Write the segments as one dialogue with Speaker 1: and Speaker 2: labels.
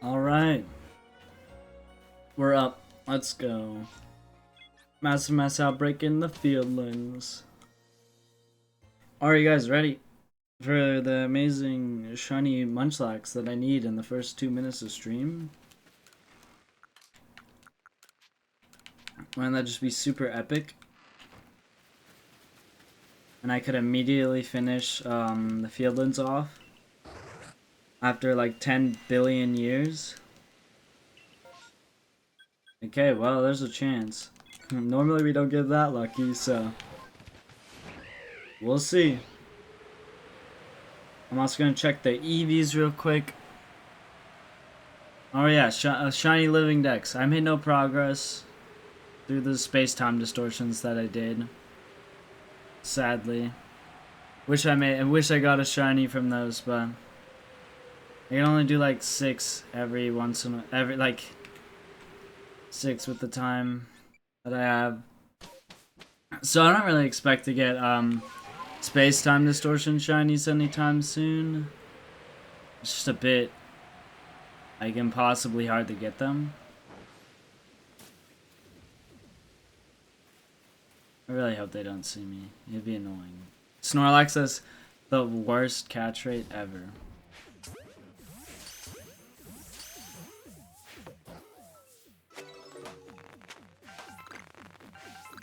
Speaker 1: Alright. We're up. Let's go. Massive mass outbreak in the fieldlands. Are you guys ready for the amazing shiny munchlax that I need in the first 2 minutes of stream? Wouldn't that just be super epic? And I could immediately finish the fieldlands off after like 10 billion years. Okay, well, there's a chance. Normally we don't get that lucky, so we'll see. I'm also gonna check the EVs real quick. Oh yeah, shiny living dex. I made no progress through the space-time distortions that I did. Sadly, I wish I got a shiny from those, but I can only do like 6 every once in every like 6 with the time that I have. So I don't really expect to get space-time distortion shinies anytime soon. It's just a bit like impossibly hard to get them. I really hope they don't see me. It'd be annoying. Snorlax has the worst catch rate ever.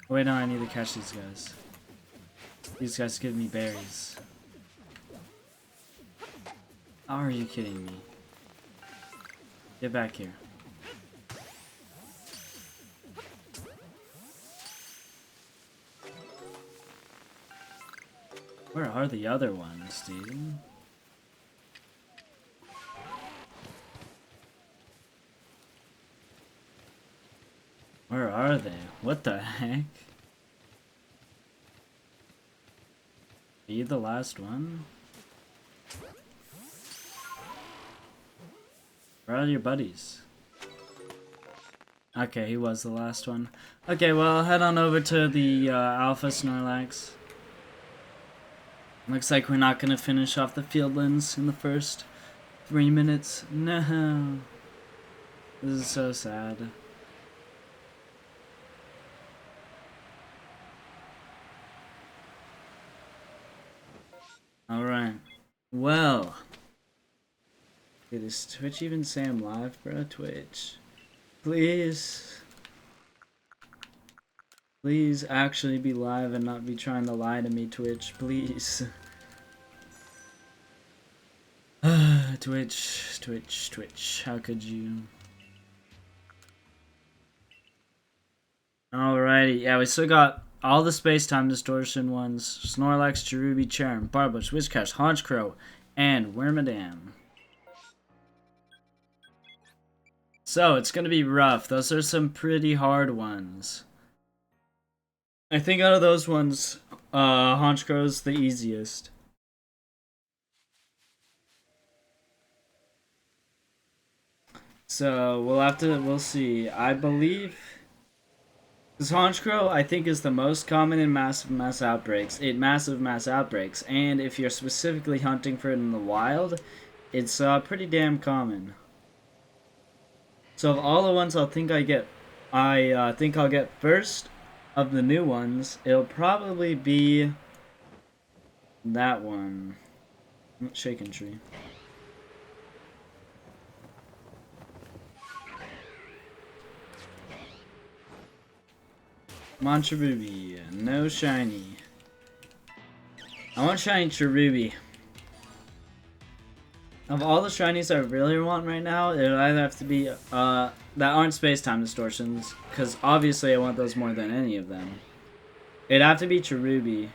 Speaker 1: Wait, no, I need to catch these guys. These guys give me berries. Are you kidding me? Get back here. Where are the other ones, dude? Where are they? What the heck? Are you the last one? Where are your buddies? Okay, he was the last one. Okay, well, head on over to the Alpha Snorlax. Looks like we're not gonna finish off the fieldlands in the first 3 minutes. No. This is so sad. Alright. Well. Okay, does Twitch even say I'm live, bro? Twitch. Please. Please actually be live and not be trying to lie to me, Twitch. Please. Twitch. How could you? Alrighty. Yeah, we still got all the space-time distortion ones. Snorlax, Cherubi, Charm, Barbush, Whiscash, Honchkrow, and Wormadam. So, it's gonna be rough. Those are some pretty hard ones. I think out of those ones, Honchkrow's the easiest. So, we'll see. I believe... Because Honchkrow, I think, is the most common in massive mass outbreaks. And if you're specifically hunting for it in the wild, it's pretty damn common. So of all the ones I think I'll get first of the new ones, it'll probably be that one. Shaken Tree. Come on, Cherubi. No shiny. I want shiny Cherubi. Of all the shinies I really want right now, it would either have to be that aren't space-time distortions, because obviously I want those more than any of them. It'd have to be Cherubi.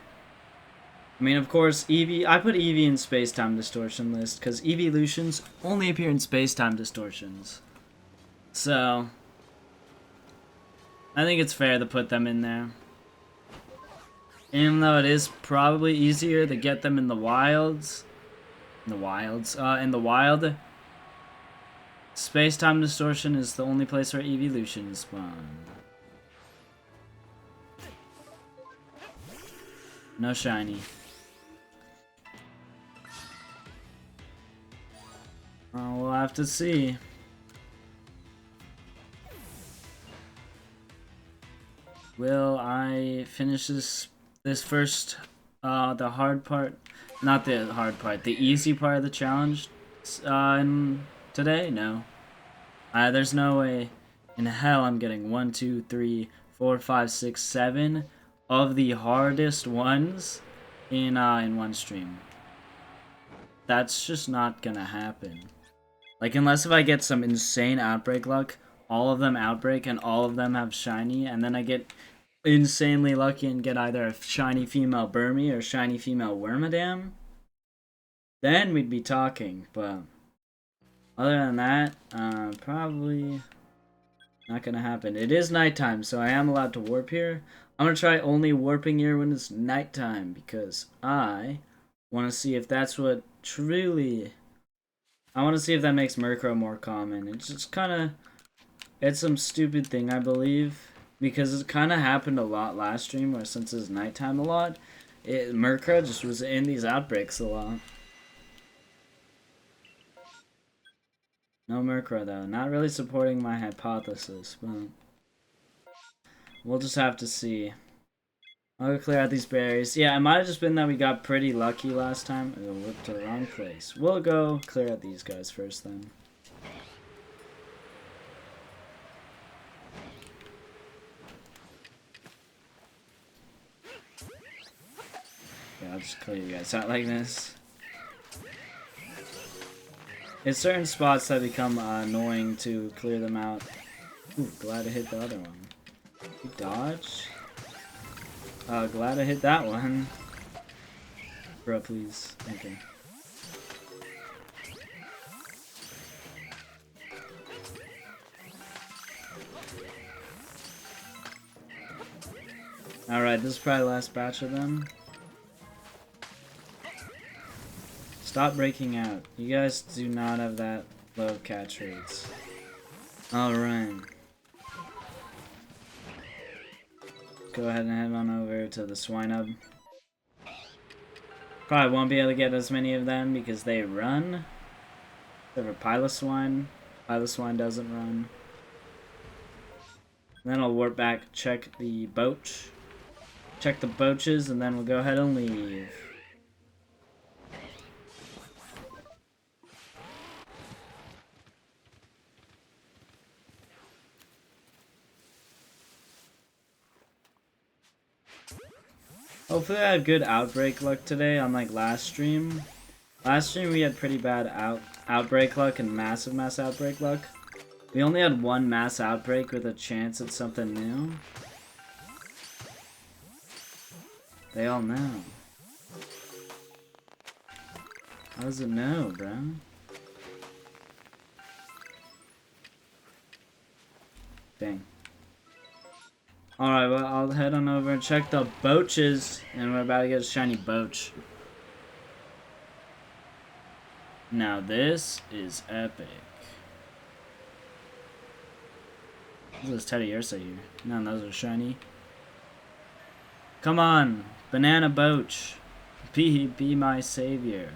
Speaker 1: I mean, of course, Eevee. I put Eevee in space-time distortion list because evolutions only appear in space-time distortions. So I think it's fair to put them in there. Even though it is probably easier to get them in the wilds. In the wild, space-time distortion is the only place where evolutions spawn. No shiny. We'll have to see. will I finish this first the hard part, not the hard part, the easy part of the challenge today? No. There's no way in hell I'm getting 1, 2, 3, 4, 5, 6, 7 of the hardest ones in one stream. That's just not gonna happen. Like, unless if I get some insane outbreak luck, all of them outbreak and all of them have shiny, and then I get insanely lucky and get either a shiny female Burmy or shiny female Wormadam, then we'd be talking. But other than that, probably not gonna happen. It is nighttime, so I am allowed to warp here. I'm gonna try only warping here when it's nighttime, because I want to see if that's what truly... I want to see if that makes Murkrow more common. It's just kind of... It's some stupid thing, I believe. Because it kind of happened a lot last stream, where since it's nighttime a lot, Murkrow just was in these outbreaks a lot. No Murkrow, though. Not really supporting my hypothesis, but... We'll just have to see. I'll go clear out these berries. Yeah, it might have just been that we got pretty lucky last time. I went to the wrong place. We'll go clear out these guys first, then. Yeah, I'll just clear you guys out like this. It's certain spots that become annoying to clear them out. Ooh, glad I hit the other one. You dodge? Glad I hit that one. Bro, please. Okay. Alright, this is probably the last batch of them. Stop breaking out. You guys do not have that low catch rates. Alright. Go ahead and head on over to the Swinub. Probably won't be able to get as many of them because they run. Except for Piloswine. Piloswine doesn't run. Then I'll warp back, check the Boach. Check the Boaches, and then we'll go ahead and leave. Hopefully I have good outbreak luck today, unlike last stream. Last stream we had pretty bad outbreak luck and massive mass outbreak luck. We only had one mass outbreak with a chance at something new. They all know. How does it know, bro? Dang. Alright, well, I'll head on over and check the Boaches, and we're about to get a shiny Boach. Now this is epic. This is Teddiursa here. None of those are shiny. Come on, Banana Boach. Be my savior.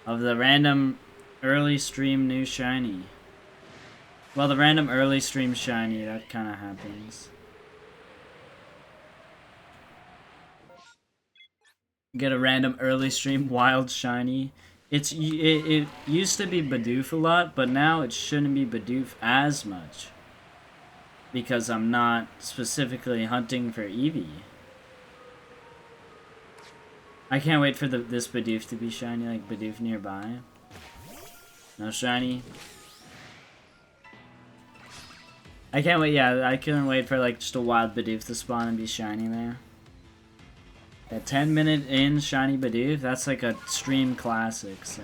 Speaker 1: Of the random early stream new shiny. Well, the random early stream shiny, that kind of happens. Get a random early stream wild shiny. It used to be Bidoof a lot, but now it shouldn't be Bidoof as much. Because I'm not specifically hunting for Eevee. I can't wait for this Bidoof to be shiny, like Bidoof nearby. No shiny. I can't wait, yeah, I couldn't wait for like just a wild Bidoof to spawn and be shiny there. That 10-minute in shiny Bidoof, that's like a stream classic, so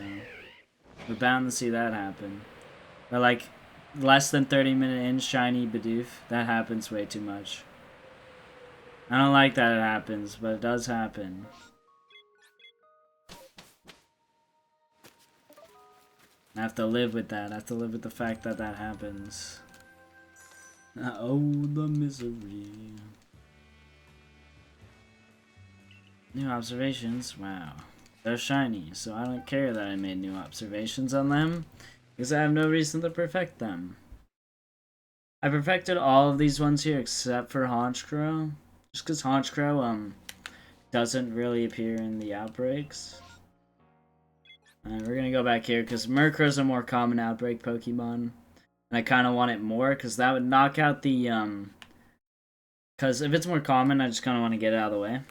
Speaker 1: we're bound to see that happen. But like less than 30-minute in shiny Bidoof, that happens way too much. I don't like that it happens, but it does happen. I have to live with that. I have to live with the fact that that happens. Oh, the misery. New observations? Wow. They're shiny, so I don't care that I made new observations on them, because I have no reason to perfect them. I perfected all of these ones here except for Honchkrow. Just because Honchkrow, doesn't really appear in the outbreaks. And we're gonna go back here because Murkrow's a more common outbreak Pokemon. And I kind of want it more because that would knock out the, because if it's more common, I just kind of want to get it out of the way.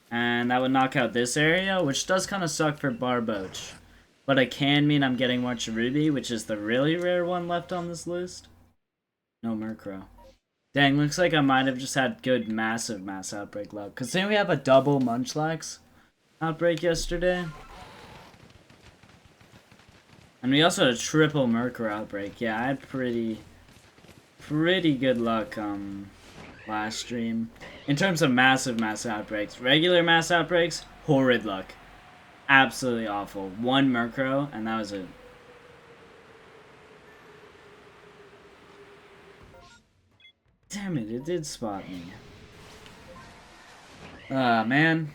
Speaker 1: And that would knock out this area, which does kind of suck for Barboach. But it can mean I'm getting more Cherubi, which is the really rare one left on this list. No Murkrow. Dang, looks like I might have just had good massive mass outbreak luck. Because then we have a double Munchlax outbreak yesterday. And we also had a triple Murkrow outbreak. Yeah, I had pretty good luck last stream. In terms of massive mass outbreaks. Regular mass outbreaks, horrid luck. Absolutely awful. One Murkrow, and that was it. Damn it, it did spot me. Man.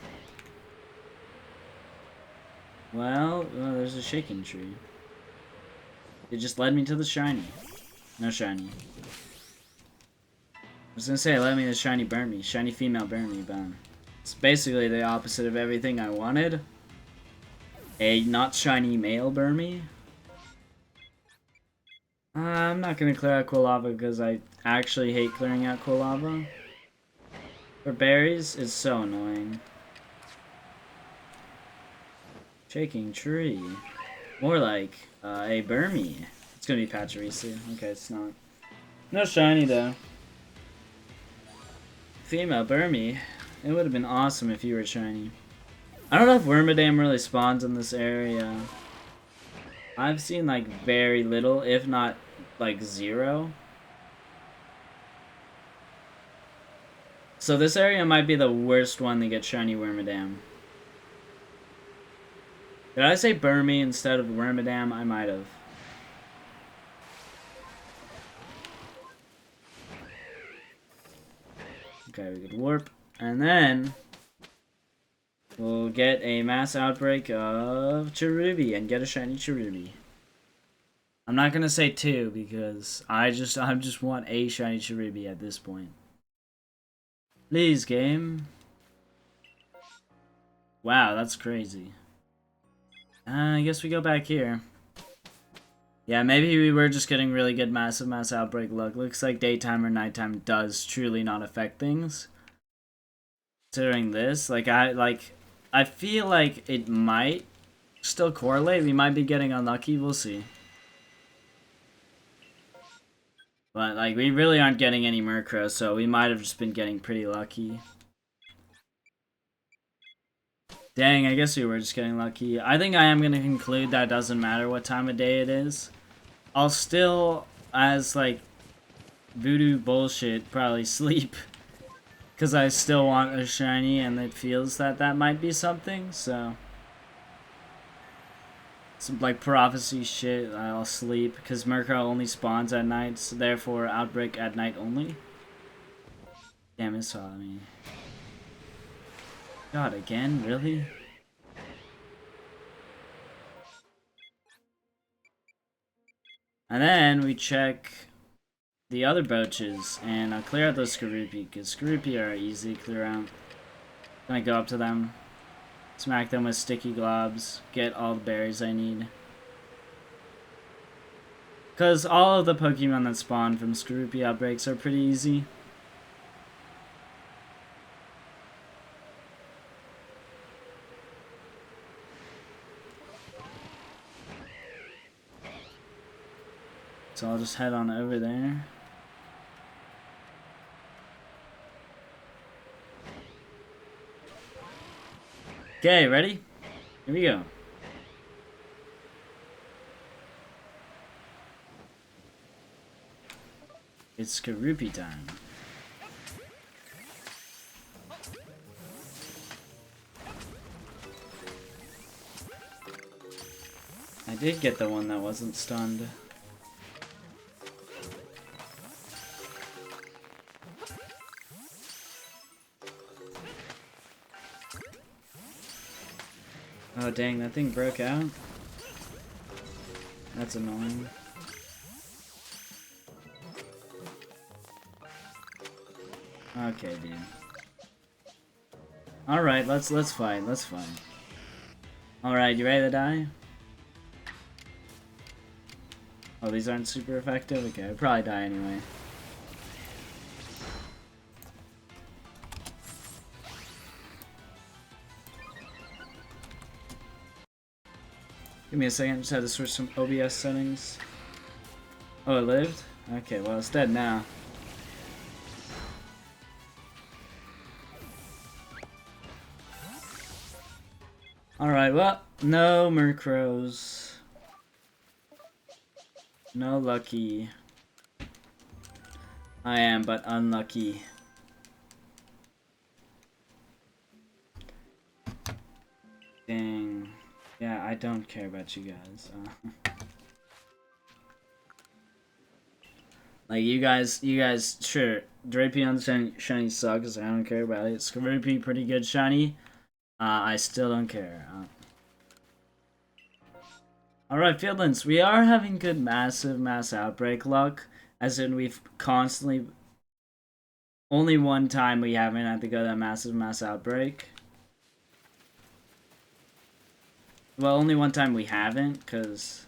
Speaker 1: Well, there's a shaking tree. It just led me to the shiny. No shiny. I was gonna say it led me to shiny Burmy. Shiny female Burmy, but it's basically the opposite of everything I wanted. A not shiny male Burmy. I'm not gonna clear out Quilava because I actually hate clearing out Quilava. For berries, it's so annoying. Shaking tree. More like a Burmy. It's gonna be Pachirisu. Okay, it's not. No shiny though. Female Burmy. It would have been awesome if you were shiny. I don't know if Wormadam really spawns in this area. I've seen like very little, if not like 0. So this area might be the worst one to get shiny Wormadam. Did I say Burmy instead of Wormadam? I might have. Okay, we could warp. And then we'll get a mass outbreak of Cherubi and get a shiny Cherubi. I'm not gonna say 2 because I just want a shiny Cherubi at this point. Please, game. Wow, that's crazy. I guess we go back here. Yeah, maybe we were just getting really good massive mass outbreak luck. Looks like daytime or nighttime does truly not affect things. Considering this, I feel like it might still correlate. We might be getting unlucky. We'll see. But like, we really aren't getting any Murkrow, so we might have just been getting pretty lucky. Dang, I guess we were just getting lucky. I think I am going to conclude that it doesn't matter what time of day it is. I'll still, as like voodoo bullshit, probably sleep. Because I still want a shiny and it feels that that might be something, so. Some like prophecy shit, I'll sleep. Because Murkrow only spawns at night, so therefore outbreak at night only. Damn, it saw me. God, again? Really? And then we check the other Boaches, and I'll clear out those Skorupi, because Skorupi are easy to clear out. Gonna go up to them, smack them with sticky globs, get all the berries I need. Because all of the Pokemon that spawn from Skorupi outbreaks are pretty easy. So I'll just head on over there. Okay, ready? Here we go. It's Skorupi time. I did get the one that wasn't stunned. Oh dang, that thing broke out? That's annoying. Okay, dude. Alright, let's fight, let's fight. Alright, you ready to die? Oh, these aren't super effective? Okay, I'd probably die anyway. Give me a second, just had to switch some OBS settings. Oh, it lived? Okay, well, it's dead now. Alright, well, no Murkrows. No lucky. I am but unlucky. Dang. Yeah, I don't care about you guys. Like, you guys, sure, Drapion shiny sucks, I don't care about it. Scorbunny, pretty good shiny. I still don't care. Alright, Fieldlands, we are having good mass outbreak luck. As in, we've constantly... Only one time we haven't had to go that mass outbreak. Well, only one time we haven't, because...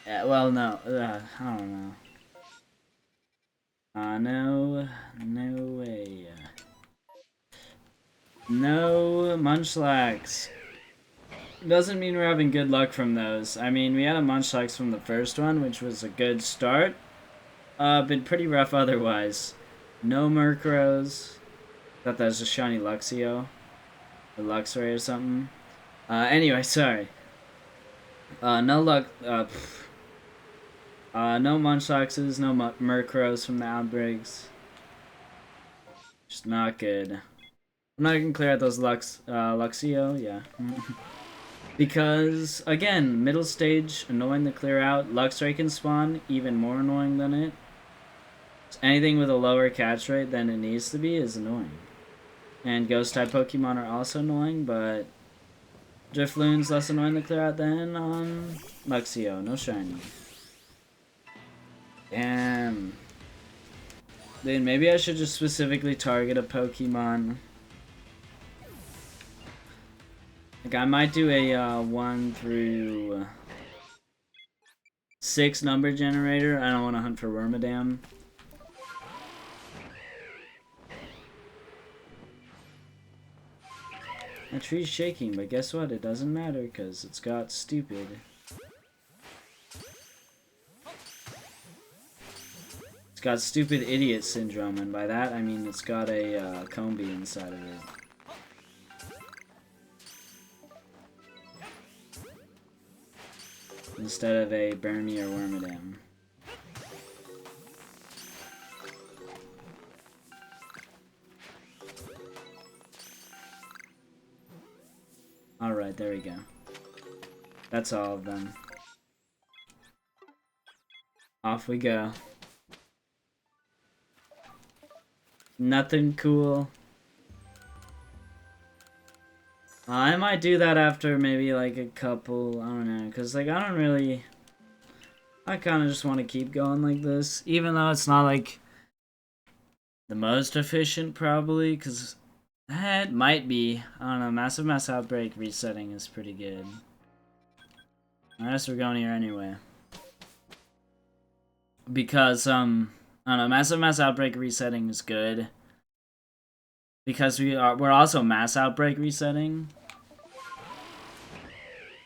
Speaker 1: Yeah, well, no. I don't know. No way. No Munchlax. Doesn't mean we're having good luck from those. I mean, we had a Munchlax from the first one, which was a good start. Been pretty rough otherwise. No Murkrows. Thought that was a shiny Luxio. Or Luxray or something. Anyway, sorry. No luck. No Munchlaxes, no Murkrows from the outbreaks. Just not good. I'm not gonna clear out those Luxio, yeah. Because, again, middle stage, annoying to clear out. Luxray can spawn, even more annoying than it. Anything with a lower catch rate than it needs to be is annoying. And Ghost-type Pokemon are also annoying, but Drifloon's less annoying to clear out than Luxio. No shiny. Damn. Dude, maybe I should just specifically target a Pokemon. Like, I might do a 1 through 6 number generator. I don't want to hunt for Wormadam. The tree's shaking, but guess what? It doesn't matter, because it's got stupid. It's got stupid idiot syndrome, and by that I mean it's got a Combi inside of it. Instead of a Burmy or Wormadam. Alright, there we go. That's all of them. Off we go. Nothing cool. I might do that after maybe like a couple, I don't know, because like I don't really, I kind of just want to keep going like this, even though it's not like the most efficient probably, because it might be, I don't know, massive mass outbreak resetting is pretty good. I guess we're going here anyway. Because, I don't know, massive mass outbreak resetting is good. Because we're also mass outbreak resetting.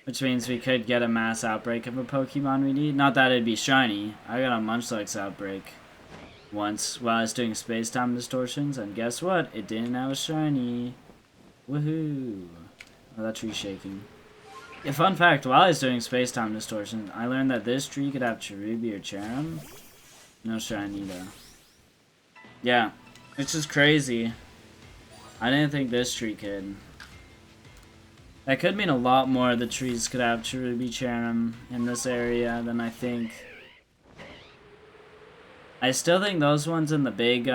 Speaker 1: Which means we could get a mass outbreak of a Pokemon we need. Not that it'd be shiny. I got a Munchlax outbreak once while I was doing space-time distortions, and guess what? It didn't have a shiny. Woohoo! Oh, that tree's shaking. Yeah, fun fact, while I was doing space-time distortion, I learned that this tree could have Cherubi or Cherim. No shiny though. Yeah, it's just crazy. I didn't think this tree could. That could mean a lot more of the trees could have Cherubi Cherim in this area than I think. I still think those ones in the big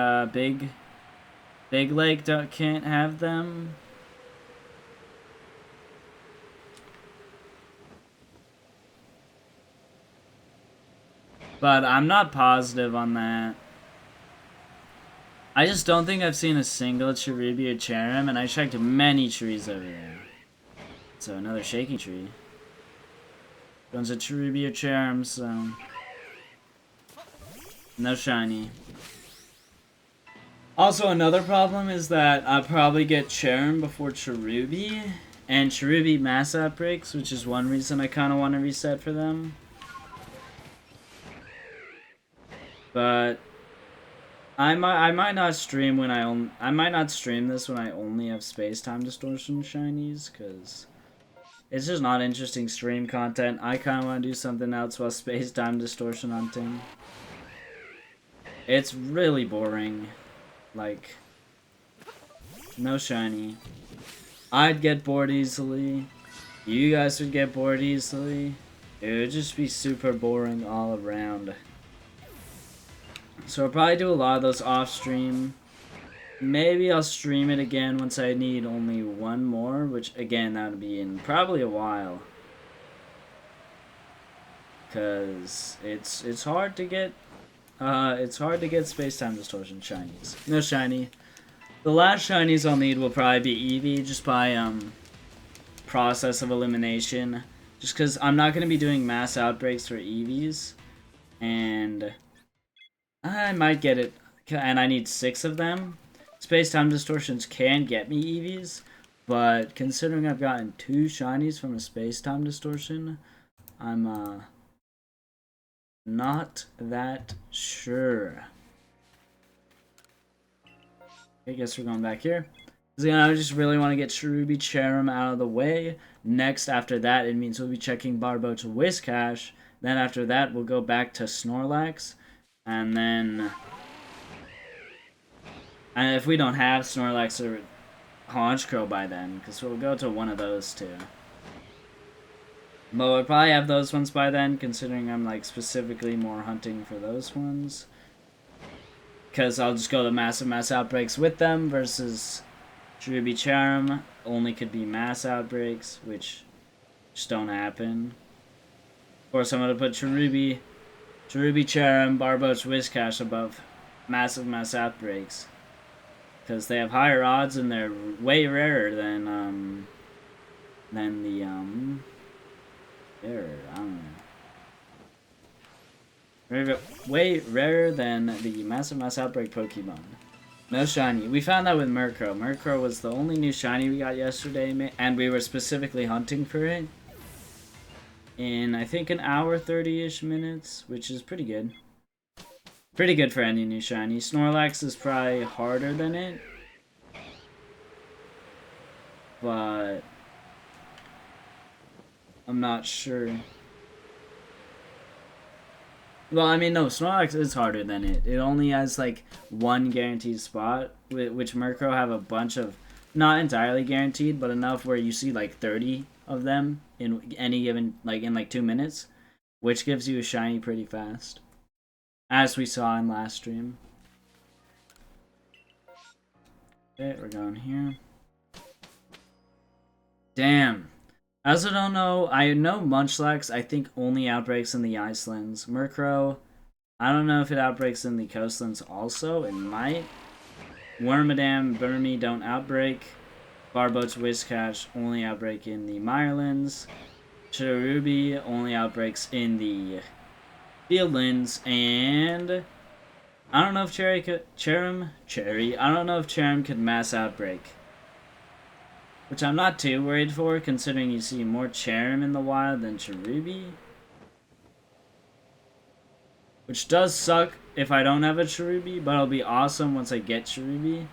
Speaker 1: lake can't have them. But I'm not positive on that. I just don't think I've seen a single Cherubi or Cherim, and I checked many trees over there. So another shaking tree. One's a Cherubi or Cherim, so no shiny. Also, another problem is that I'll probably get Cherim before Cherubi, and Cherubi mass outbreaks, which is one reason I kind of want to reset for them. But I might not stream when I might not stream this when I only have space-time distortion shinies, because it's just not interesting stream content. I kind of want to do something else while space-time distortion hunting. It's really boring. Like, no shiny. I'd get bored easily. You guys would get bored easily. It would just be super boring all around. So I'll probably do a lot of those off stream. Maybe I'll stream it again once I need only one more, which again that would be in probably a while. Cause it's hard to get space-time distortion shinies. No shiny. The last shinies I'll need will probably be Eevee, just by process of elimination. Just because I'm not going to be doing mass outbreaks for Eevees. And I might get it, and I need 6 of them. Space-time distortions can get me Eevees, but considering I've gotten 2 shinies from a space-time distortion, I'm not that sure. I guess we're going back here. Because I just really want to get Cherubi Cherim out of the way. Next, after that, it means we'll be checking Barboach Whiscash. Then after that, we'll go back to Snorlax. And then... and if we don't have Snorlax or Honchkrow by then, because we'll go to one of those two. But we'll probably have those ones by then, considering I'm like specifically more hunting for those ones. Because I'll just go to mass outbreaks with them versus Cherubi Cherim only could be mass outbreaks, which just don't happen. Of course, I'm going to put Cherubi Cherim, Barboach Whiscash above mass outbreaks. Because they have higher odds and they're way rarer than the, I don't know. Way rarer than the mass outbreak Pokemon. No shiny. We found that with Murkrow. Murkrow was the only new shiny we got yesterday, and we were specifically hunting for it in, I think, an hour 30-ish minutes, which is pretty good. Pretty good for any new shiny. Snorlax is probably harder than it, but I'm not sure. Well, I mean, no, Snorlax is harder than it. It only has, like, one guaranteed spot, which Murkrow have a bunch of, not entirely guaranteed, but enough where you see, like, 30 of them in any given, like, in, like, 2 minutes, which gives you a shiny pretty fast, as we saw in last stream. Okay, we're going here. Damn. I also don't know. I know Munchlax, I think, only outbreaks in the Icelands. Murkrow, I don't know if it outbreaks in the Coastlands also. It might. Wormadam, Burmy don't outbreak. Barboach Whiscash only outbreak in the Mirelands. Cherubi only outbreaks in the Fieldlands. And I don't know if Cherry, I don't know if Cherim could mass outbreak. Which I'm not too worried for, considering you see more Cherim in the wild than Cherubi. Which does suck if I don't have a Cherubi, but it'll be awesome once I get Cherubi.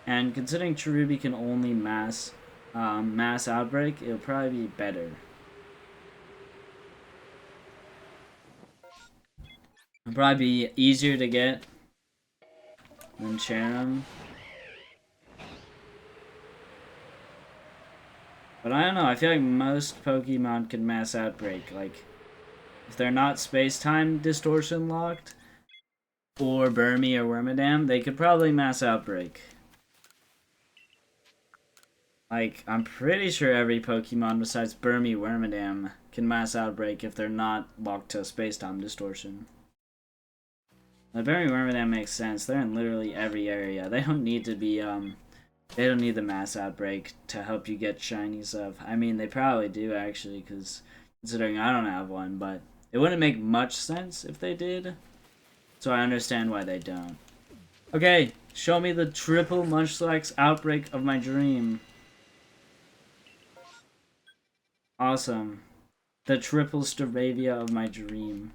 Speaker 1: And considering Cherubi can only mass outbreak, it'll probably be better. It'll probably be easier to get than Cherim. But I don't know, I feel like most Pokemon can mass outbreak. Like, if they're not space-time distortion locked, or Burmy or Wormadam, they could probably mass outbreak. Like, I'm pretty sure every Pokemon besides Burmy, Wormadam can mass outbreak if they're not locked to space-time distortion. The berry worm makes sense. They're in literally every area. They don't need to be, they don't need the mass outbreak to help you get shiny stuff. I mean, they probably do, actually, because considering I don't have one, but it wouldn't make much sense if they did. So I understand why they don't. Okay, show me the triple Munchlax outbreak of my dream. Awesome. The triple Staravia of my dream.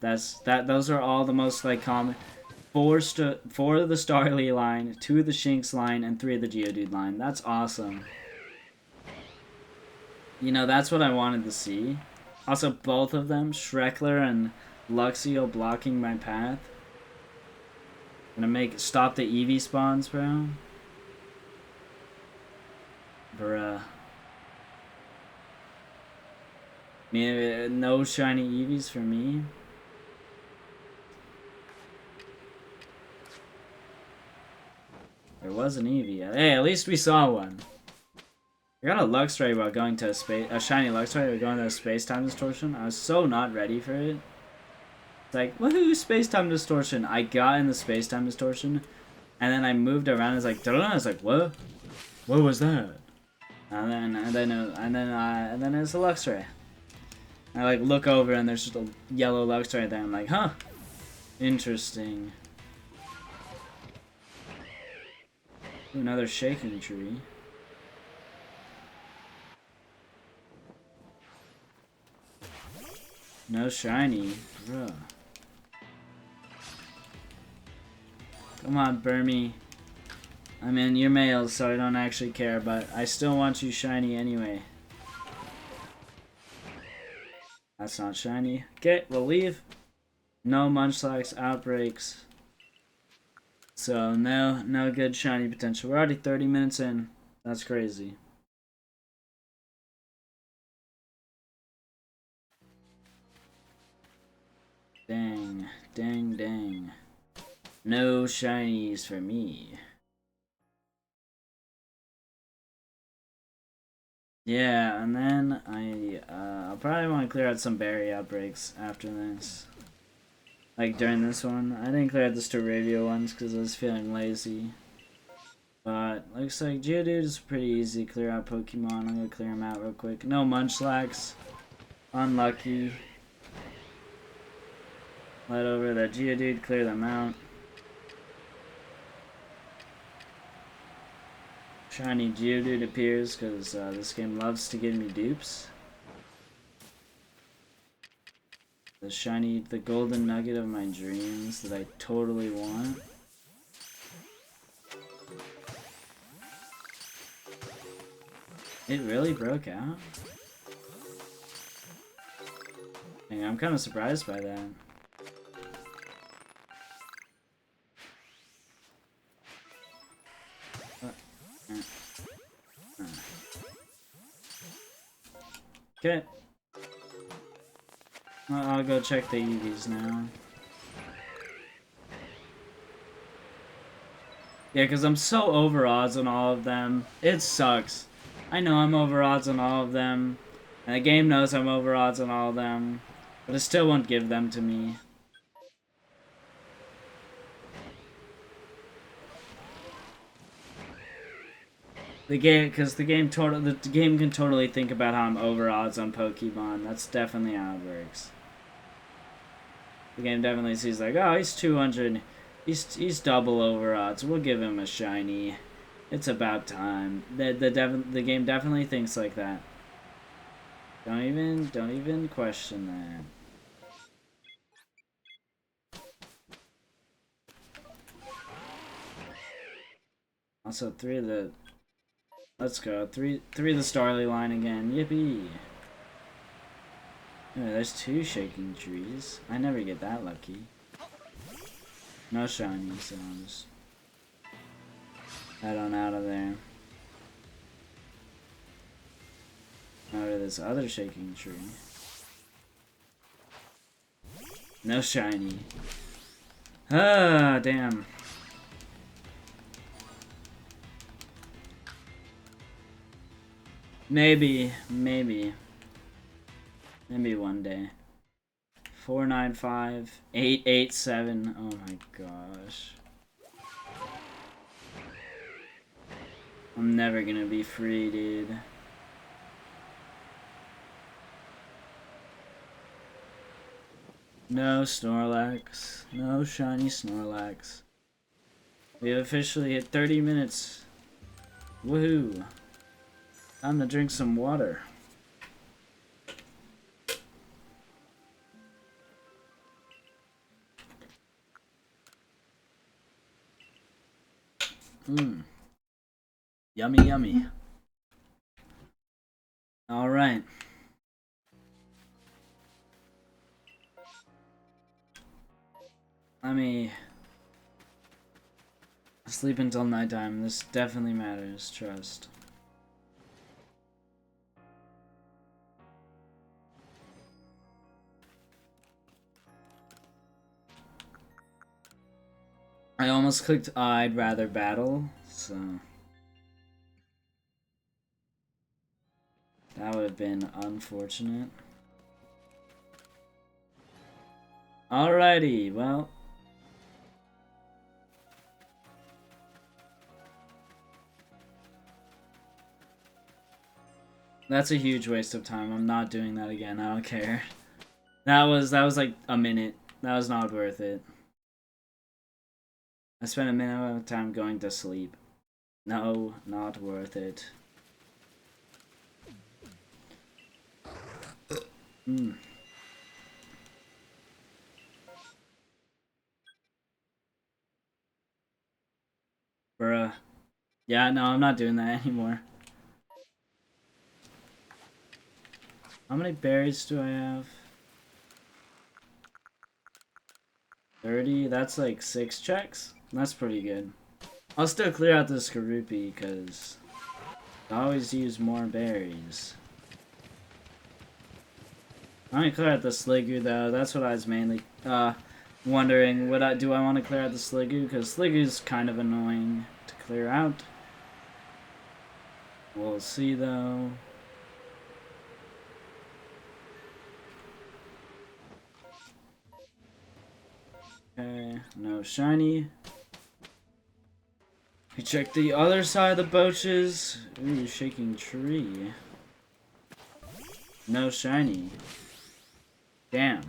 Speaker 1: Those are all the most like common. 4 of the Starly line, 2 of the Shinx line, and 3 of the Geodude line. That's awesome. You know, that's what I wanted to see. Also, both of them, Shrekler and Luxio, blocking my path. Gonna stop the Eevee spawns, bro. Bruh. No shiny Eevees for me. There was an Eevee. Hey, at least we saw one. I got a Luxray while going to a shiny Luxray while going to a space-time distortion. I was so not ready for it. It's like, woohoo, space-time distortion. I got in the space-time distortion, and then I moved around. It's like, I was like, what? What was that? And then it's a Luxray. I like look over and there's just a yellow Luxray there. I'm like, huh, interesting. Ooh, another shaking tree. No shiny, bruh. Come on, Burmy. I mean, you're male, so I don't actually care, but I still want you shiny anyway. That's not shiny. Okay, we'll leave. No Munchlax outbreaks. So, no good shiny potential. We're already 30 minutes in. That's crazy. Dang, dang, dang. No shinies for me. Yeah, and then I'll probably want to clear out some berry outbreaks after this. Like during this one. I didn't clear out the Staravia ones because I was feeling lazy. But looks like Geodude is pretty easy to clear out Pokemon. I'm gonna clear them out real quick. No Munchlax. Unlucky. Let over that Geodude, clear them out. Shiny Geodude appears because this game loves to give me dupes. The golden nugget of my dreams that I totally want. It really broke out? Dang, I'm kind of surprised by that. Okay. I'll go check the EVs now. Yeah, because I'm so over odds on all of them. It sucks. I know I'm over odds on all of them. And the game knows I'm over odds on all of them. But it still won't give them to me. The game can totally think about how I'm over odds on Pokemon. That's definitely how it works. The game definitely sees like, oh, he's 200. He's double over odds. We'll give him a shiny. It's about time. The game definitely thinks like that. Don't even question that. Also, let's go. Three of the Starly line again. Yippee! Oh, there's 2 shaking trees. I never get that lucky. No shiny, so I'll just head on out of there. Over to this other shaking tree. No shiny. Ah, damn. Maybe one day. 495 887. Oh my gosh. I'm never gonna be free, dude. No Snorlax. No shiny Snorlax. We have officially hit 30 minutes. Woohoo. Time to drink some water. Mmm. Yummy, yummy. Alright. Let me sleep until nighttime. This definitely matters, trust. I almost clicked I'd rather battle, so that would have been unfortunate. Alrighty, well. That's a huge waste of time. I'm not doing that again. I don't care. That was like a minute. That was not worth it. I spent a minute of time going to sleep. No, not worth it. Hmm. Bruh. Yeah, no, I'm not doing that anymore. How many berries do I have? 30? That's like 6 checks? That's pretty good. I'll still clear out this Skorupi because I always use more berries. I'm gonna clear out the Sliggoo though. That's what I was mainly wondering. Do I want to clear out the Sliggoo? Because Sliggoo's kind of annoying to clear out. We'll see though. Okay, no shiny. We check the other side of the boches. Ooh, shaking tree. No shiny. Damn.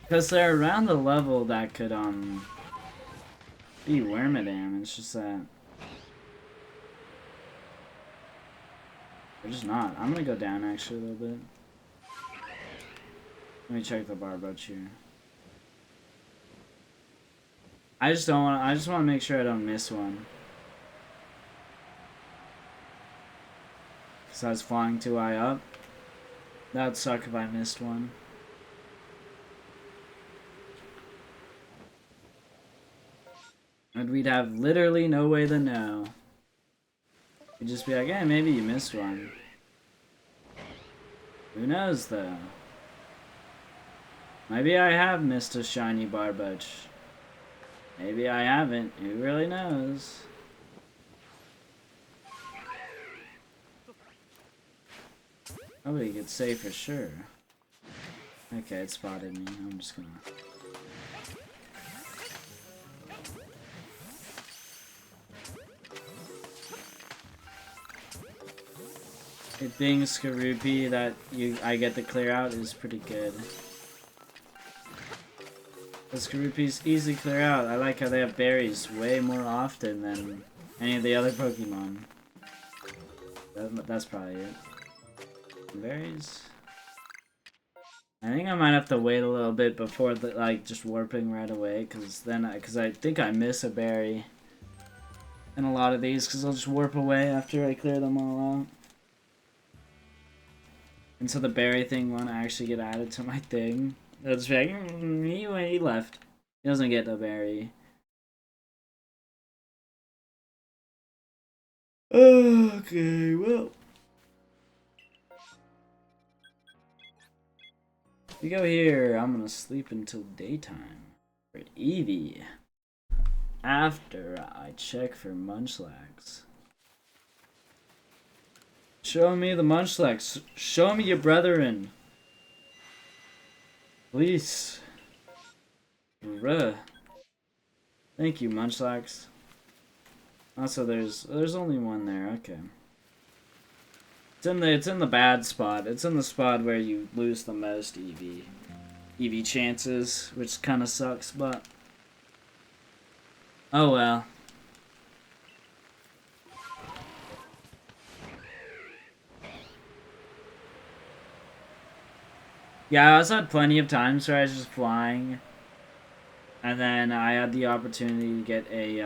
Speaker 1: Because they're around the level that could, be Wormadam. It's just that they're just not. I'm gonna go down actually a little bit. Let me check the Barboach here. I just want to make sure I don't miss one. Because I was flying too high up. That would suck if I missed one. And we'd have literally no way to know. We'd just be like, hey, maybe you missed one. Who knows, though? Maybe I have missed a shiny Barboach. Maybe I haven't. Who really knows? Nobody could say for sure. Okay, it spotted me. I'm just gonna... It being Skorupi that I get to clear out is pretty good. The Skorupi's easy to clear out. I like how they have berries way more often than any of the other Pokemon. That's probably it. Berries. I think I might have to wait a little bit before just warping right away, because I think I miss a berry in a lot of these, because I'll just warp away after I clear them all out. And so the berry thing won't actually get added to my thing. It'll just be like, he left. He doesn't get the berry. Okay, well. We go here. I'm gonna sleep until daytime. For Eevee. After I check for Munchlax. Show me the Munchlax. Show me your brethren. Please. Ruh. Thank you, Munchlax. Also, there's only one there. Okay. It's in the bad spot. It's in the spot where you lose the most EV chances, which kind of sucks, but oh well. Yeah, I also had plenty of times where I was just flying, and then I had the opportunity to get a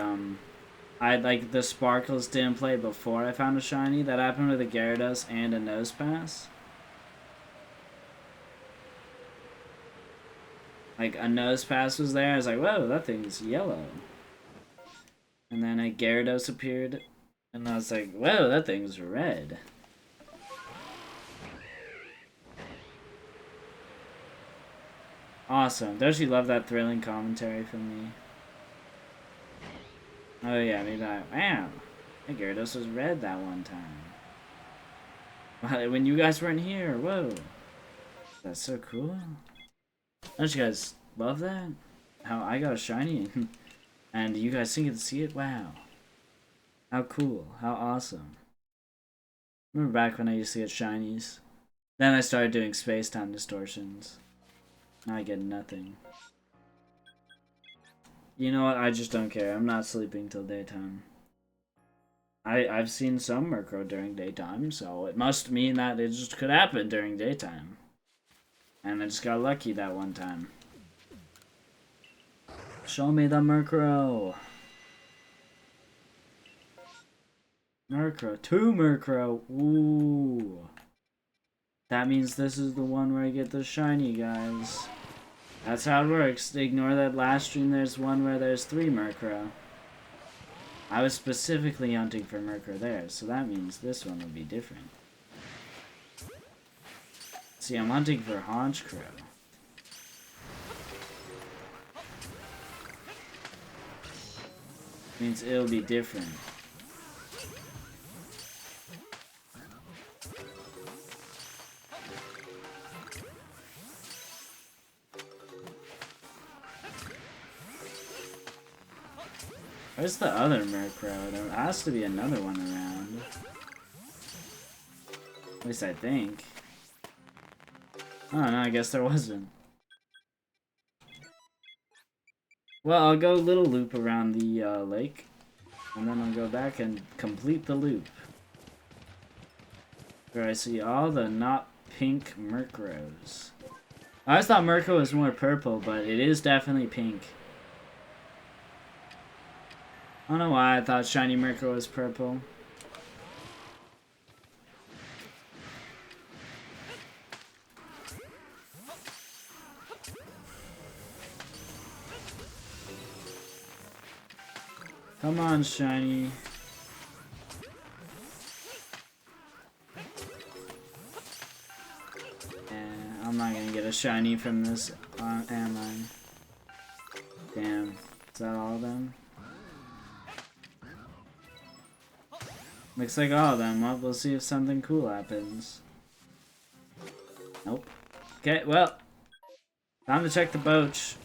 Speaker 1: I had, like, the sparkles didn't play before I found a shiny. That happened with a Gyarados and a Nosepass. Like, a Nosepass was there, I was like, whoa, that thing's yellow. And then a Gyarados appeared, and I was like, whoa, that thing's red. Awesome. Don't you love that thrilling commentary from me? Oh yeah, maybe wow. Hey, Gyarados was red that one time. When you guys weren't here, whoa. That's so cool. Don't you guys love that? How I got a shiny and you guys didn't get to see it? Wow. How cool. How awesome. Remember back when I used to get shinies? Then I started doing space-time distortions. Now I get nothing. You know what? I just don't care. I'm not sleeping till daytime. I've seen some Murkrow during daytime, so it must mean that it just could happen during daytime. And I just got lucky that one time. Show me the Murkrow. Murkrow. 2 Murkrow. Ooh. That means this is the one where I get the shiny, guys. That's how it works. Ignore that last stream, there's one where there's 3 Murkrow. I was specifically hunting for Murkrow there, so that means this one will be different. See, I'm hunting for Honchkrow. Means it'll be different. Where's the other Murkrow? There has to be another one around. At least I think. Oh no, I guess there wasn't. Well, I'll go a little loop around the lake. And then I'll go back and complete the loop. Where I see all the not pink Murkrows. I always thought Murkrow was more purple, but it is definitely pink. I don't know why I thought shiny Murkrow was purple. Come on, shiny. I'm not gonna get a shiny from this, am I? Damn. Is that all of them? Looks like all of them. Well, we'll see if something cool happens. Nope. Okay, well. Time to check the boat.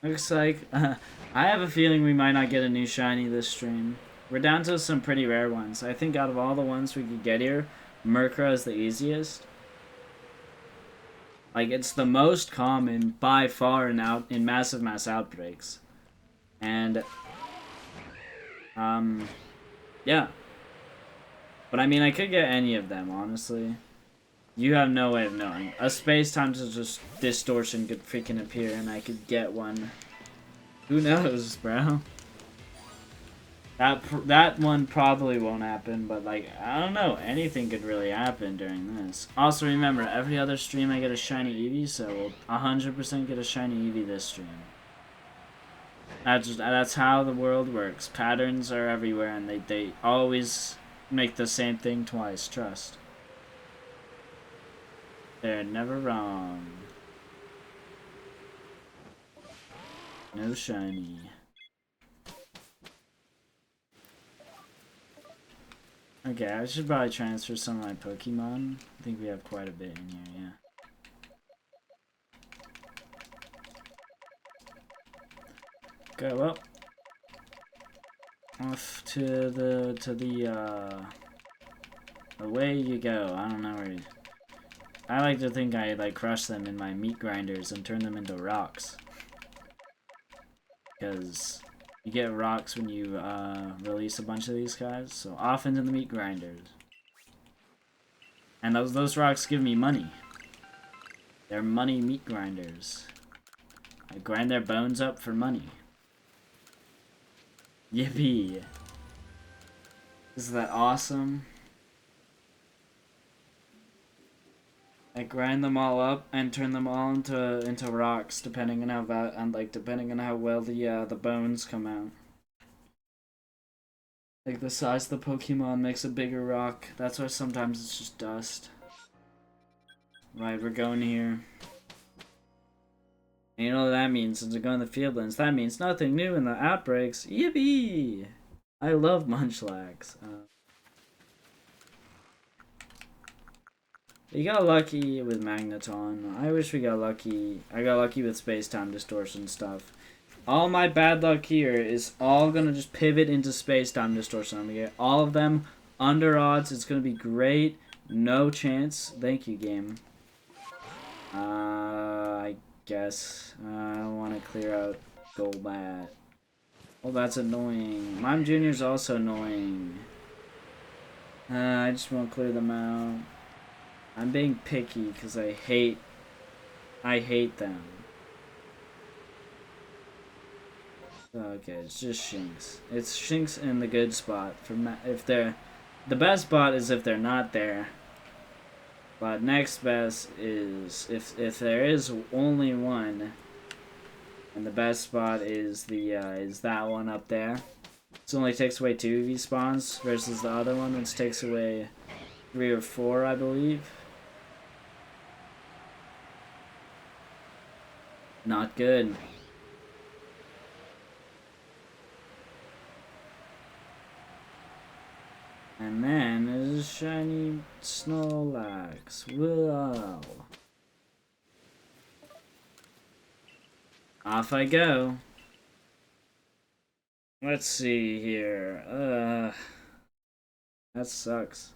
Speaker 1: Looks like... I have a feeling we might not get a new shiny this stream. We're down to some pretty rare ones. I think out of all the ones we could get here, Murkrow is the easiest. Like, it's the most common by far in massive mass outbreaks. And... yeah. But I mean, I could get any of them, honestly. You have no way of knowing. A space-time just distortion could freaking appear and I could get one. Who knows, bro? That one probably won't happen, but like, I don't know. Anything could really happen during this. Also, remember, every other stream I get a shiny Eevee, so we'll 100% get a shiny Eevee this stream. That's how the world works. Patterns are everywhere, and they always make the same thing twice. Trust. They're never wrong. No shiny. Okay, I should probably transfer some of my Pokemon. I think we have quite a bit in here, yeah. Okay, well. Off to the away you go. I don't know where I like to think I like crush them in my meat grinders and turn them into rocks. Because you get rocks when you release a bunch of these guys, so off into the meat grinders. And those rocks give me money. They're money meat grinders. I grind their bones up for money. Yippee! Isn't that awesome? I grind them all up and turn them all into rocks, depending on how well the bones come out. Like the size of the Pokemon makes a bigger rock. That's why sometimes it's just dust. Right, we're going here. And you know what that means since we're going to the Fieldlands. That means nothing new in the outbreaks. Yippee! I love Munchlax. We got lucky with Magneton. I wish we got lucky. I got lucky with space-time distortion stuff. All my bad luck here is all gonna just pivot into space-time distortion. I'm gonna get all of them under odds. It's gonna be great. No chance. Thank you, game. I guess. I don't want to clear out Golbat. Oh, that's annoying. Mime Jr.'s also annoying. I just won't clear them out. I'm being picky because I hate them. Okay, it's just Shinx. It's Shinx in the good spot for if they're the best spot is if they're not there. But next best is if there is only one, and the best spot is is that one up there. It only takes away 2 EV spawns versus the other one, which takes away 3 or 4, I believe. Not good. And then there's a shiny Snorlax. Whoa. Off I go. Let's see here. That sucks.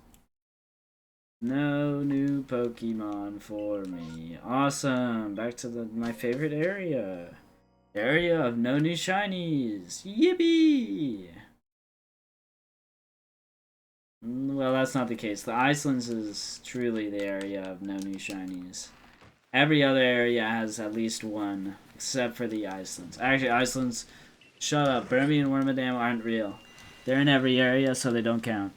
Speaker 1: No new Pokemon for me. Awesome. Back to my favorite area. Area of no new shinies. Yippee! Well, that's not the case. The Icelands is truly the area of no new shinies. Every other area has at least one, except for the Icelands. Actually, Icelands, shut up. Burmy and Wormadam aren't real. They're in every area, so they don't count.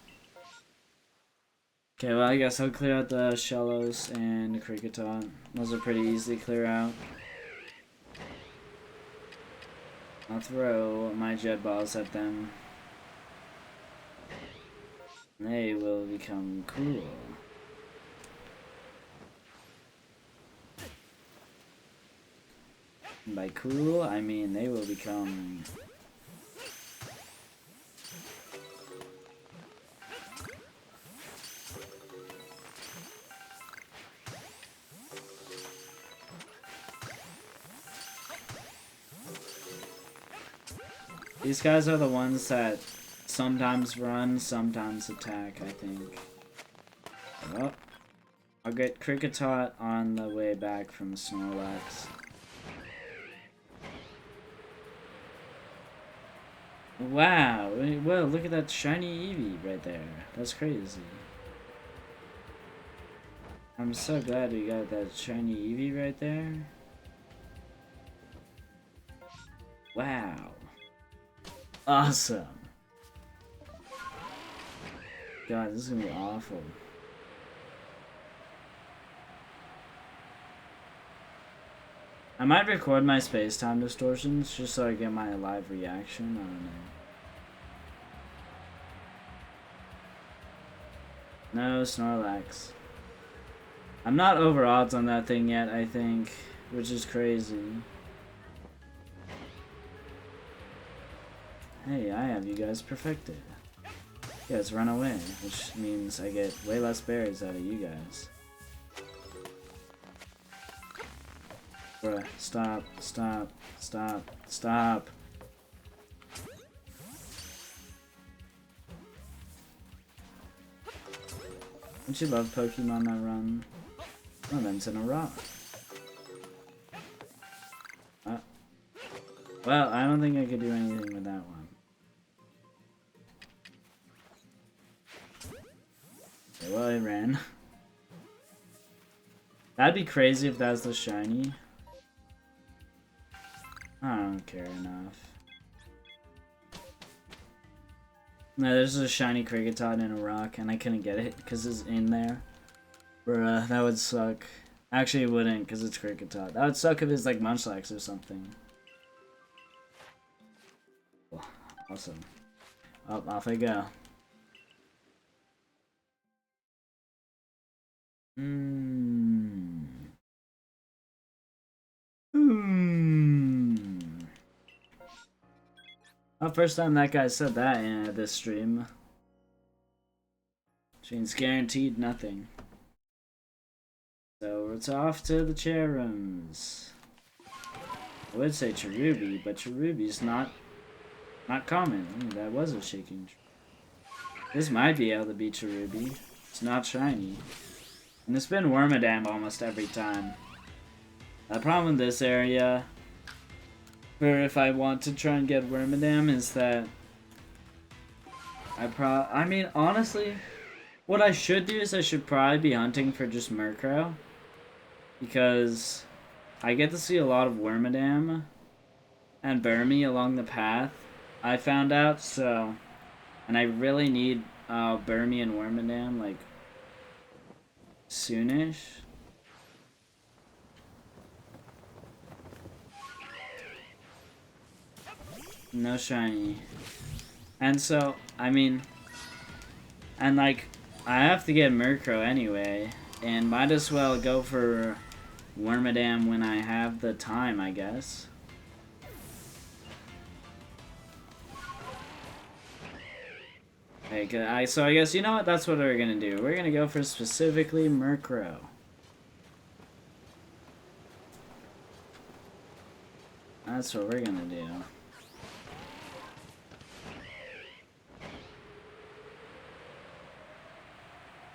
Speaker 1: Okay, well, I guess I'll clear out the Shellos and Kricketot. Those are pretty easy to clear out. I'll throw my Jet Balls at them. They will become cool. And by cool, I mean they will become... These guys are the ones that sometimes run, sometimes attack, I think. Well, I'll get Kricketot on the way back from Snorlax. Wow, well, look at that shiny Eevee right there. That's crazy. I'm so glad we got that shiny Eevee right there. Wow. Awesome. God, this is gonna be awful. I might record my space-time distortions just so I get my live reaction. I don't know. No Snorlax. I'm not over odds on that thing yet, I think, which is crazy. Hey, I have you guys perfected. Yeah, it's run away, which means I get way less berries out of you guys. Bruh, stop, stop, stop, stop. Don't you love Pokemon that run? One of them's in a rock. Well, I don't think I could do anything with that one. Okay, well, I ran. That'd be crazy if that was the shiny. I don't care enough. No, there's a shiny Kricketot in a rock, and I couldn't get it because it's in there. Bruh, that would suck. Actually, it wouldn't because it's Kricketot. That would suck if it's like Munchlax or something. Awesome. Oh, off I go. Well, first time that guy said that in this stream. Which means guaranteed nothing. So it's off to the Cherums. I would say Cherubi, but Cherubi's not common. Ooh, that was a shaking tree. This might be able to be Cherubi. It's not shiny. And it's been Wormadam almost every time. The problem with this area, for if I want to try and get Wormadam, is that I mean, honestly, what I should do is I should probably be hunting for just Murkrow. Because I get to see a lot of Wormadam and Burmy along the path, I found out, so... And I really need Burmy and Wormadam, like, soonish. No shiny. And so, I mean... And, like, I have to get Murkrow anyway, and might as well go for Wormadam when I have the time, I guess. Okay, so I guess, you know what, that's what we're gonna do. We're gonna go for specifically Murkrow. That's what we're gonna do.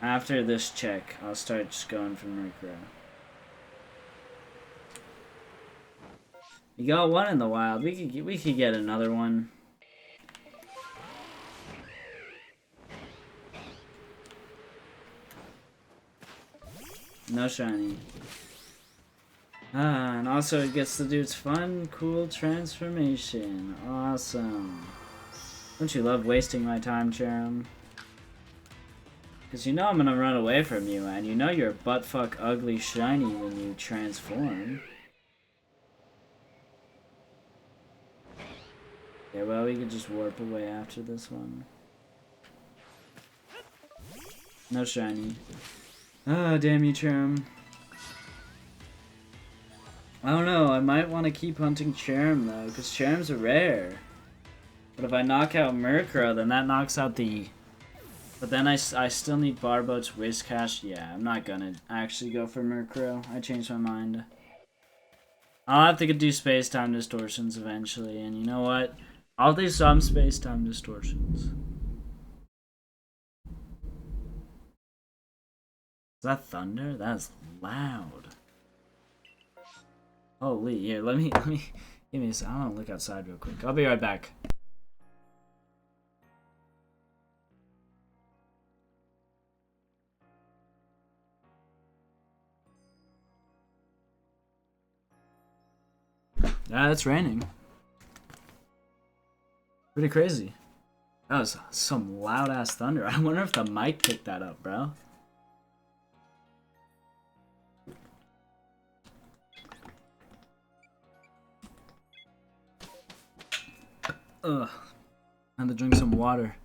Speaker 1: After this check, I'll start just going for Murkrow. You got one in the wild. We could get another one. No shiny. And also it gets to do its fun, cool transformation. Awesome. Don't you love wasting my time, Cherum? Because you know I'm gonna run away from you, and you know you're buttfuck ugly shiny when you transform. Yeah, well, we could just warp away after this one. No shiny. Oh, damn you, Cherum. I don't know, I might want to keep hunting Cherum, though, because Cherums are rare. But if I knock out Murkrow, then that knocks out the... But then I still need Barboat's Whiscash. Yeah, I'm not gonna actually go for Murkrow. I changed my mind. I'll have to do space-time distortions eventually, and you know what? I'll do some space-time distortions. Is that thunder? That's loud. Holy, here, let me, give me a second. I want to look outside real quick. I'll be right back. Yeah, it's raining. Pretty crazy. That was some loud ass thunder. I wonder if the mic picked that up, bro. Ugh. I had to drink some water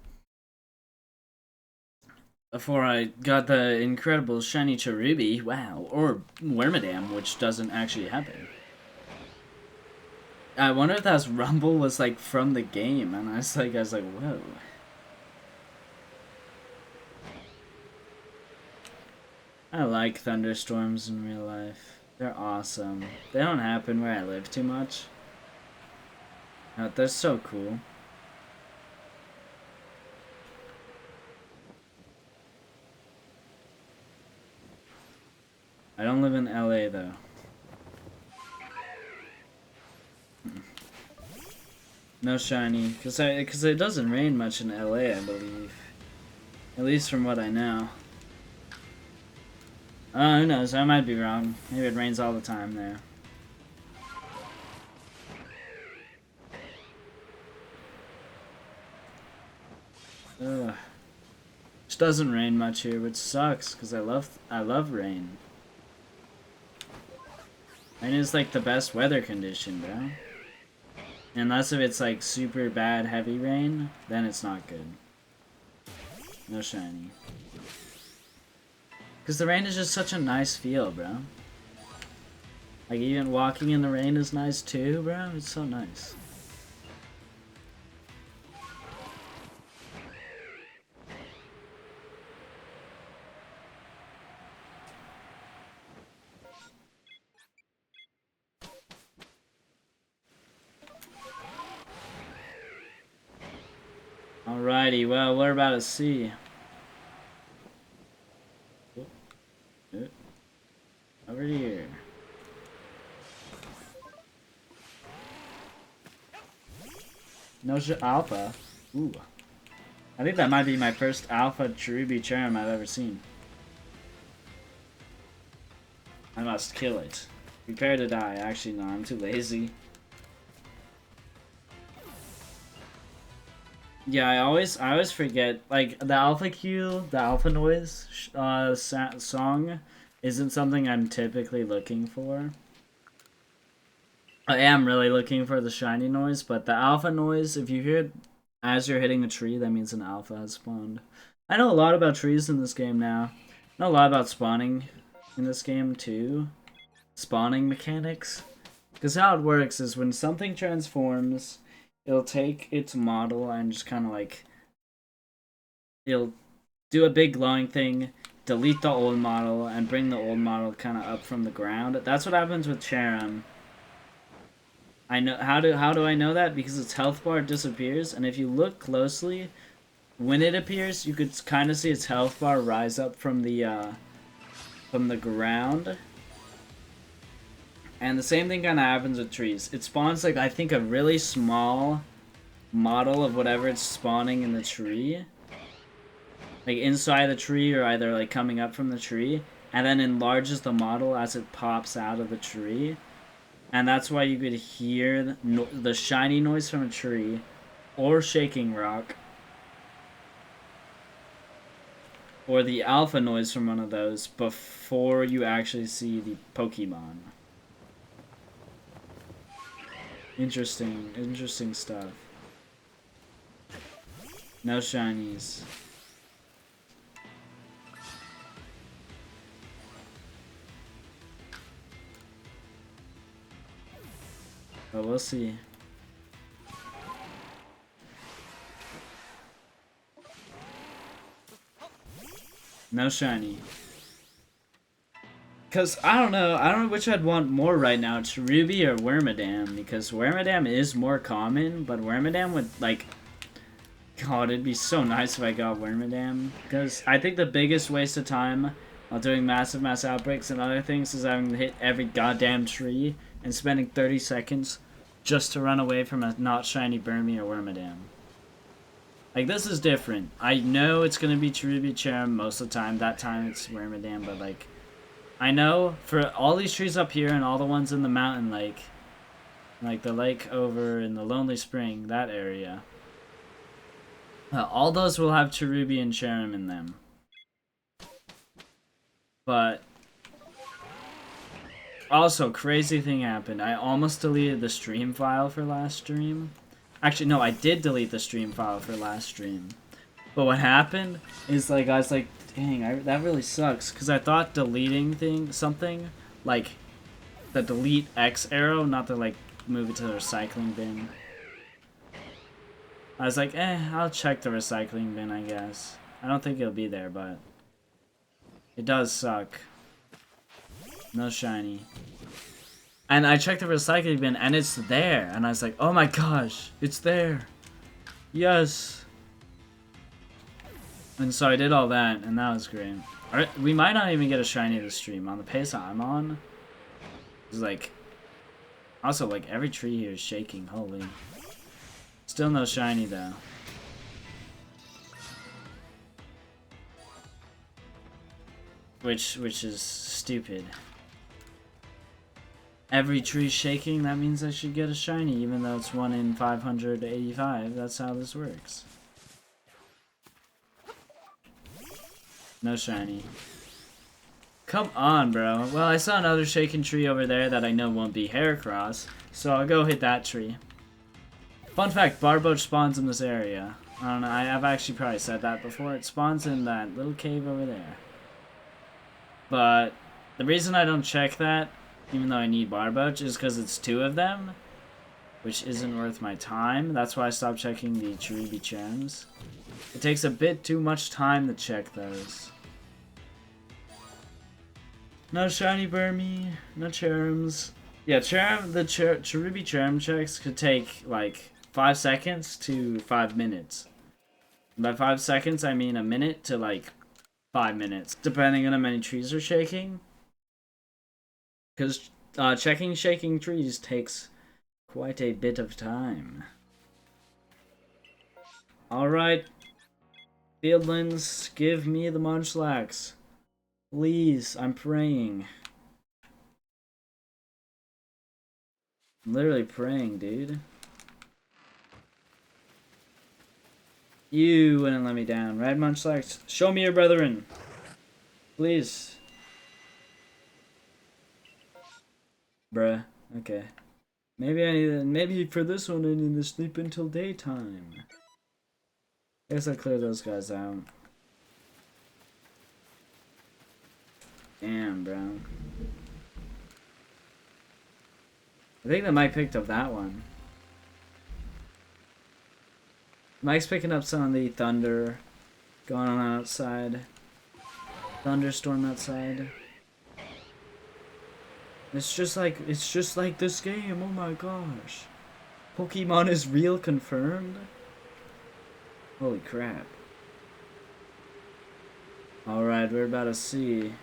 Speaker 1: before I got the incredible shiny Cherubi. Wow. Or Wormadam, which doesn't actually happen. I wonder if that rumble was like from the game, and I was like, whoa. I like thunderstorms in real life. They're awesome. They don't happen where I live too much. But they're so cool. I don't live in LA though. No shiny, because it doesn't rain much in LA, I believe. At least from what I know. Who knows? I might be wrong. Maybe it rains all the time there. Ugh. It doesn't rain much here, which sucks because I love rain. Rain is like the best weather condition, bro. Unless if it's like super bad heavy rain, then it's not good. No shiny. Because the rain is just such a nice feel, bro. Like even walking in the rain is nice too, bro. It's so nice. Alrighty, well, we're about to see. Over here. No alpha. Ooh. I think that might be my first alpha Cherubi Cherim I've ever seen. I must kill it. Prepare to die. Actually, no, I'm too lazy. Yeah, I always forget. Like the alpha Q, the alpha noise song, isn't something I'm typically looking for. I am really looking for the shiny noise, but the alpha noise, if you hear it as you're hitting a tree, that means an alpha has spawned. I know a lot about trees in this game now. I know a lot about spawning in this game too. Spawning mechanics. Because how it works is when something transforms, it'll take its model and just kind of like... It'll do a big glowing thing, delete the old model, and bring the old model kind of up from the ground. That's what happens with Cherim. I know how do I know that? Because its health bar disappears, and if you look closely, when it appears, you could kind of see its health bar rise up from the ground. And the same thing kind of happens with trees. It spawns like I think a really small model of whatever it's spawning in the tree, like inside the tree or either like coming up from the tree, and then enlarges the model as it pops out of the tree. And that's why you could hear the shiny noise from a tree or shaking rock or the alpha noise from one of those before you actually see the Pokemon. Interesting stuff. No shinies. But we'll see. No shiny. Because I don't know which I'd want more right now, Cherubi or Wormadam, because Wormadam is more common, but Wormadam would, like, God, it'd be so nice if I got Wormadam, because I think the biggest waste of time while doing massive mass outbreaks and other things is having to hit every goddamn tree and spending 30 seconds just to run away from a not shiny Burmy or Wormadam. Like, this is different. I know it's going to be Cherubi Cherim most of the time. That time it's Wormadam, but, like, I know for all these trees up here and all the ones in the mountain lake, like the lake over in the Lonely Spring, that area, all those will have Cherubi and Cherim in them. But also, crazy thing happened. I almost deleted the stream file for last stream. Actually, no, I did delete the stream file for last stream. But what happened is, like, I was like, dang, that really sucks. Because I thought deleting something, like the delete X arrow, not to, like, move it to the recycling bin. I was like, I'll check the recycling bin, I guess. I don't think it'll be there, but... It does suck. No shiny. And I checked the recycling bin and it's there. And I was like, oh my gosh, it's there. Yes. And so I did all that and that was great. Alright, we might not even get a shiny this stream. On the pace I'm on. It's like... Also, like, every tree here is shaking. Holy. Still no shiny though. Which is stupid. Every tree shaking, that means I should get a shiny, even though it's 1 in 585. That's how this works. No shiny. Come on, bro. Well, I saw another shaking tree over there that I know won't be Heracross, so I'll go hit that tree. Fun fact, Barboach spawns in this area. I don't know, I've actually probably said that before. It spawns in that little cave over there. But the reason I don't check that, even though I need Barboach, is because it's 2 of them, which isn't worth my time. That's why I stopped checking the Cherubi Charms. It takes a bit too much time to check those. No shiny Burmy, no Charms. Yeah, the Cherubi Charm checks could take like 5 seconds to 5 minutes. By 5 seconds, I mean a minute to like 5 minutes, depending on how many trees are shaking. Because checking shaking trees takes quite a bit of time. Alright, Fieldlands, give me the Munchlax. Please, I'm praying. I'm literally praying, dude. You wouldn't let me down, right, Munchlax? Show me your brethren. Please. Bruh, okay. Maybe for this one I need to sleep until daytime. I guess I clear those guys out. Damn, bro. I think that Mike picked up that one. Mike's picking up some of the thunder going on outside. Thunderstorm outside. It's just like this game. Oh my gosh. Pokemon is real confirmed? Holy crap. Alright, we're about to see.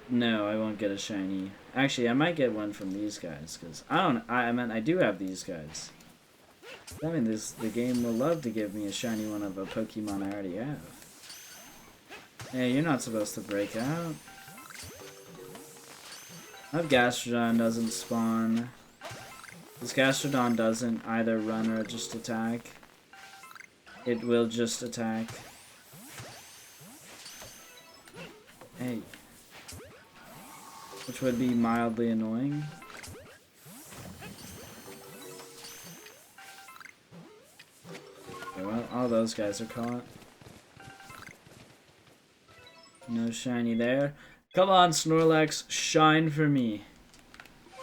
Speaker 1: No, I won't get a shiny. Actually, I might get one from these guys, because I do have these guys. I mean, the game will love to give me a shiny one of a Pokemon I already have. Hey, you're not supposed to break out. I hope Gastrodon doesn't spawn. This Gastrodon doesn't either run or just attack. It will just attack. Hey. Which would be mildly annoying. Okay, well, all those guys are caught. No shiny there. Come on, Snorlax, shine for me.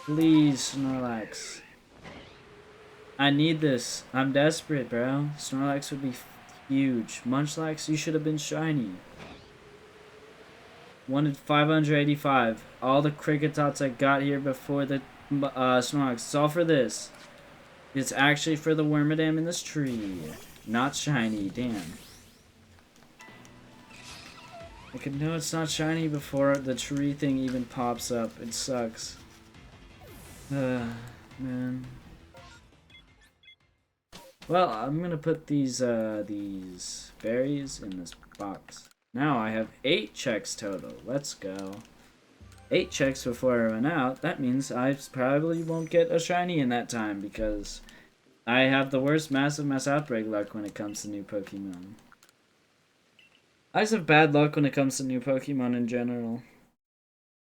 Speaker 1: Please, Snorlax. I need this. I'm desperate, bro. Snorlax would be huge. Munchlax, you should have been shiny. 1 in 585. All the Cricketots I got here before the Snorlax. It's all for this. It's actually for the Wormadam in this tree. Not shiny, damn. I can know it's not shiny before the tree thing even pops up. It sucks. Man. Well, I'm gonna put these berries in this box. Now I have 8 checks total. Let's go. 8 checks before I run out. That means I probably won't get a shiny in that time because I have the worst massive mass outbreak luck when it comes to new Pokemon. I just have bad luck when it comes to new Pokemon in general.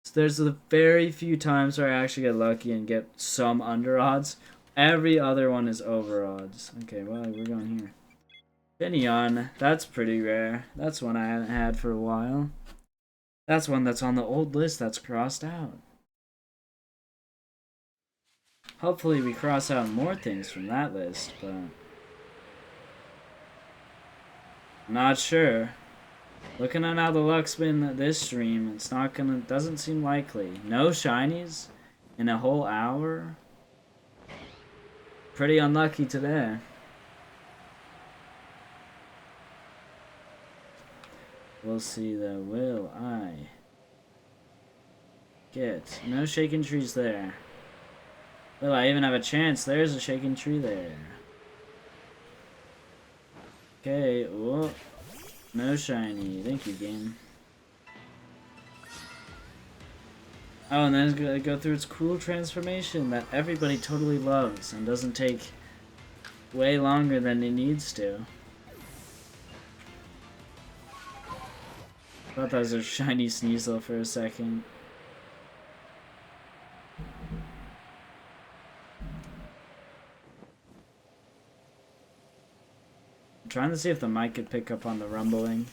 Speaker 1: So there's the very few times where I actually get lucky and get some under odds. Every other one is over odds. Okay, well, we're going here. Finneon, that's pretty rare. That's one I haven't had for a while. That's one that's on the old list that's crossed out. Hopefully we cross out more things from that list, but... Not sure. Looking at how the luck's been this stream, it's not gonna. Doesn't seem likely. No shinies in a whole hour. Pretty unlucky today. We'll see though. Will I get no shaking trees there? Will I even have a chance? There's a shaking tree there. Okay. Whoa. No shiny. Thank you, game. Oh, and then it's gonna go through its cool transformation that everybody totally loves and doesn't take way longer than it needs to. I thought that was a shiny Sneasel for a second. I'm trying to see if the mic could pick up on the rumbling.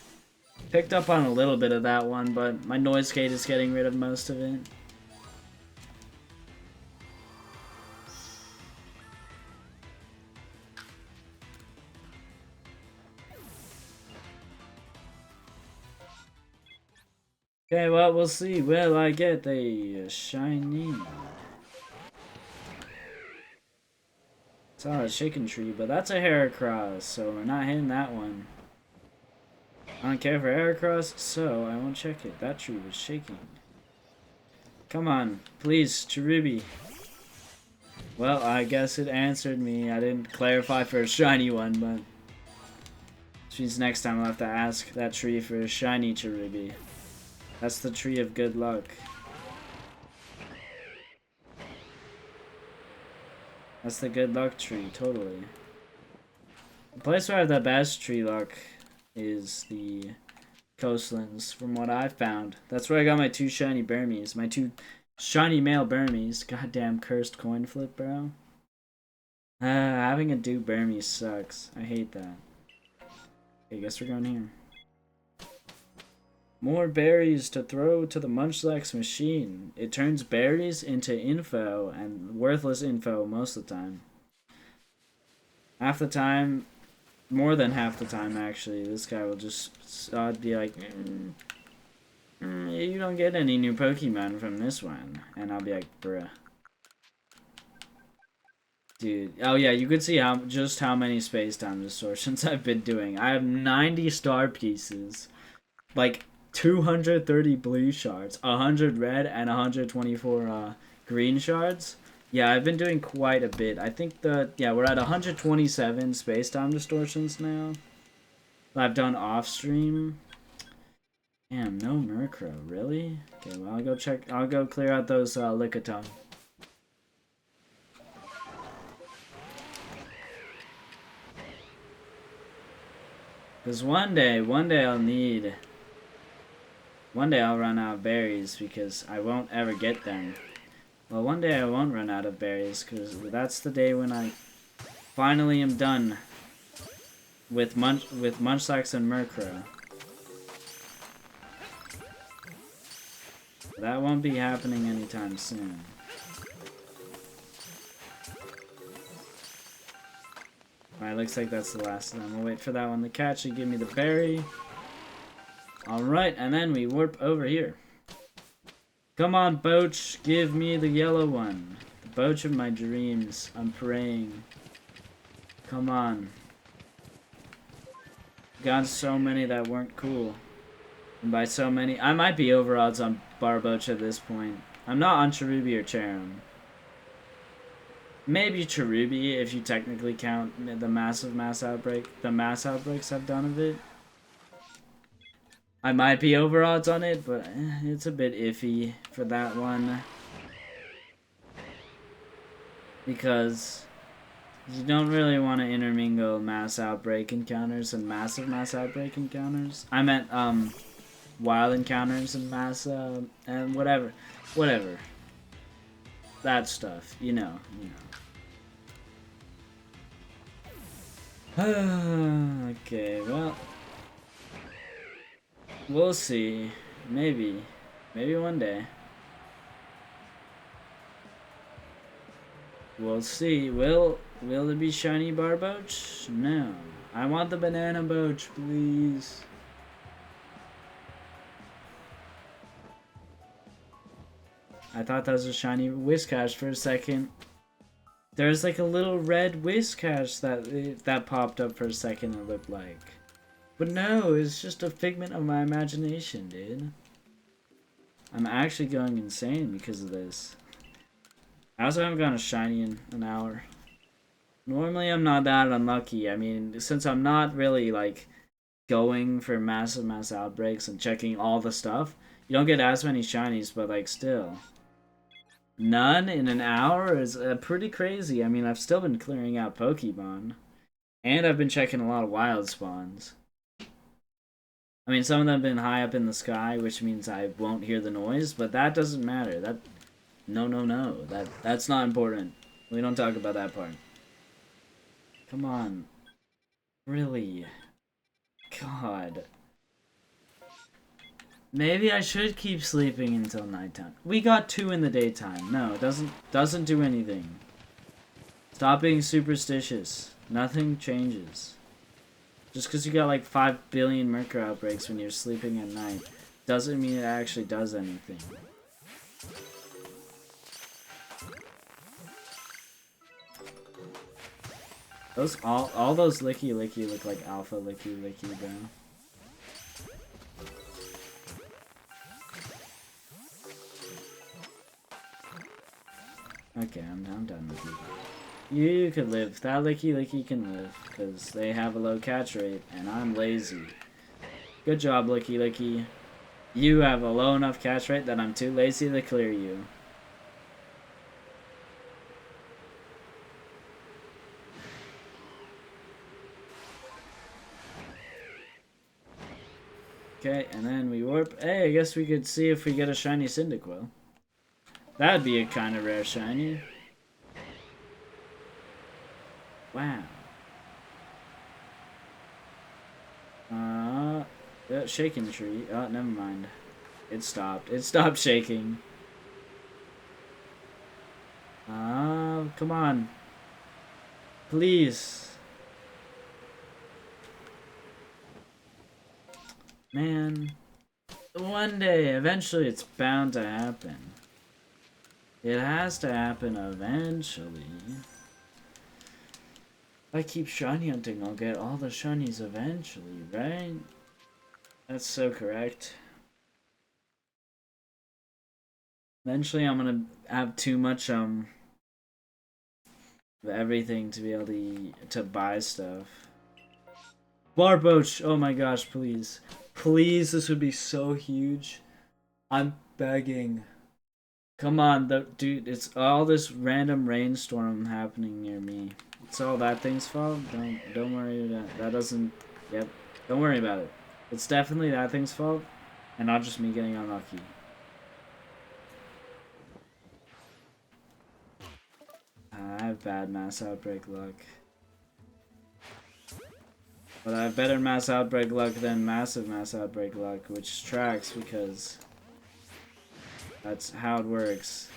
Speaker 1: Picked up on a little bit of that one, but my noise gate is getting rid of most of it. Okay, well, we'll see. Will I get a shiny? Saw a shaken tree, but that's a Heracross, so we're not hitting that one. I don't care for Heracross, so I won't check it. That tree was shaking. Come on, please, Cherubi. Well, I guess it answered me. I didn't clarify for a shiny one, but which means next time I'll have to ask that tree for a shiny Cherubi. That's the tree of good luck. That's the good luck tree, totally. The place where I have the best tree luck is the coastlands, from what I've found. That's where I got my 2 shiny Burmese. My 2 shiny male Burmese. Goddamn cursed coin flip, bro. Having a dupe Burmese sucks. I hate that. Okay, guess we're going here. More berries to throw to the Munchlax machine. It turns berries into info, and worthless info most of the time. Half the time, more than half the time actually, this guy will just be like, you don't get any new Pokemon from this one. And I'll be like, bruh. Dude, oh yeah, you could see just how many space-time distortions I've been doing. I have 90 star pieces. Like, 230 blue shards, 100 red, and 124 green shards. Yeah, I've been doing quite a bit. I think we're at 127 space-time distortions now. I've done off-stream. Damn, no Murkrow, really? Okay, well, I'll go clear out those Lickitung. Because one day I'll run out of berries because I won't ever get them. Well, one day I won't run out of berries because that's the day when I finally am done with Munchlax and Murkrow. That won't be happening anytime soon. Alright, looks like that's the last of them. We'll wait for that one to catch and give me the berry. Alright, and then we warp over here. Come on, Boach, give me the yellow one. The Boach of my dreams. I'm praying. Come on. Got so many that weren't cool. And by so many, I might be over odds on Barboach at this point. I'm not on Cherubi or Cherum. Maybe Cherubi if you technically count the mass outbreak. The mass outbreaks I've done of it. I might be over odds on it, but it's a bit iffy for that one. Because you don't really want to intermingle mass outbreak encounters and massive mass outbreak encounters. I meant, wild encounters and mass, and whatever. That stuff, you know. Okay, well. We'll see. Maybe one day. We'll see. Will there be shiny Barboach? No. I want the banana boat, please. I thought that was a shiny Whiscash for a second. There's like a little red Whiscash that popped up for a second, it looked like. But no, it's just a figment of my imagination, dude. I'm actually going insane because of this. I also haven't gotten a shiny in an hour. Normally I'm not that unlucky. I mean, since I'm not really like going for mass outbreaks and checking all the stuff, you don't get as many shinies, but like still. None in an hour is pretty crazy. I mean, I've still been clearing out Pokemon. And I've been checking a lot of wild spawns. I mean, some of them have been high up in the sky, which means I won't hear the noise, but that doesn't matter. No. That's not important. We don't talk about that part. Come on. Really? God. Maybe I should keep sleeping until nighttime. We got 2 in the daytime. No, it doesn't do anything. Stop being superstitious. Nothing changes. Just because you got like 5 billion Mercury outbreaks when you're sleeping at night doesn't mean it actually does anything. Those all those Licky look like Alpha Licky, bro. Okay, I'm done with you. You could live. That Licky can live, because they have a low catch rate, and I'm lazy. Good job, Licky. You have a low enough catch rate that I'm too lazy to clear you. Okay, and then we warp. Hey, I guess we could see if we get a shiny Cyndaquil. That'd be a kind of rare shiny. Wow. Shaking tree. Oh, never mind. It stopped. It stopped shaking. Come on. Please. Man. One day, eventually it's bound to happen. It has to happen eventually. If I keep shiny hunting, I'll get all the shinies eventually, right? That's so correct. Eventually I'm gonna have too much of everything to be able to buy stuff. Barboach! Oh my gosh, please. Please, this would be so huge. I'm begging. Come on, dude, it's all this random rainstorm happening near me. It's all that thing's fault? Don't worry about that. That doesn't... Yep. Don't worry about it. It's definitely that thing's fault, and not just me getting unlucky. I have bad mass outbreak luck. But I have better mass outbreak luck than massive mass outbreak luck, which tracks because that's how it works.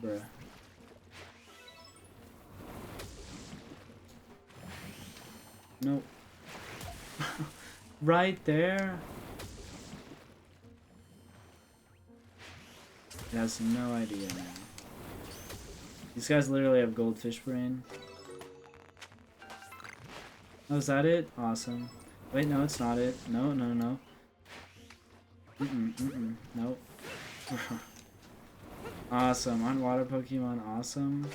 Speaker 1: Bruh. Nope. Right there? It has no idea now. These guys literally have goldfish brain. Oh, is that it? Awesome. Wait, no, it's not it. No. Nope. Awesome. On water Pokemon, awesome.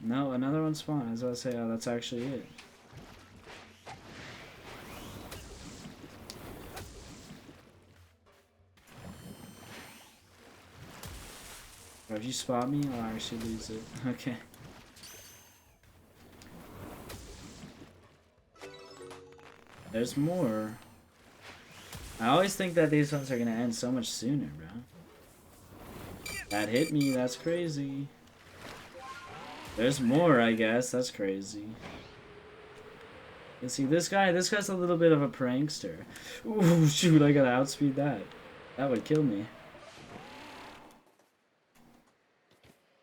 Speaker 1: No, another one spawned. I was about to say, oh, that's actually it. Bro, if you spot me, I'll actually lose it. Okay. There's more. I always think that these ones are gonna end so much sooner, bro. That hit me, that's crazy. There's more, I guess. That's crazy. You see, this guy's a little bit of a prankster. Ooh, shoot, I gotta outspeed that. That would kill me.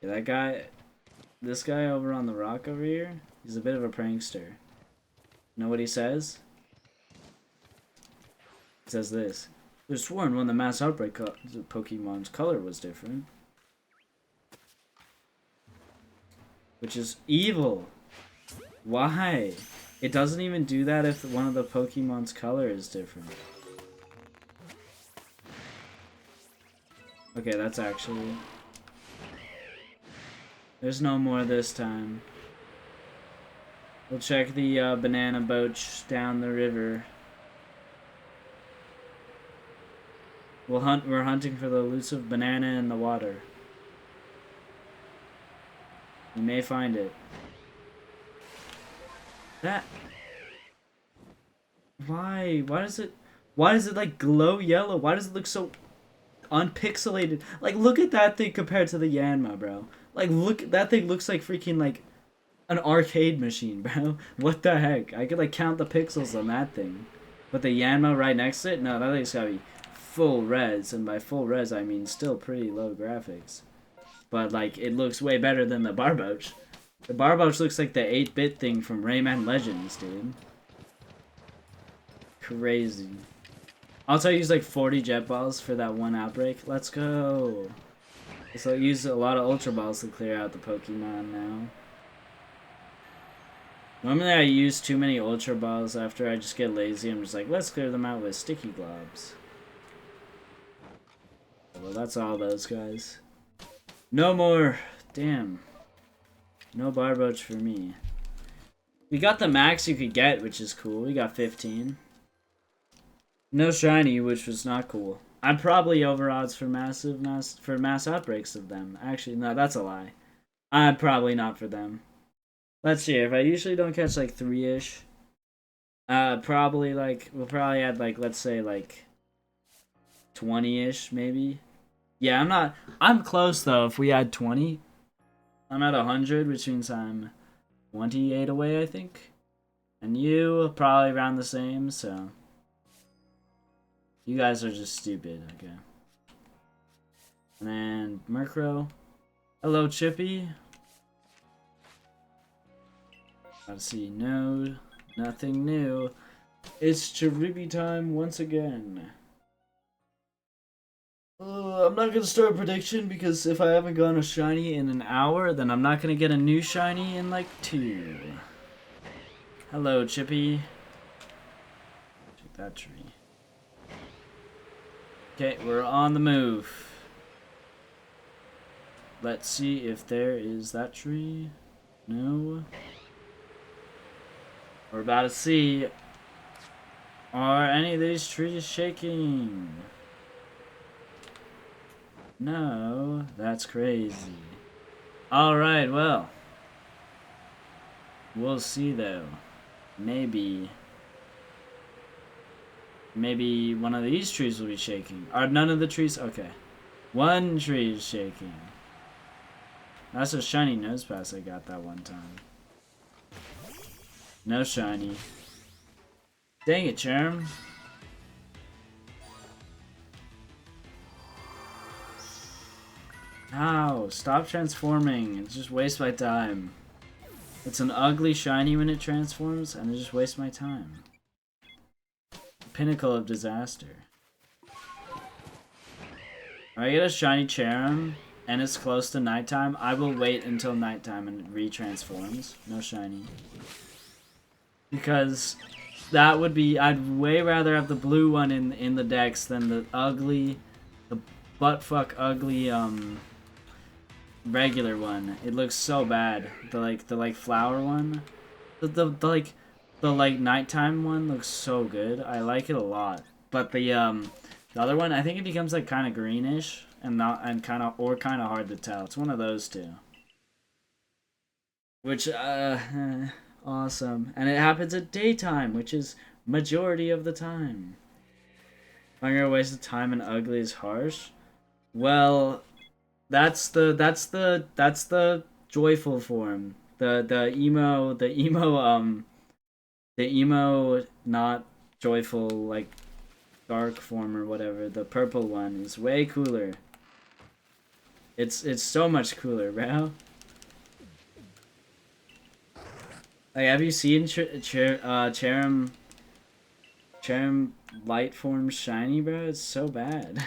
Speaker 1: Yeah, that guy, this guy over on the rock over here, he's a bit of a prankster. Know what he says? He says this. There's sworn when the mass outbreak Pokemon's color was different. Which is evil. Why? It doesn't even do that if one of the Pokemon's color is different. Okay, that's actually... There's no more this time. We'll check the banana boat down the river. We're hunting for the elusive banana in the water. We may find it. That... Why? Why does it like glow yellow? Why does it look so unpixelated? Like, look at that thing compared to the Yanma, bro. Like, look, that thing looks like freaking like an arcade machine, bro. What the heck? I could like count the pixels on that thing. But the Yanma right next to it? No, that thing's gotta be full res, and by full res I mean still pretty low graphics. But like, it looks way better than the Barboach. The Barboach looks like the 8-bit thing from Rayman Legends, dude. Crazy. Also, I used like 40 jet balls for that one outbreak. Let's go. So I used a lot of ultra balls to clear out the Pokemon now. Normally I use too many ultra balls after I just get lazy. I'm just like, let's clear them out with sticky globs. Well, that's all those guys. No more. Damn. No Barboach for me. We got the max you could get, which is cool. We got 15. No shiny, which was not cool. I'm probably over odds for mass outbreaks of them. Actually, no, that's a lie. I'm probably not for them. Let's see. If I usually don't catch like 3-ish, probably like we'll probably add like, let's say like 20-ish maybe. Yeah, I'm not. I'm close though. If we add 20, I'm at 100, which means I'm 28 away, I think. And you probably around the same. So you guys are just stupid. Okay. And then Murkrow. Hello, Chippy. Let's see. No, nothing new. It's Chiribi time once again. I'm not gonna start a prediction because if I haven't gotten a shiny in an hour, then I'm not gonna get a new shiny in like 2. Hello, Chippy. Check that tree. Okay, we're on the move. Let's see if there is that tree. No. We're about to see. Are any of these trees shaking? No, that's crazy. Alright, well. We'll see though. Maybe one of these trees will be shaking. Are none of the trees? Okay. One tree is shaking. That's a shiny Nosepass I got that one time. No shiny. Dang it, Charm. Ow, stop transforming. It just wastes my time. It's an ugly shiny when it transforms, and it just wastes my time. Pinnacle of disaster. If I get a shiny Charm, and it's close to nighttime, I will wait until nighttime and it retransforms. No shiny. Because that would be... I'd way rather have the blue one in the decks than the ugly... The buttfuck ugly, regular one. It looks so bad. The flower one. The nighttime one looks so good. I like it a lot. But the other one, I think it becomes like kind of greenish and kind of hard to tell. It's one of those two. Which awesome. And it happens at daytime, which is majority of the time. If I'm gonna waste the time and ugly is harsh. Well, that's the joyful form. The emo not joyful like dark form or whatever. The purple one is way cooler. It's so much cooler, bro. Like, have you seen Cherim light form shiny, bro? It's so bad.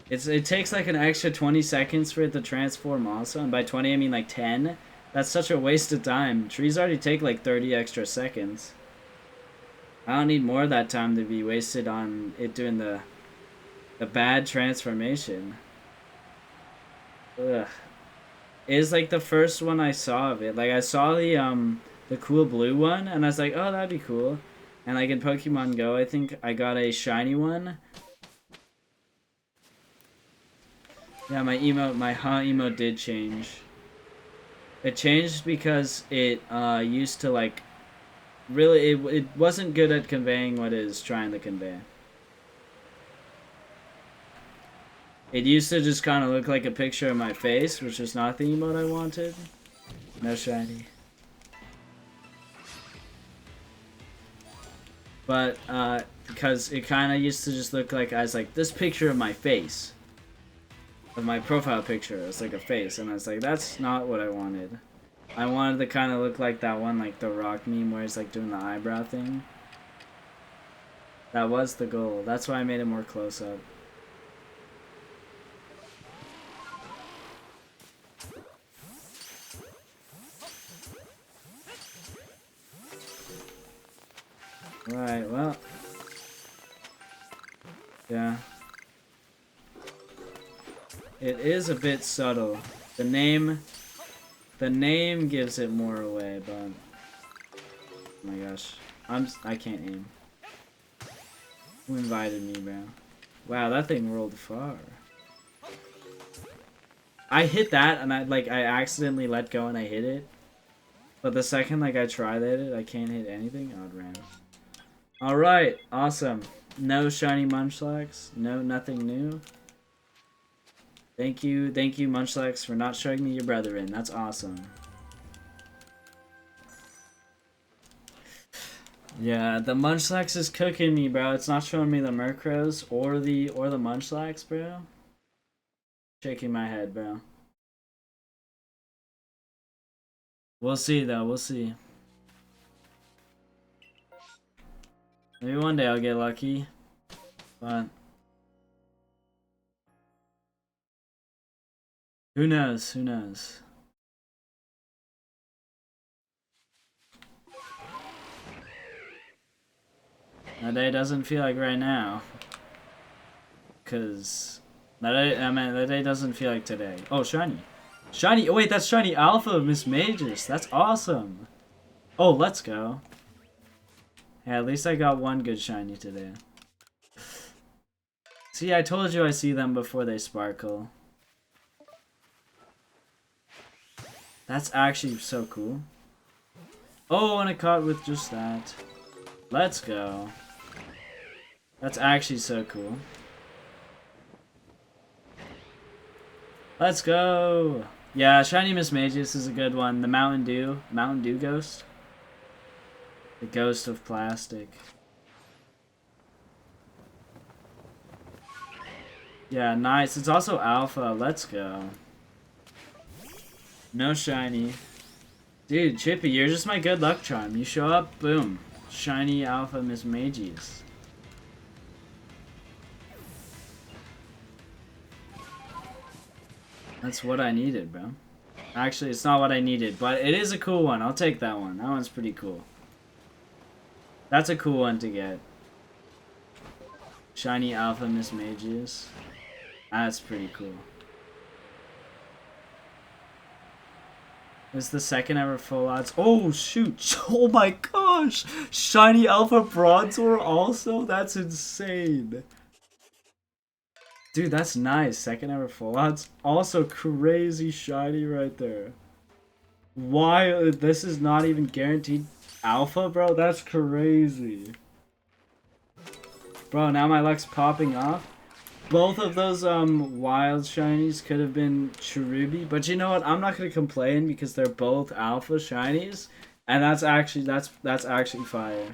Speaker 1: It takes like an extra 20 seconds for it to transform also, and by 20 I mean like 10. That's such a waste of time. Trees already take like 30 extra seconds. I don't need more of that time to be wasted on it doing the bad transformation. Ugh. It is like the first one I saw of it. Like, I saw the cool blue one, and I was like, oh, that'd be cool. And like in Pokemon Go, I think I got a shiny one. Yeah, my emote did change. It changed because it used to like really it wasn't good at conveying what it is trying to convey. It used to just kind of look like a picture of my face, which was not the emote I wanted. No shiny. But because it kind of used to just look like I was like this picture of my face. Of my profile picture, it was like a face, and I was like, that's not what I wanted. I wanted to kind of look like that one, like the rock meme where he's like doing the eyebrow thing. That was the goal. That's why I made it more close up. Right, well. Yeah. It is a bit subtle. The name gives it more away, but oh my gosh, I can't aim. Who invited me, bro? Wow, that thing rolled far. I hit that and I accidentally let go and I hit it. But the second like I tried at it, I can't hit anything. Oh, it ran. All right, awesome. No shiny Munchlax. No, nothing new. Thank you, Munchlax, for not showing me your brother in. That's awesome. Yeah, the Munchlax is cooking me, bro. It's not showing me the Murkrows or the Munchlax, bro. Shaking my head, bro. We'll see, though. We'll see. Maybe one day I'll get lucky, but who knows? Who knows? That day doesn't feel like right now, cause that day doesn't feel like today. Oh, shiny, shiny. Oh wait, that's shiny Alpha Miss Magus. That's awesome. Oh, let's go. Yeah, at least I got one good shiny today. See, I told you I see them before they sparkle. That's actually so cool. Oh, and I caught with just that. Let's go. That's actually so cool. Let's go. Yeah, shiny Miss Magus is a good one. The Mountain Dew ghost. The ghost of plastic. Yeah, nice. It's also alpha. Let's go. No shiny. Dude, Chippy, you're just my good luck charm. You show up, boom. Shiny alpha Miss Magus. That's what I needed, bro. Actually, it's not what I needed, but it is a cool one. I'll take that one. That one's pretty cool. That's a cool one to get. Shiny alpha Miss Magus. That's pretty cool. It's the second ever full odds. Oh shoot! Oh my gosh! Shiny alpha Bronzor also? That's insane. Dude, that's nice. Second ever full odds. Also crazy shiny right there. Why? This is not even guaranteed alpha, bro? That's crazy. Bro, now my luck's popping off. Both of those wild shinies could have been Cherubi, but you know what? I'm not gonna complain because they're both alpha shinies, and that's actually fire.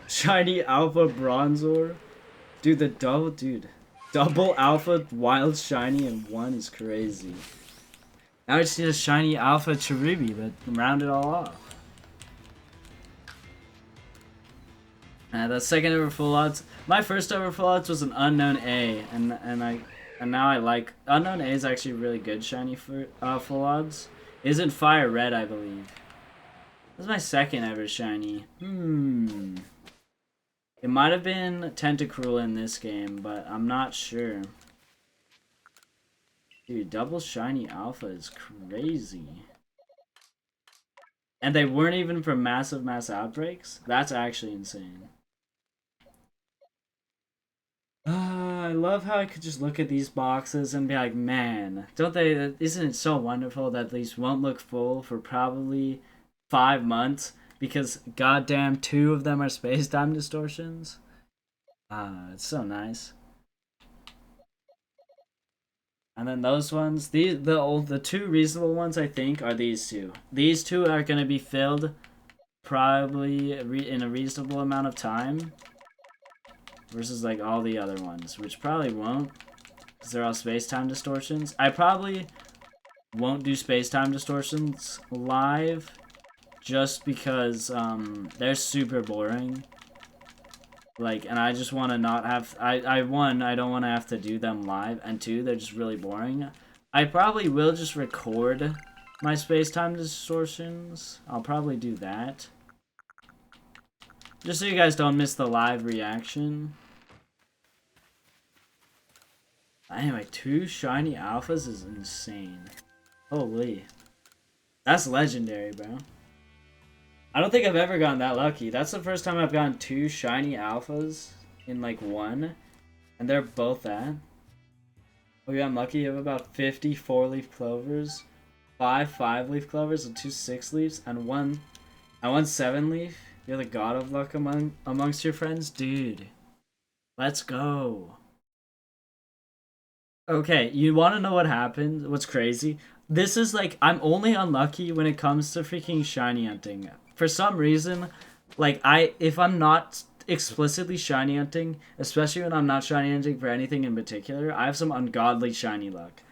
Speaker 1: Shiny alpha Bronzor, dude. Double alpha wild shiny in one is crazy. Now I just need a shiny alpha Cherubi to round it all off. The second ever full odds. My first ever full odds was an unknown A, and now I like unknown A is actually really good shiny for full odds. Isn't fire red, I believe. This is my second ever shiny. It might have been Tentacruel in this game, but I'm not sure. Dude, double shiny alpha is crazy. And they weren't even from massive mass outbreaks? That's actually insane. I love how I could just look at these boxes and be like, man, isn't it so wonderful that these won't look full for probably 5 months because goddamn 2 of them are space-time distortions? It's so nice. And then those ones, the 2 reasonable ones I think are these 2. These 2 are going to be filled probably in a reasonable amount of time. Versus like all the other ones, which probably won't, because they're all space-time distortions. I probably won't do space-time distortions live, just because they're super boring. Like, and I just want to not have. One, I don't want to have to do them live, and 2, they're just really boring. I probably will just record my space-time distortions. I'll probably do that, just so you guys don't miss the live reaction. Anyway, 2 shiny alphas is insane. Holy. That's legendary, bro. I don't think I've ever gotten that lucky. That's the first time I've gotten 2 shiny alphas in like one. And they're both that. Oh yeah, I'm lucky. You have about 50 4-leaf clovers, 5 5-leaf clovers, and 2 6-leaves, and one 7-leaf. You're the god of luck amongst your friends? Dude. Let's go. Okay, you want to know what happened? What's crazy? This is like, I'm only unlucky when it comes to freaking shiny hunting. For some reason, like, if I'm not explicitly shiny hunting, especially when I'm not shiny hunting for anything in particular, I have some ungodly shiny luck.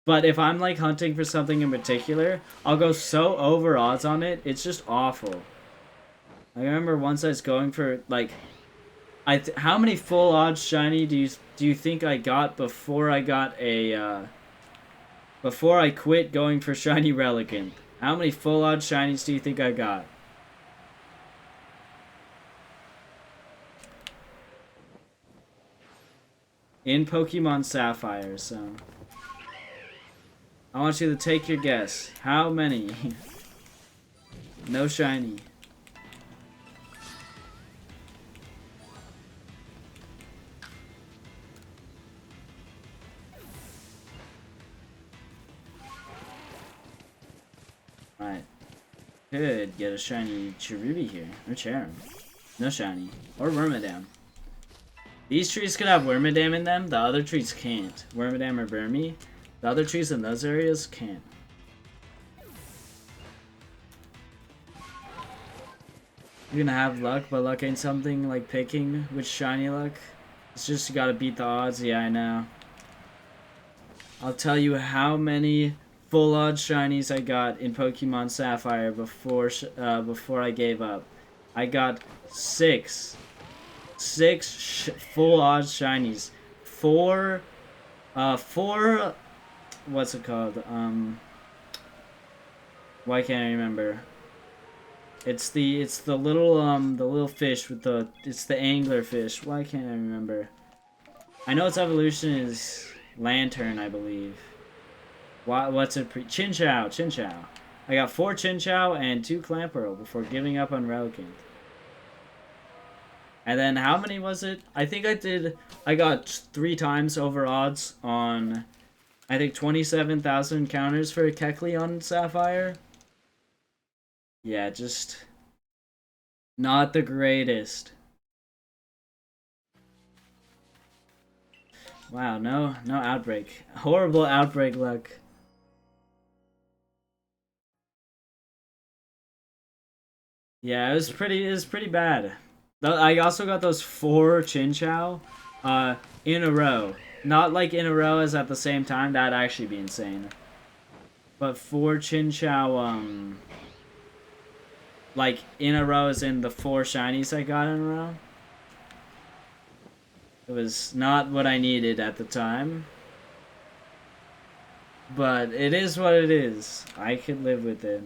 Speaker 1: But if I'm like hunting for something in particular, I'll go so over odds on it, it's just awful. I remember once I was going for like, how many full odds shiny do you think I got before I got a before I quit going for shiny Relicanth? How many full odds shinies do you think I got? In Pokemon Sapphire, so I want you to take your guess. How many? No shiny. Alright. Could get a shiny Cherubi here. Or Cherim. No shiny. Or Wormadam. These trees could have Wormadam in them. The other trees can't. Wormadam or Burmy. The other trees in those areas can't. You're gonna have luck, but luck ain't something like picking which shiny luck. It's just you gotta beat the odds. Yeah, I know. I'll tell you how many full odds shinies I got in Pokemon Sapphire before I gave up. I got 6 full odds shinies. 4 what's it called? Why can't I remember? It's the little fish with it's the angler fish. Why can't I remember? I know its evolution is Lantern, I believe. What's it Chinchou. I got 4 Chinchou and 2 Clamperl before giving up on Relicanth. And then how many was it? I think I got 3 times over odds on, I think 27,000 encounters for a Kecleon on Sapphire. Yeah, just not the greatest. Wow, no outbreak. Horrible outbreak luck. Yeah, it was pretty bad. I also got those 4 Chinchou in a row. Not like in a row as at the same time, that'd actually be insane. But 4 Chinchou like in a row as in the 4 shinies I got in a row. It was not what I needed at the time. But it is what it is. I can live with it.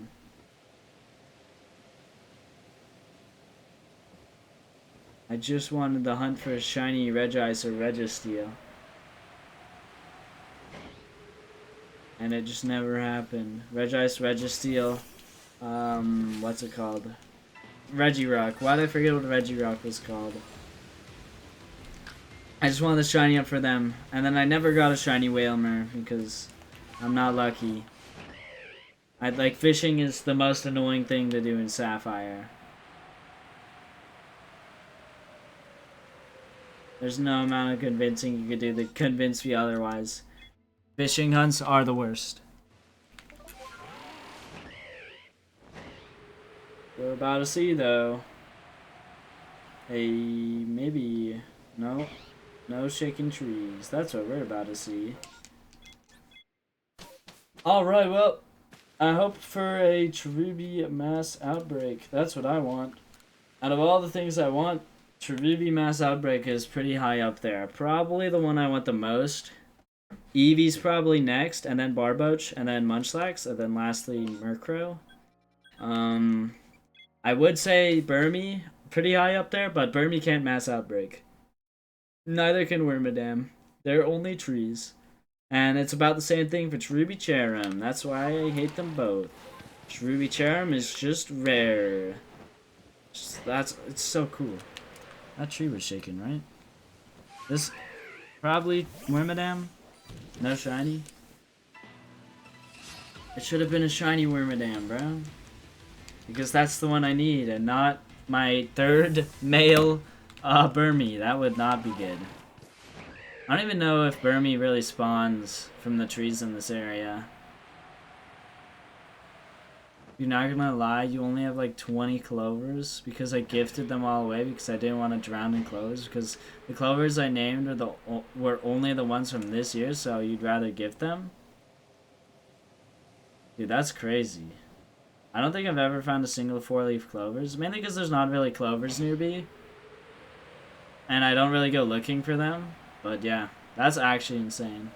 Speaker 1: I just wanted to hunt for a shiny Regice or Registeel. And it just never happened. Regice, Registeel, what's it called? Regirock. Why did I forget what Regirock was called? I just wanted the shiny up for them. And then I never got a shiny Whalmer because I'm not lucky. Like fishing is the most annoying thing to do in Sapphire. There's no amount of convincing you could do to convince me otherwise. Fishing hunts are the worst. We're about to see though. Maybe no shaking trees. That's what we're about to see. Alright, well, I hope for a Cherubi mass outbreak. That's what I want. Out of all the things I want, Cherubi mass outbreak is pretty high up there. Probably the one I want the most. Eevee's probably next, and then Barboach, and then Munchlax, and then lastly Murkrow. I would say Burmy, pretty high up there, but Burmy can't mass outbreak. Neither can Wormadam. They're only trees. And it's about the same thing for Cherubi Cherim. That's why I hate them both. Cherubi Cherim is just rare. It's so cool. That tree was shaking, right? This probably Wormadam. No shiny. It should have been a shiny Wormadam, bro. Because that's the one I need, and not my 3rd male Burmy. That would not be good. I don't even know if Burmy really spawns from the trees in this area. You're not gonna lie, you only have like 20 clovers because I gifted them all away because I didn't want to drown in clovers because the clovers I named were only the ones from this year, so you'd rather gift them? Dude, that's crazy. I don't think I've ever found a single 4-leaf clovers, mainly because there's not really clovers near me. And I don't really go looking for them, but yeah, that's actually insane.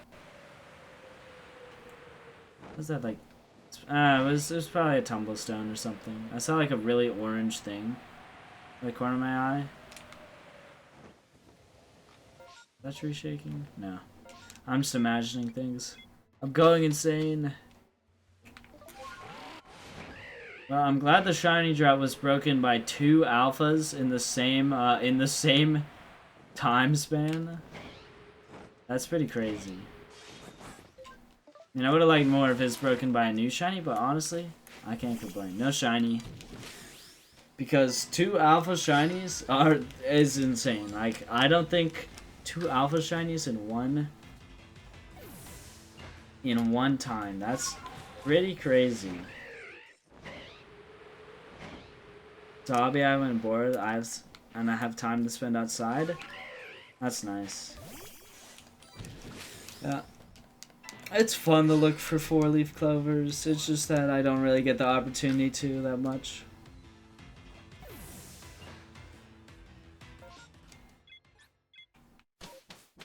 Speaker 1: What's that like? It was probably a tumblestone or something. I saw like a really orange thing in the corner of my eye. Is that tree shaking? No. I'm just imagining things. I'm going insane. Well, I'm glad the shiny drought was broken by 2 alphas in the same time span. That's pretty crazy. I mean, I would have liked more if it's broken by a new shiny, but honestly, I can't complain. No shiny. Because 2 alpha shinies is insane. Like, I don't think 2 alpha shinies in one time. That's pretty crazy. So Hobby I went bored, and I have time to spend outside. That's nice. Yeah. It's fun to look for 4-leaf clovers. It's just that I don't really get the opportunity to that much.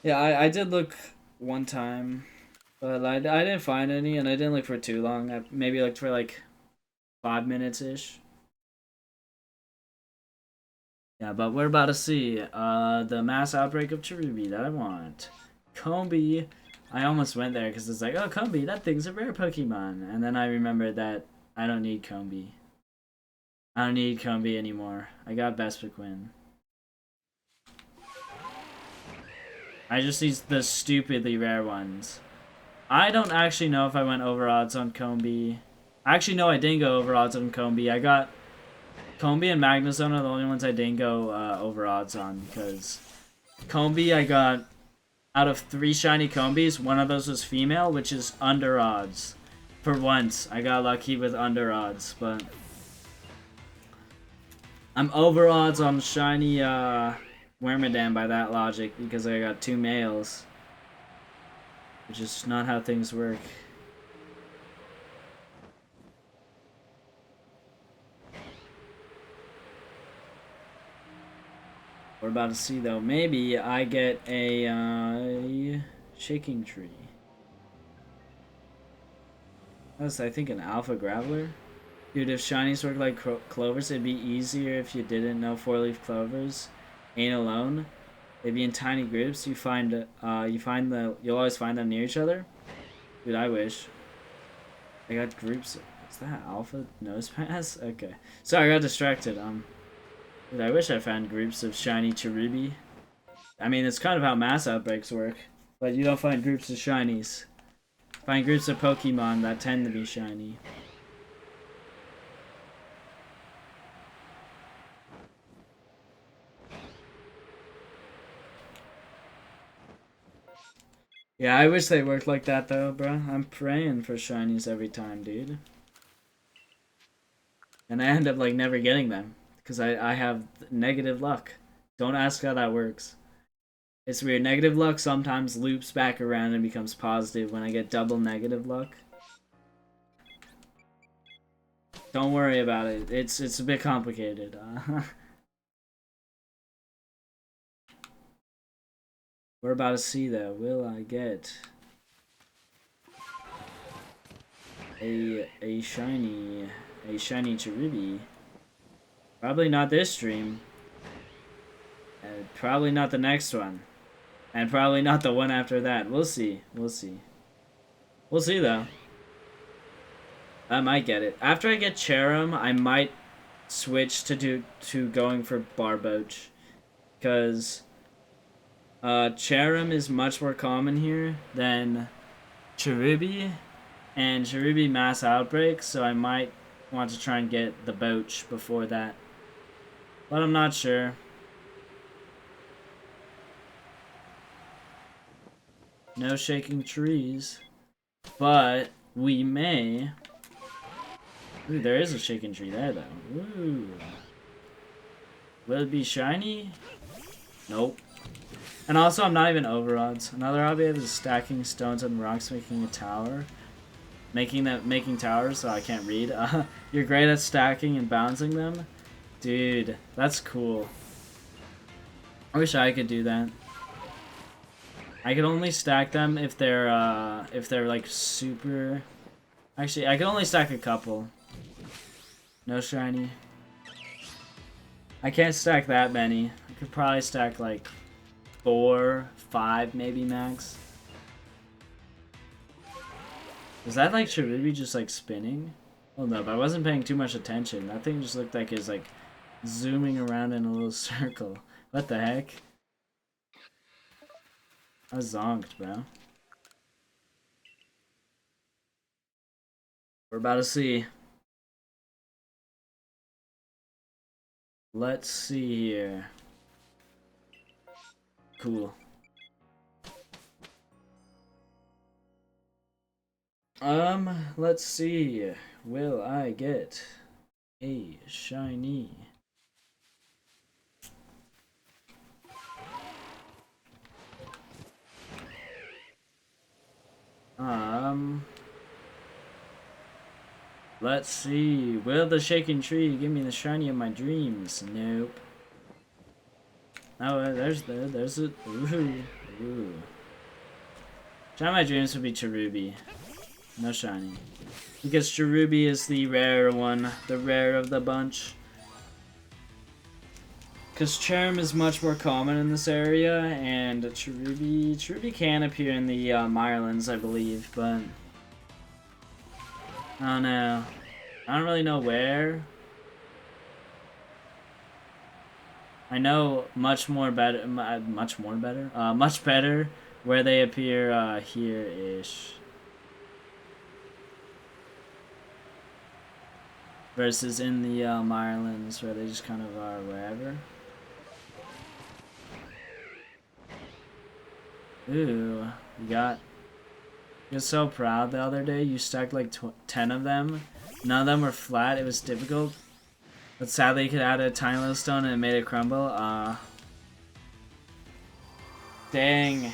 Speaker 1: Yeah, I did look one time, but I didn't find any, and I didn't look for too long. I maybe looked for like 5 minutes-ish. Yeah, but we're about to see the mass outbreak of Cherubi that I want. Combi. I almost went there because it's like, oh, Combi, that thing's a rare Pokemon. And then I remembered that I don't need Combi. I don't need Combi anymore. I got Vespiquen. I just need the stupidly rare ones. I don't actually know if I went over odds on Combi. Actually, no, I didn't go over odds on Combi. I got Combi and Magnezone are the only ones I didn't go over odds on because Combi I got out of 3 shiny combis, one of those was female, which is under odds. For once, I got lucky with under odds, but I'm over odds on shiny Wormadam by that logic because I got 2 males, which is not how things work. We're about to see though. Maybe I get a shaking tree. That's, I think, an alpha graveler. Dude, if shinies work like clovers, it'd be easier if you didn't know 4-leaf clovers ain't alone. They'd be in tiny groups. You'll always find them near each other. Dude, I wish. I got groups. Is that alpha nose pass? Okay. Sorry, I got distracted. Dude, I wish I found groups of shiny Cherubi. I mean, it's kind of how mass outbreaks work, but you don't find groups of shinies. Find groups of Pokemon that tend to be shiny. Yeah, I wish they worked like that though, bro. I'm praying for shinies every time, dude. And I end up like never getting them because I have negative luck. Don't ask how that works. It's weird. Negative luck sometimes loops back around and becomes positive when I get double negative luck. Don't worry about it. It's a bit complicated. We're about to see though. Will I get a shiny Cherubi? Probably not this stream. Probably not the next one. And probably not the one after that. We'll see. We'll see. We'll see though. I might get it. After I get Cherum, I might switch to going for Barboach. Because Cherum is much more common here than Cherubi. And Cherubi mass outbreaks, so I might want to try and get the Boach before that. But I'm not sure. No shaking trees. But we may... Ooh, there is a shaking tree there, though. Ooh. Will it be shiny? Nope. And also, I'm not even over odds. Another hobby I have is stacking stones and rocks, making a tower. Making towers, so I can't read. You're great at stacking and bouncing them? Dude, that's cool. I wish I could do that. I could only stack them if they're like super... Actually, I could only stack a couple. No shiny. I can't stack that many. I could probably stack like 4, 5 maybe max. Is that like Cherubi just like spinning? Hold up, I wasn't paying too much attention. That thing just looked like it's like zooming around in a little circle. What the heck? I was zonked, bro. We're about to see. Let's see here. Cool. Let's see. Will I get a shiny? Let's see. Will the shaking tree give me the shiny of my dreams? Nope. Oh, there's it. Ooh. Shiny of my dreams would be Cherubi. No shiny. Because Cherubi is the rare one. The rare of the bunch. Because Charm is much more common in this area, and Cherubi can appear in the Mirelands, I believe, but I don't know. I don't really know where. I know much better where they appear here-ish. Versus in the Mirelands, where they just kind of are wherever. Ooh, you got... You're so proud the other day. You stuck like 10 of them. None of them were flat. It was difficult. But sadly, you could add a tiny little stone and it made it crumble. Dang.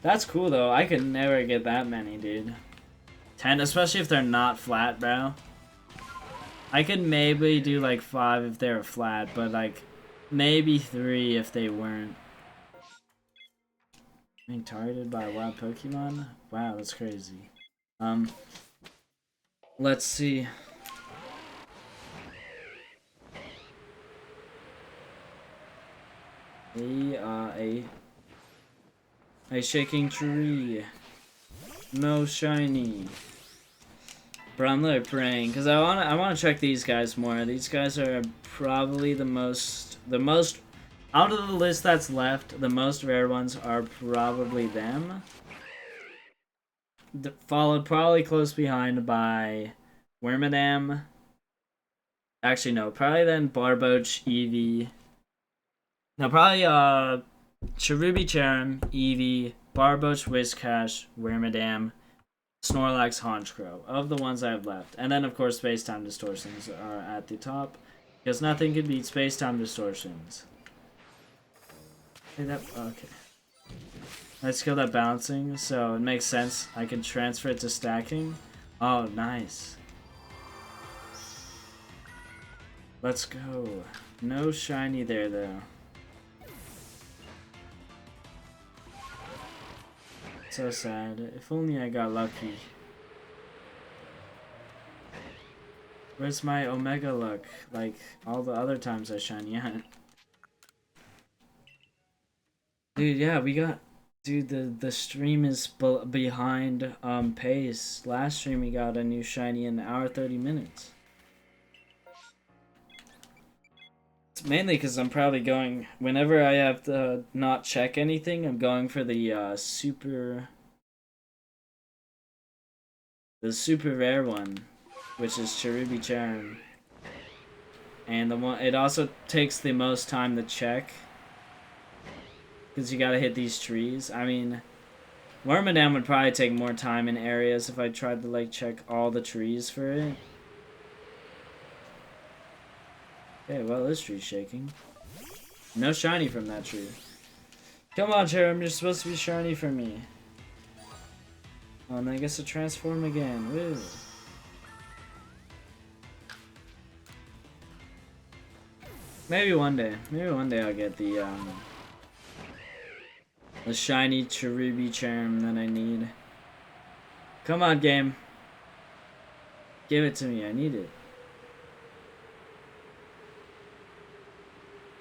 Speaker 1: That's cool though. I could never get that many, dude. 10, especially if they're not flat, bro. I could maybe do like 5 if they were flat, but like maybe 3 if they weren't. Being targeted by a wild Pokemon? Wow, that's crazy. Let's see. A shaking tree. No shiny. But I'm like praying because I wanna check these guys more. These guys are probably the most out of the list that's left. The most rare ones are probably them. Followed probably close behind by Wormadam. Actually no, probably then Barboach, Eevee. No, probably Cherubi Charm, Eevee, Barboach, Whiscash, Wormadam, Snorlax, Honchkrow, of the ones I have left. And then, of course, Space-Time Distortions are at the top, because nothing can beat Space-Time Distortions. Okay. Let's kill that bouncing, so it makes sense. I can transfer it to stacking. Oh, nice. Let's go. No shiny there, though. So sad. If only I got lucky. Where's my Omega luck? Like all the other times I shiny at. Dude, yeah, we got... Dude, the stream is behind pace. Last stream we got a new shiny in 1 hour 30 minutes. It's mainly because I'm probably going... Whenever I have to not check anything, I'm going for the super... The super rare one, which is Cherubi Charm. And the one... It also takes the most time to check. Because you gotta hit these trees. I mean, Wormadam would probably take more time in areas if I tried to, like, check all the trees for it. Okay, well, this tree's shaking. No shiny from that tree. Come on, Cherub, you're supposed to be shiny for me. Oh, and I guess to transform again. Woo. Maybe one day. Maybe one day I'll get the shiny Cherubi Charm that I need. Come on, game. Give it to me. I need it.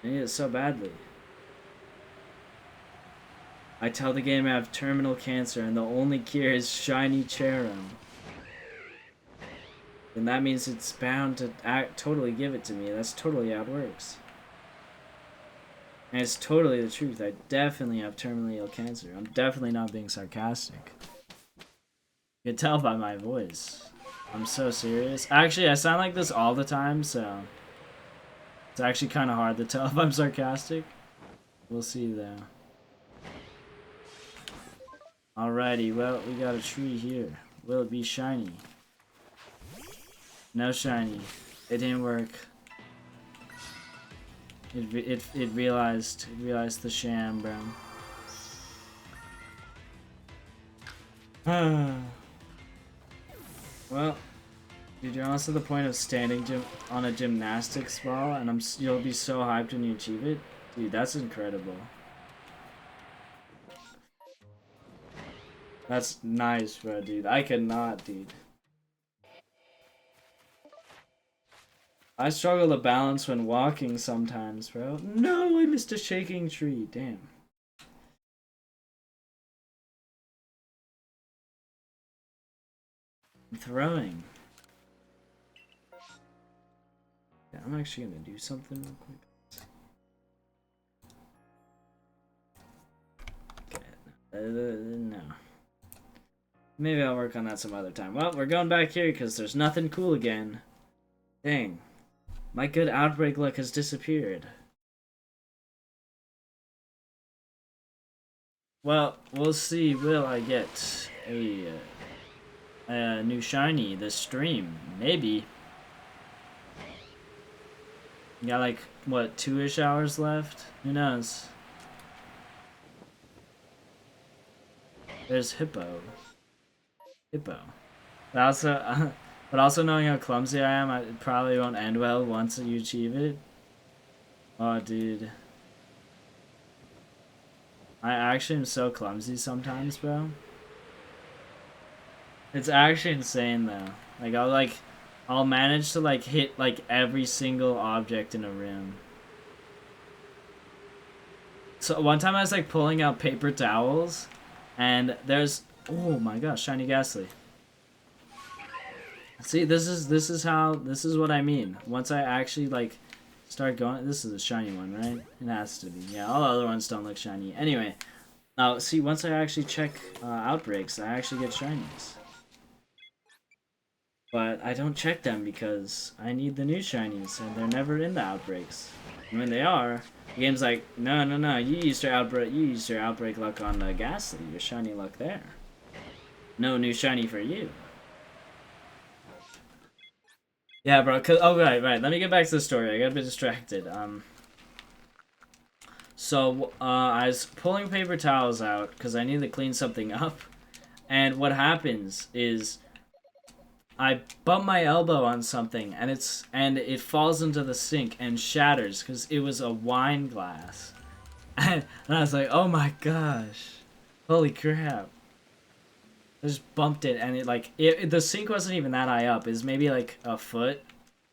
Speaker 1: I need it so badly. I tell the game I have terminal cancer and the only cure is shiny Cherum. Then that means it's bound to totally give it to me. That's totally how it works. And it's totally the truth. I definitely have terminally ill cancer. I'm definitely not being sarcastic. You can tell by my voice. I'm so serious. Actually, I sound like this all the time, so... It's actually kind of hard to tell if I'm sarcastic. We'll see, though. Alrighty, well, we got a tree here. Will it be shiny? No shiny. It didn't work. It realized the sham, bro. Well, dude, you're almost at the point of standing on a gymnastics ball, and you'll be so hyped when you achieve it. Dude, that's incredible. That's nice, bro, dude. I could not, dude. I struggle to balance when walking sometimes, bro. No, I missed a shaking tree. Damn. I'm throwing. Yeah, I'm actually gonna do something real quick. Okay. No. Maybe I'll work on that some other time. Well, we're going back here because there's nothing cool again. Dang. My good outbreak luck has disappeared. Well, we'll see. Will I get a new shiny this stream? Maybe. You got like what, 2-ish hours left? Who knows? There's Hippo. Hippo. But also, but also knowing how clumsy I am, it probably won't end well once you achieve it. Oh, dude. I actually am so clumsy sometimes, bro. It's actually insane, though. Like, I'll manage to, like, hit, like, every single object in a room. So, one time I was, like, pulling out paper towels, and there's... Oh, my gosh, shiny Ghastly. See, this is what I mean. Once I actually, like, start going... This is a shiny one, right? It has to be. Yeah, all the other ones don't look shiny. Anyway, now, see, once I actually check outbreaks, I actually get shinies. But I don't check them because I need the new shinies, and they're never in the outbreaks. And when they are, the game's like, no, you used your outbreak luck on the Ghastly, your shiny luck there. No new shiny for you. Yeah, bro. Right. Let me get back to the story. I got a bit distracted. So I was pulling paper towels out because I needed to clean something up, and what happens is I bump my elbow on something, and it falls into the sink and shatters because it was a wine glass, and I was like, oh my gosh, holy crap! I just bumped it, and the sink wasn't even that high up. It was maybe like a foot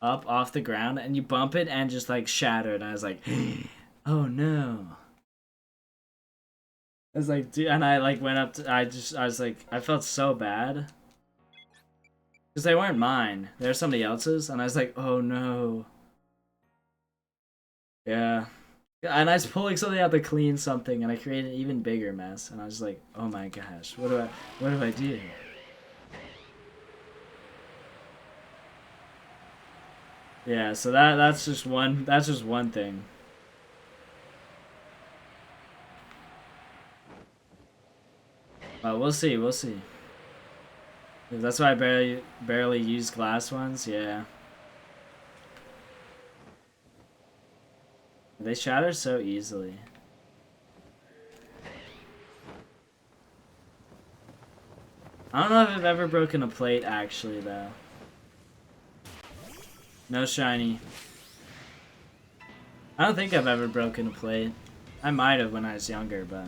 Speaker 1: up off the ground, and you bump it and just like shattered. And I was like, oh no. I was like, dude, and I like went up to, I was like, I felt so bad. Because they weren't mine. They were somebody else's, and I was like, oh no. Yeah. And I was pulling something out to clean something, and I created an even bigger mess, and I was like, oh my gosh, what do I do? Yeah, so that's just one thing. Well, we'll see. That's why I barely use glass ones, yeah. They shatter so easily. I don't know if I've ever broken a plate, actually, though. No shiny. I don't think I've ever broken a plate. I might have when I was younger, but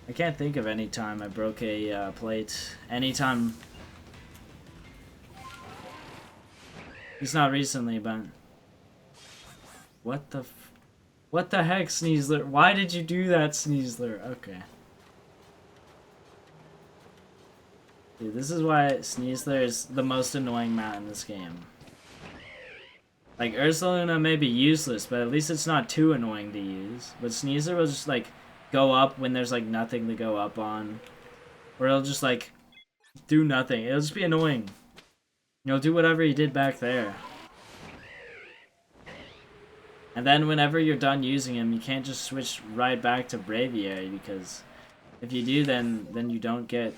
Speaker 1: I can't think of any time I broke a plate. Anytime. It's not recently, but... What the heck, Sneasler? Why did you do that, Sneasler? Okay. Dude, this is why Sneasler is the most annoying mount in this game. Like, Ursaluna may be useless, but at least it's not too annoying to use. But Sneasler will just, like, go up when there's, like, nothing to go up on. Or it'll just, like, do nothing. It'll just be annoying. You'll do whatever he did back there. And then whenever you're done using him, you can't just switch right back to Braviary, because if you do, then you don't get...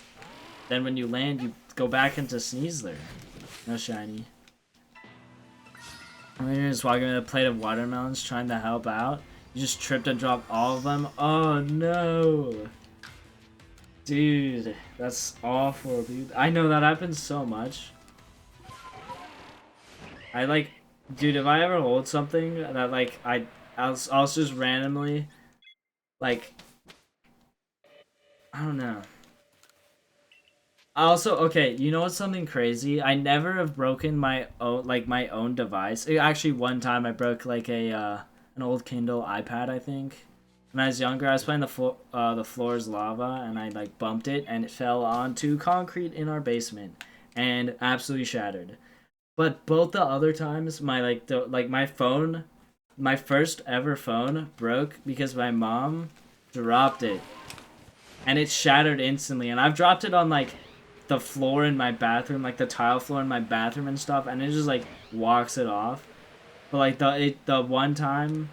Speaker 1: Then when you land, you go back into Sneasler. No shiny. And then you're just walking with a plate of watermelons trying to help out. You just tripped and dropped all of them. Oh no! Dude, that's awful, dude. I know that happens so much. Dude, if I ever hold something that, like, I'll just randomly, like, I don't know. Also, okay, you know what's something crazy? I never have broken my own device. Actually, one time I broke, like, an old Kindle iPad, I think. When I was younger, I was playing the floor is lava, and I, like, bumped it, and it fell onto concrete in our basement, and absolutely shattered. But both the other times, my phone, my first ever phone broke because my mom dropped it, and it shattered instantly. And I've dropped it on, like, the floor in my bathroom, like the tile floor in my bathroom and stuff, and it just, like, walks it off. But, like, the one time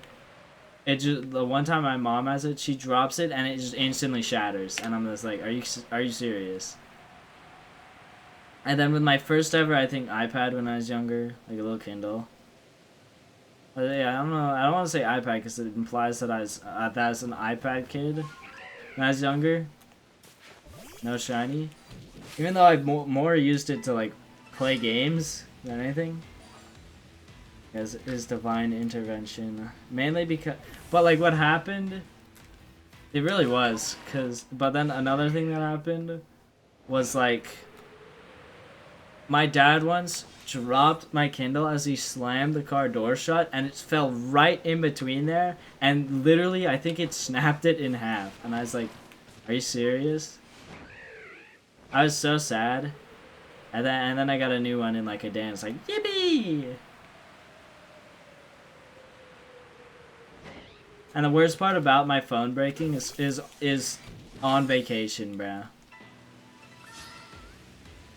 Speaker 1: It just the one time my mom has it, she drops it and it just instantly shatters, and I'm just like, are you serious? And then with my first ever, I think iPad when I was younger, like a little Kindle. But yeah, I don't know. I don't want to say iPad because it implies that I was an iPad kid when I was younger. No shiny. Even though I more used it to like play games than anything. As is divine intervention, mainly because, but like what happened, it really was, cause. But then another thing that happened was like my dad once dropped my Kindle as he slammed the car door shut, and it fell right in between there, and literally I think it snapped it in half, and I was like, "Are you serious?" I was so sad, and then I got a new one in like a day, and it's like, yippee! And the worst part about my phone breaking is on vacation, bro.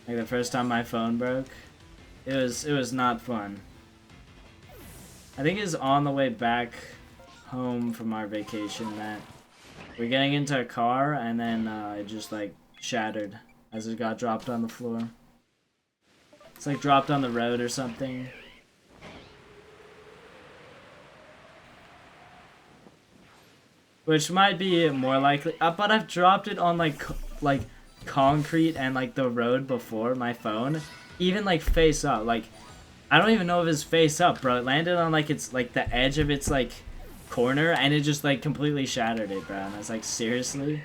Speaker 1: Like the first time my phone broke, it was not fun. I think it was on the way back home from our vacation that we're getting into a car, and then it just like shattered as it got dropped on the floor. It's like dropped on the road or something. Which might be more likely, but I've dropped it on like concrete and like the road before my phone, even like face up. Like I don't even know if it's face up, bro. It landed on like it's like the edge of its like corner, and it just like completely shattered it, bro. And I was like, seriously?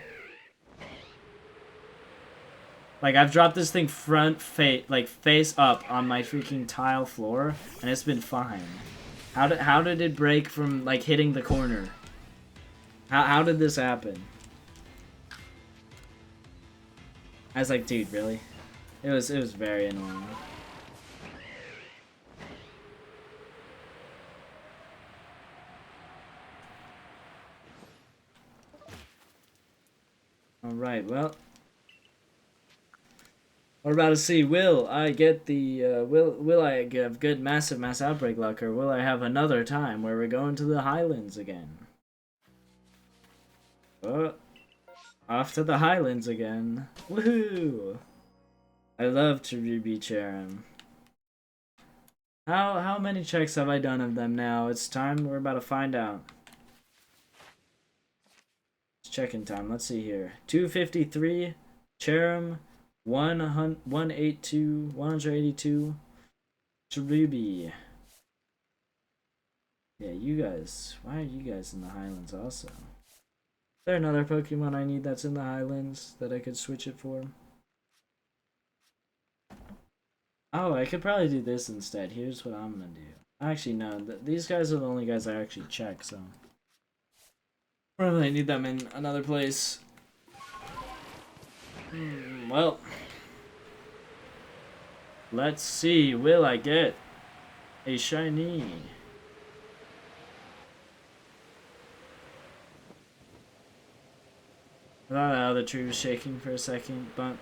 Speaker 1: Like I've dropped this thing face up on my freaking tile floor, and it's been fine. How did it break from like hitting the corner? How did this happen? I was like, dude, really? It was very annoying. All right, well, we're about to see. Will I get the will I give good mass outbreak luck, or will I have another time where we're going to the Highlands again? Oh, off to the Highlands again! Woohoo! I love Cherubi Cherim. How many checks have I done of them now? It's time. We're about to find out. It's check-in time. Let's see here. 253 Cherim. 182 Cherubi. Yeah, you guys. Why are you guys in the Highlands also? Is there another Pokemon I need that's in the Highlands that I could switch it for? Oh, I could probably do this instead. Here's what I'm gonna do. Actually, no. These guys are the only guys I actually check, so probably need them in another place. Well, let's see. Will I get a shiny? I thought the other tree was shaking for a second, but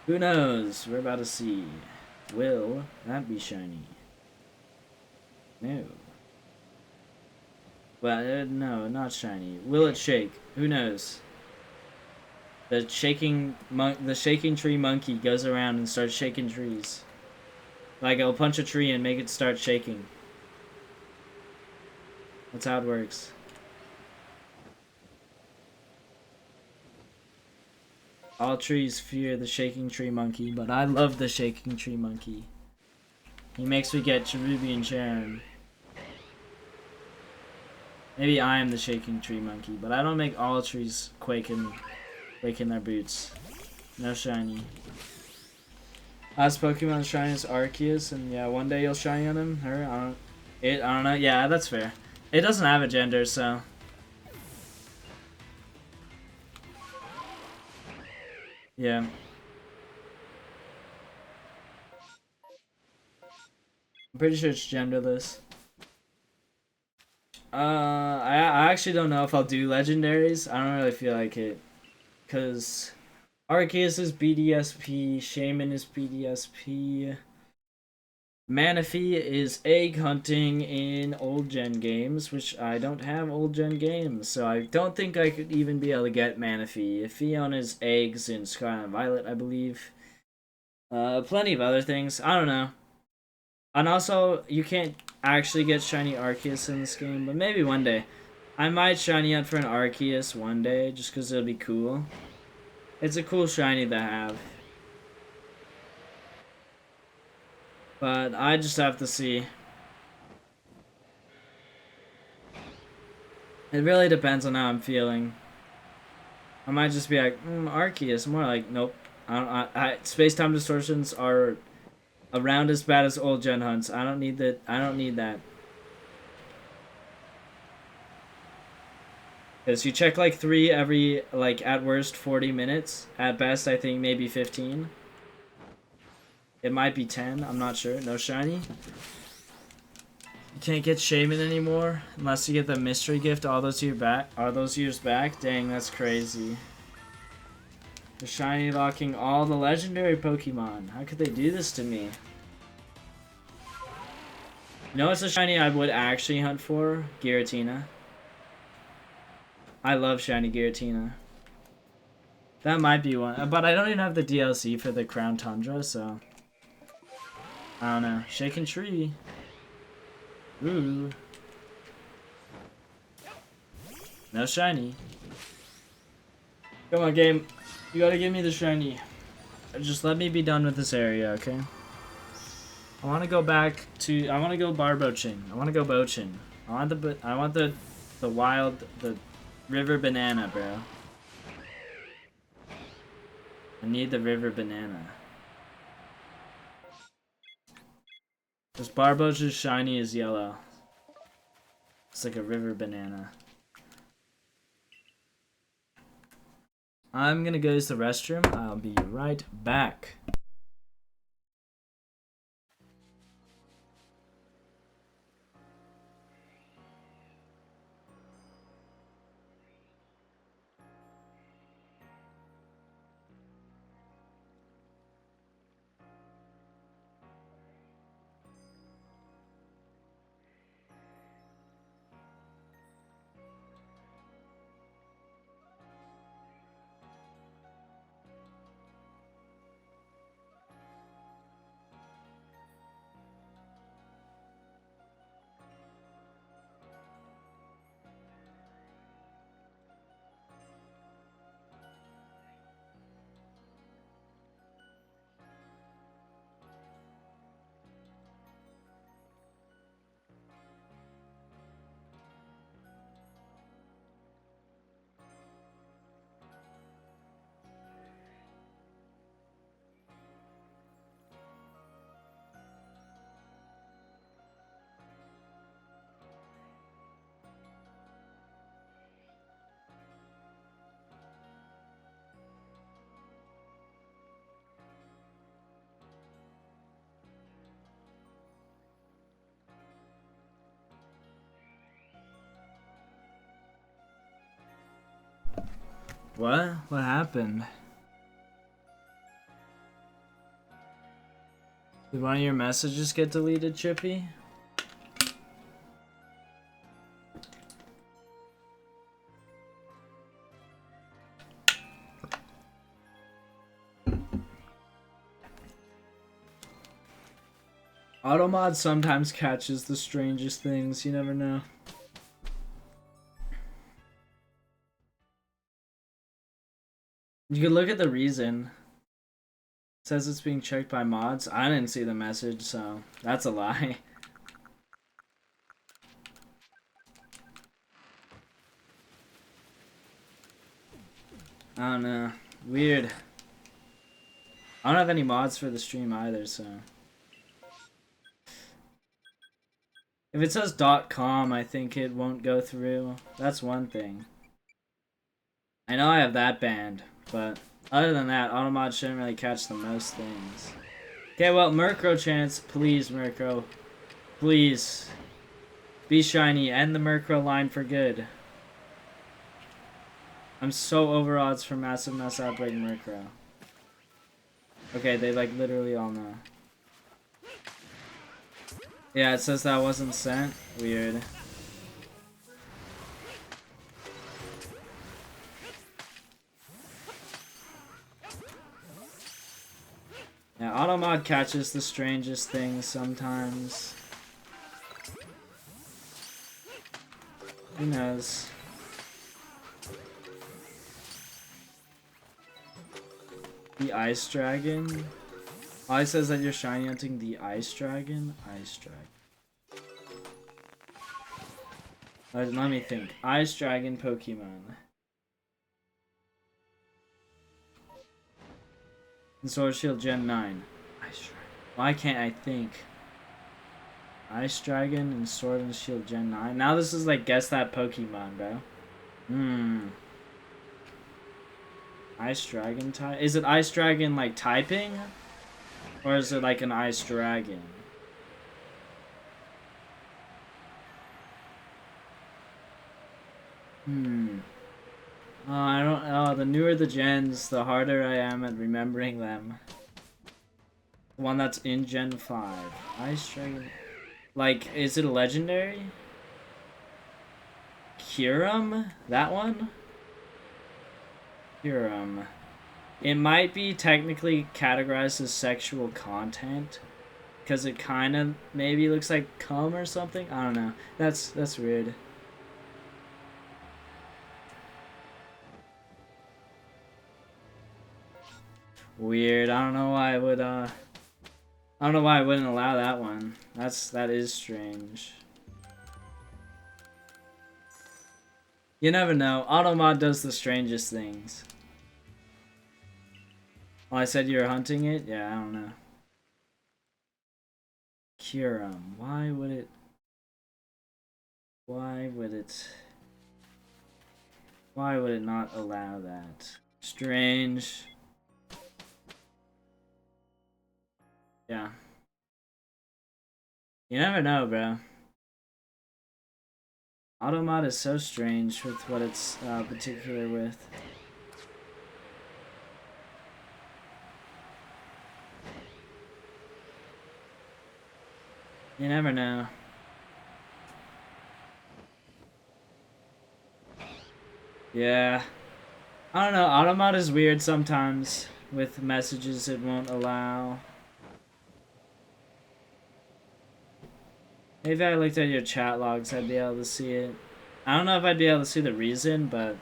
Speaker 1: who knows? We're about to see. Will that be shiny? No. Well, no, not shiny. Will it shake? Who knows? The shaking tree monkey goes around and starts shaking trees. Like it'll punch a tree and make it start shaking. That's how it works. All trees fear the shaking tree monkey, but I love the shaking tree monkey. He makes me get Cherubi and Sharon. Maybe I am the shaking tree monkey, but I don't make all trees quake in their boots. No shiny. Last Pokemon shiny is Arceus, and yeah, one day you'll shiny on him. Her, I don't know. Yeah, that's fair. It doesn't have a gender, so. Yeah. I'm pretty sure it's genderless. I actually don't know if I'll do legendaries. I don't really feel like it. Because Arceus is BDSP, Shaman is BDSP. Manaphy is egg hunting in old gen games, which I don't have old gen games, so I don't think I could even be able to get Manaphy. Fion is eggs in Scarlet and Violet, I believe. Plenty of other things. I don't know. And also, you can't actually get shiny Arceus in this game, but maybe one day. I might shiny hunt for an Arceus one day, just because it'll be cool. It's a cool shiny to have. But I just have to see. It really depends on how I'm feeling. I might just be like, Arceus. More like, nope. Space-time distortions are around as bad as old gen hunts. I don't need that. I don't need that. Because you check like 3 every, like, at worst 40 minutes. At best, I think maybe 15. It might be 10. I'm not sure. No shiny. You can't get Shaman anymore unless you get the mystery gift all those years back. Dang, that's crazy. The shiny locking all the legendary Pokemon. How could they do this to me? You know what's a shiny I would actually hunt for? Giratina. I love shiny Giratina. That might be one. But I don't even have the DLC for the Crown Tundra, so... I don't know. Shaken Tree. Ooh. No shiny. Come on, game. You gotta give me the shiny. Just let me be done with this area, okay? I want to go back to... I want to go Barbochin. I want to go Bochin. I want the wild... The river banana, bro. I need the river banana. This Barbochin's shiny is yellow. It's like a river banana. I'm gonna go use the restroom. I'll be right back. What? What happened? Did one of your messages get deleted, Chippy? Automod sometimes catches the strangest things, you never know. You can look at the reason. It says it's being checked by mods. I didn't see the message, so that's a lie. I don't know. Weird. I don't have any mods for the stream either, so... If it says .com, I think it won't go through. That's one thing. I know I have that banned, but other than that, Automod shouldn't really catch the most things. Okay, well, Murkrow chance. Please, Murkrow. Please. Be shiny. End the Murkrow line for good. I'm so over odds for Massive Mess Outbreak Murkrow. Okay, they like literally all know. Yeah, it says that wasn't sent. Weird. Yeah, Automod catches the strangest things sometimes. Who knows? The Ice Dragon? Oh, it says that you're shiny hunting the Ice Dragon? Ice Dragon. Let me think. Ice Dragon Pokemon. And Sword Shield Gen 9. Ice Dragon. Why can't I think? Ice Dragon and Sword and Shield Gen 9. Now this is like guess that Pokemon, bro. Ice Dragon type? Is it Ice Dragon like typing? Or is it like an Ice Dragon? Oh, I don't know. The newer the gens, the harder I am at remembering them. The one that's in Gen 5. Ice Dragon. Like, is it a legendary? Kyurem? That one? Kyurem. It might be technically categorized as sexual content. Because it kind of maybe looks like cum or something. I don't know. That's weird. Weird. I don't know why I would, I don't know why I wouldn't allow that one. That is strange. You never know. Automod does the strangest things. Oh, I said you were hunting it? Yeah, I don't know. Kyurem. Why would it... Why would it not allow that? Strange. Yeah. You never know, bro. Automod is so strange with what it's particular with. You never know. Yeah. I don't know, Automod is weird sometimes with messages it won't allow. Maybe if I looked at your chat logs, I'd be able to see it. I don't know if I'd be able to see the reason, but...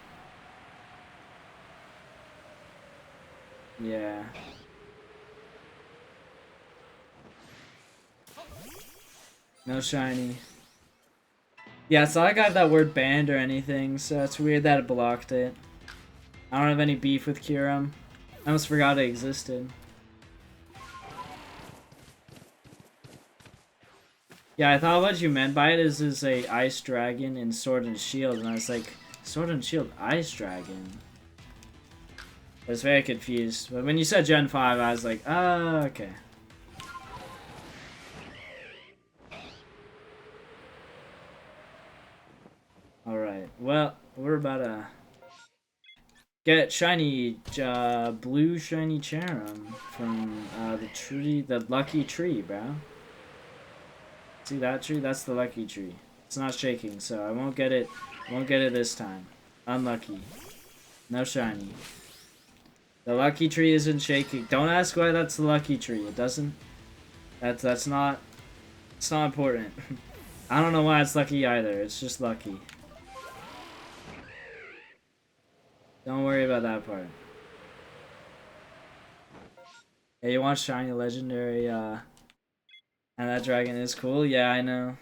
Speaker 1: yeah. No shiny. Yeah, it's not like I have that word banned or anything, so it's weird that it blocked it. I don't have any beef with Kyurem. I almost forgot it existed. Yeah, I thought what you meant by it is a Ice Dragon in Sword and Shield, and I was like, Sword and Shield Ice Dragon? I was very confused. But when you said Gen 5, I was like, oh, okay. Alright, well, we're about to get shiny, blue shiny Charum from the tree, the lucky tree, bro. See that tree? That's the lucky tree. It's not shaking, so I won't get it. Won't get it this time. Unlucky. No shiny. The lucky tree isn't shaking. Don't ask why that's the lucky tree. It doesn't. That's not. It's not important. I don't know why it's lucky either. It's just lucky. Don't worry about that part. Hey, you want shiny legendary? And that dragon is cool. Yeah, I know.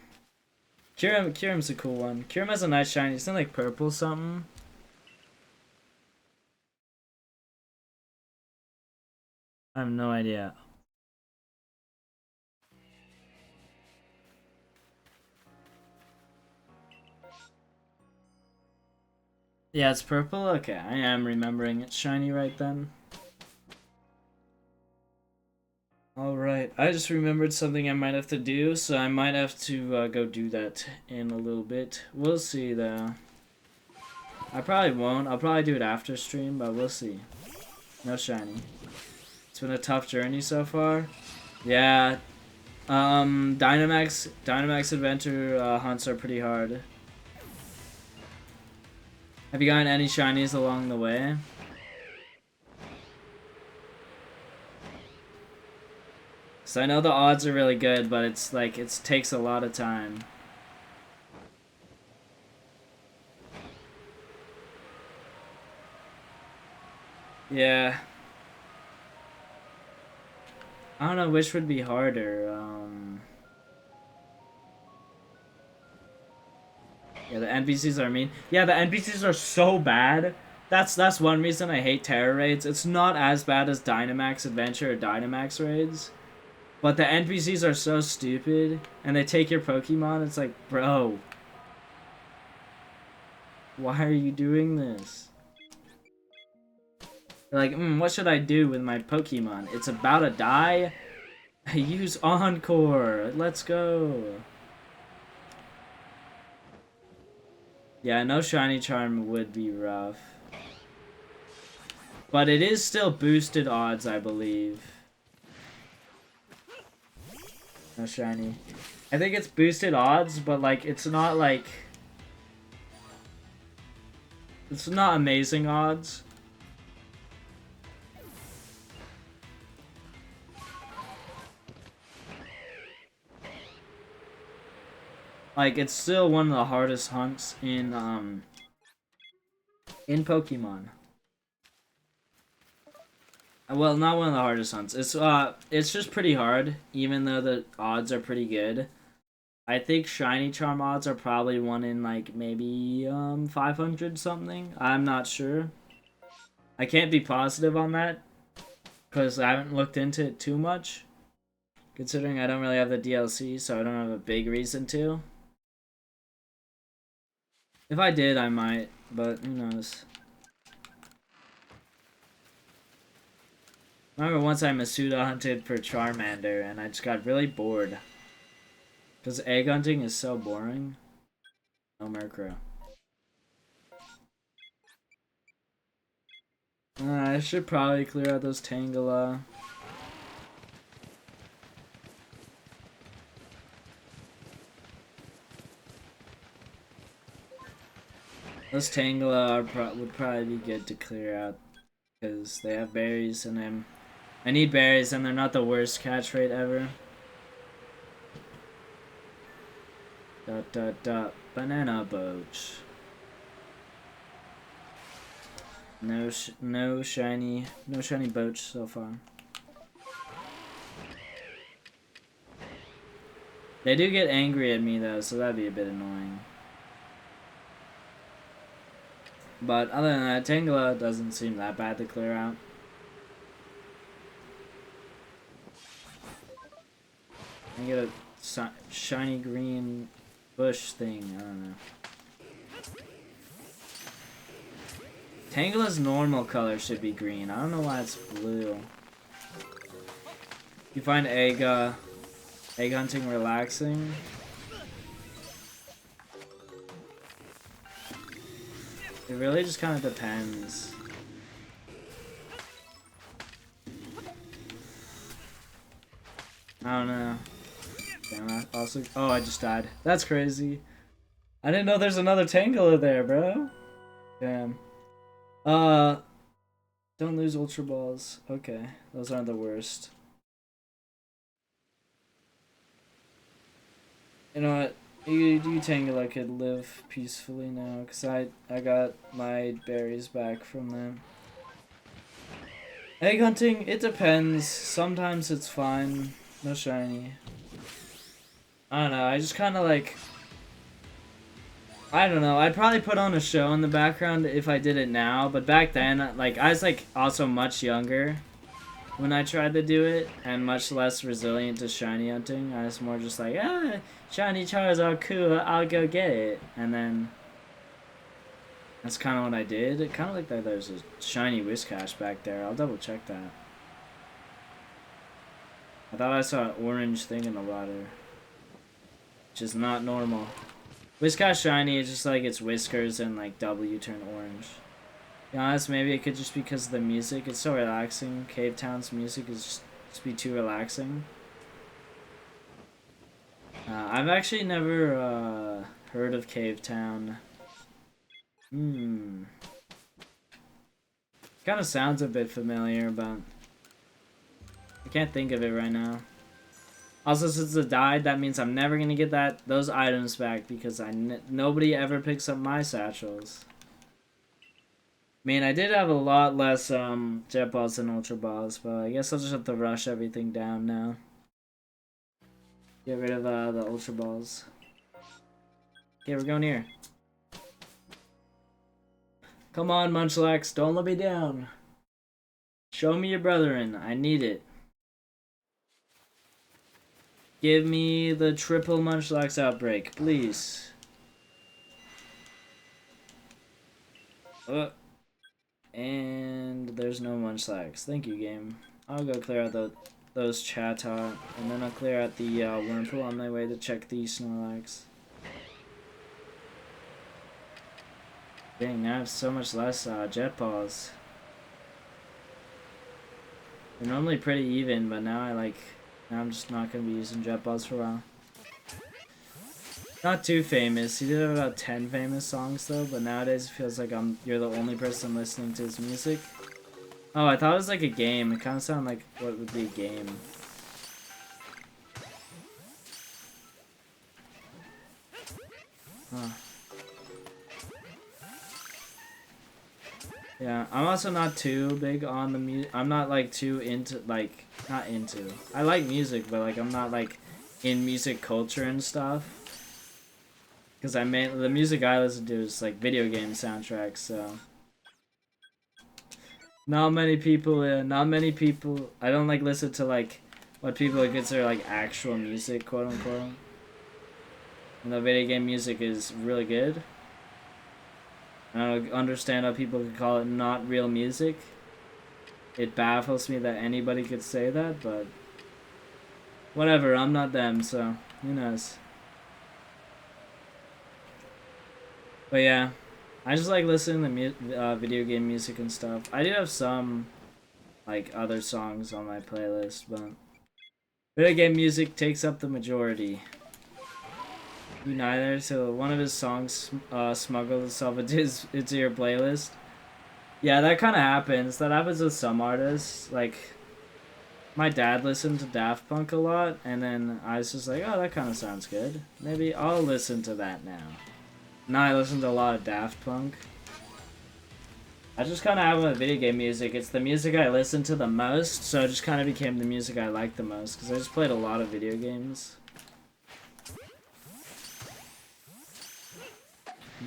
Speaker 1: Kyurem's a cool one. Kyurem has a nice shiny. It's in like purple something. I have no idea. Yeah, it's purple? Okay, I am remembering it's shiny right then. Alright, I just remembered something I might have to do, so I might have to go do that in a little bit. We'll see, though. I probably won't. I'll probably do it after stream, but we'll see. No shiny. It's been a tough journey so far. Yeah, Dynamax Adventure hunts are pretty hard. Have you gotten any shinies along the way? So I know the odds are really good, but it's like, it takes a lot of time. Yeah. I don't know which would be harder. Yeah, the NPCs are mean. Yeah, the NPCs are so bad. That's one reason I hate Terror Raids. It's not as bad as Dynamax Adventure or Dynamax Raids. But the NPCs are so stupid, and they take your Pokemon. It's like, bro, why are you doing this? They're like, what should I do with my Pokemon? It's about to die? Use Encore. Let's go. Yeah, no Shiny Charm would be rough. But it is still boosted odds, I believe. No shiny. I think it's boosted odds, but like it's not like, it's not amazing odds. Like it's still one of the hardest hunts in Pokemon. Well, not one of the hardest hunts. It's just pretty hard, even though the odds are pretty good. I think Shiny Charm odds are probably one in like maybe 500 something. I'm not sure. I can't be positive on that because I haven't looked into it too much. Considering I don't really have the DLC, so I don't have a big reason to. If I did, I might, but who knows. I remember once I Masuda hunted for Charmander and I just got really bored. Because egg hunting is so boring. No Murkrow. I should probably clear out those Tangela. Those Tangela would probably be good to clear out. Because they have berries and I need berries and they're not the worst catch rate ever. Dot dot dot. Banana boat. No shiny boat so far. They do get angry at me though, so that'd be a bit annoying. But other than that, Tangela doesn't seem that bad to clear out. I get a shiny green bush thing, I don't know. Tangela's normal color should be green. I don't know why it's blue. You find egg hunting relaxing? It really just kind of depends. I don't know. Damn, I also... Oh, I just died. That's crazy. I didn't know there's another Tangela there, bro. Damn. Don't lose Ultra Balls. Okay, those aren't the worst. You know what? You Tangela could live peacefully now, because I got my berries back from them. Egg hunting, it depends. Sometimes it's fine. No shiny. I don't know, I just kind of like... I don't know, I'd probably put on a show in the background if I did it now, but back then, like, I was, like, also much younger when I tried to do it, and much less resilient to shiny hunting. I was more just like, shiny Charizard, cool, I'll go get it, and then that's kind of what I did. It kind of looked like there's a shiny Whiscash back there. I'll double check that. I thought I saw an orange thing in the water, which is not normal. Whiscash shiny is just like its whiskers and like W turn orange. To be honest, maybe it could just be because of the music. It's so relaxing. Cave Town's music is just be too relaxing. I've actually never heard of Cave Town. Hmm. Kind of sounds a bit familiar, but I can't think of it right now. Also, since it died, that means I'm never gonna get those items back because nobody ever picks up my satchels. I mean, I did have a lot less jet balls and ultra balls, but I guess I'll just have to rush everything down now. Get rid of the ultra balls. Okay, we're going here. Come on, Munchlax, don't let me down. Show me your brethren. I need it. Give me the triple Munchlax outbreak, please. And there's no Munchlax. Thank you, game. I'll go clear out those Chatot, and then I'll clear out the Wurmple on my way to check the Snorlax. Dang, now I have so much less jet balls. They're normally pretty even, but now now I'm just not gonna be using jet balls for a while. Not too famous. He did have about 10 famous songs though, but nowadays it feels like you're the only person listening to his music. Oh, I thought it was like a game. It kind of sounded like what would be a game. Huh. Yeah, I'm also not too big on the music. I'm not like too into not into. I like music, but like I'm not like in music culture and stuff. Because the music I listen to is like video game soundtracks, so not many people. I don't like listen to like what people consider like actual music, quote unquote. And the video game music is really good. I don't understand how people could call it not real music. It baffles me that anybody could say that, but whatever, I'm not them, so who knows. But yeah, I just like listening to video game music and stuff. I do have some like other songs on my playlist, but video game music takes up the majority. You neither, so one of his songs smuggled itself into your playlist. Yeah, that kind of happens. That happens with some artists. Like, my dad listened to Daft Punk a lot, and then I was just like, oh, that kind of sounds good. Maybe I'll listen to that now. Now I listen to a lot of Daft Punk. I just kind of have with video game music. It's the music I listen to the most, so it just kind of became the music I like the most, because I just played a lot of video games.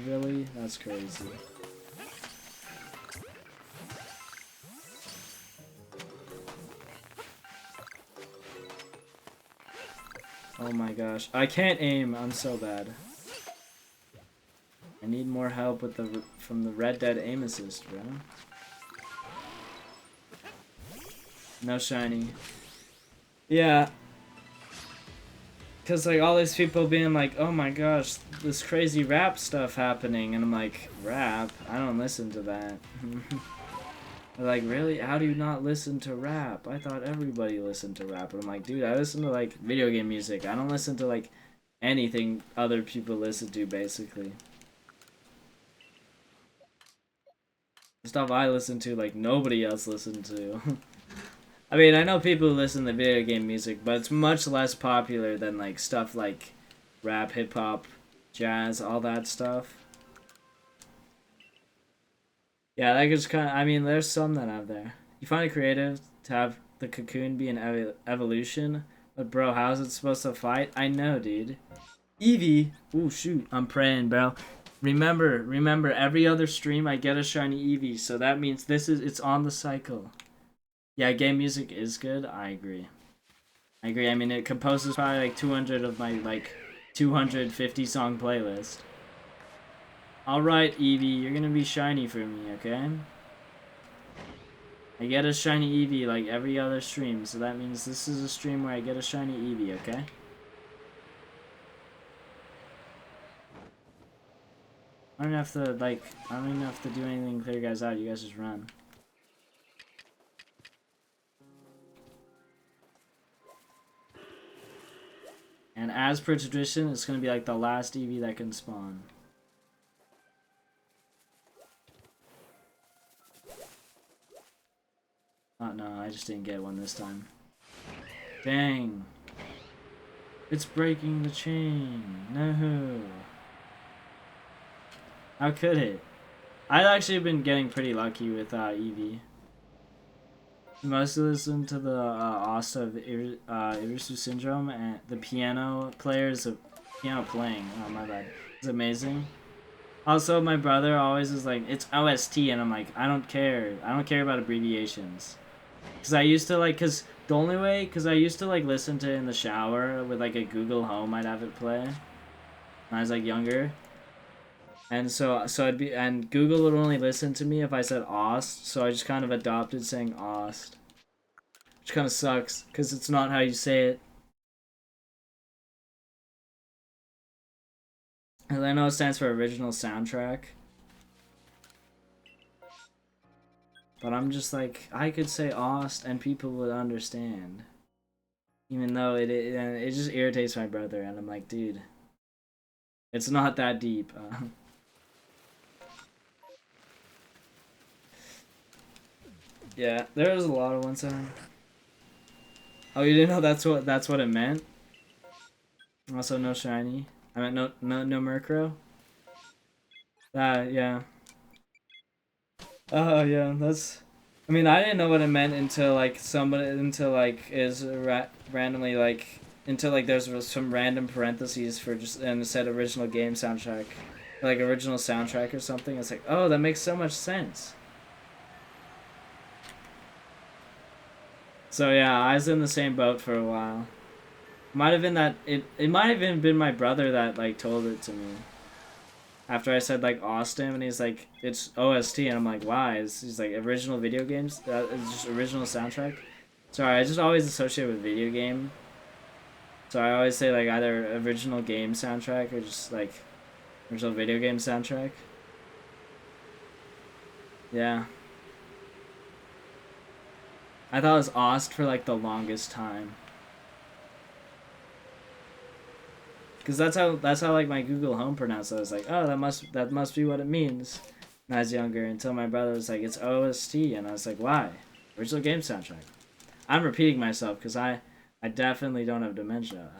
Speaker 1: Really? That's crazy. Oh my gosh. I can't aim. I'm so bad. I need more help with from the Red Dead aim assist, bro. No shiny. Yeah. Because, like, all these people being like, oh my gosh, this crazy rap stuff happening. And I'm like, rap? I don't listen to that. They're like, really? How do you not listen to rap? I thought everybody listened to rap. And I'm like, dude, I listen to, like, video game music. I don't listen to, like, anything other people listen to, basically. The stuff I listen to, like, nobody else listened to. I mean, I know people who listen to video game music, but it's much less popular than, like, stuff like rap, hip-hop, jazz, all that stuff. Yeah, that just kind of, I mean, there's some that have there. You find it creative to have the cocoon be an evolution, but bro, how's it supposed to fight? I know, dude. Eevee! Ooh, shoot, I'm praying, bro. Remember, every other stream I get a shiny Eevee, so that means it's on the cycle. Yeah, game music is good. I agree. I mean, it composes probably like 200 of my like 250 song playlist. Alright, Eevee, you're gonna be shiny for me, okay? I get a shiny Eevee like every other stream, so that means this is a stream where I get a shiny Eevee, okay? I don't have to, like, I don't even have to do anything to clear you guys out. You guys just run. And as per tradition, it's gonna be like the last Eevee that can spawn. Oh no, I just didn't get one this time. Dang. It's breaking the chain. No. How could it? I've actually been getting pretty lucky with Eevee. Mostly listen to the Asta of Irisu Syndrome, and the piano players of piano playing. Oh my bad, it's amazing. Also, my brother always is like, it's OST, and I'm like, I don't care. I don't care about abbreviations. Cause I used to like, cause the only way, cause I used to like listen to it in the shower with like a Google Home. I'd have it play when I was like younger. And so I'd be, and Google would only listen to me if I said Ost, so I just kind of adopted saying Ost. Which kind of sucks, because it's not how you say it. And I know it stands for original soundtrack. But I'm just like, I could say Ost and people would understand. Even though it just irritates my brother, and I'm like, dude, it's not that deep. Yeah, there was a lot of ones. Oh, you didn't know that's what it meant? Also, no shiny. I meant no Murkrow. Yeah. Oh yeah, that's. I mean, I didn't know what it meant until like randomly like until like there's some random parentheses for just and it said original game soundtrack, like original soundtrack or something. It's like, oh, that makes so much sense. So yeah, I was in the same boat for a while. Might have been that it might have even been my brother that like told it to me. After I said like Austin, and he's like, it's OST, and I'm like, why? He's like, original video games? It's just original soundtrack? Sorry, I just always associate with video game. So I always say like either original game soundtrack or just like original video game soundtrack. Yeah. I thought it was Ost for like the longest time. Cause that's how like my Google Home pronounced it. I was like, oh, that must be what it means. When I was younger, until my brother was like, it's OST, and I was like, why? Original game soundtrack. I'm repeating myself because I definitely don't have dementia.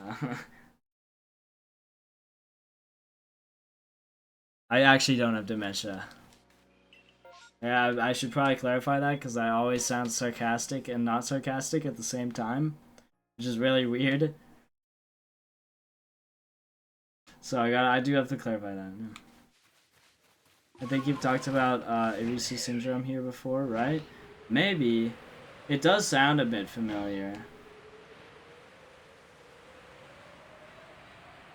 Speaker 1: I actually don't have dementia. Yeah, I should probably clarify that because I always sound sarcastic and not sarcastic at the same time, which is really weird. So I do have to clarify that. I think you've talked about Irisu Syndrome here before, right? Maybe. It does sound a bit familiar.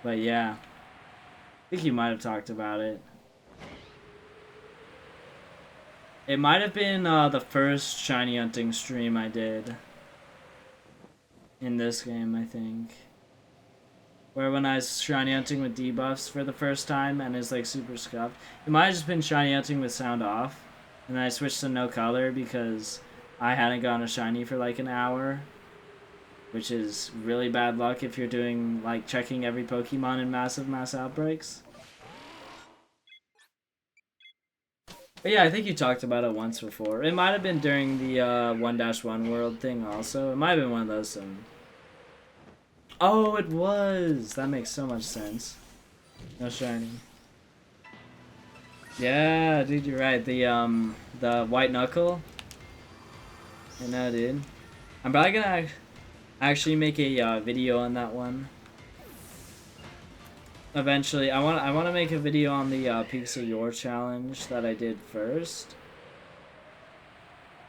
Speaker 1: But yeah. I think you might have talked about it. It might have been the first shiny hunting stream I did. In this game, I think. Where when I was shiny hunting with debuffs for the first time and it's like super scuffed. It might have just been shiny hunting with sound off. And then I switched to no color because I hadn't gotten a shiny for like an hour. Which is really bad luck if you're doing like checking every Pokemon in mass outbreaks. But yeah, I think you talked about it once before. It might have been during the 1-1 world thing also. It might have been one of those. Oh, it was! That makes so much sense. No shiny. Yeah, dude, you're right. The white knuckle. I know, dude. I'm probably gonna actually make a video on that one. Eventually, I want to make a video on the Peaks of Yore challenge that I did first.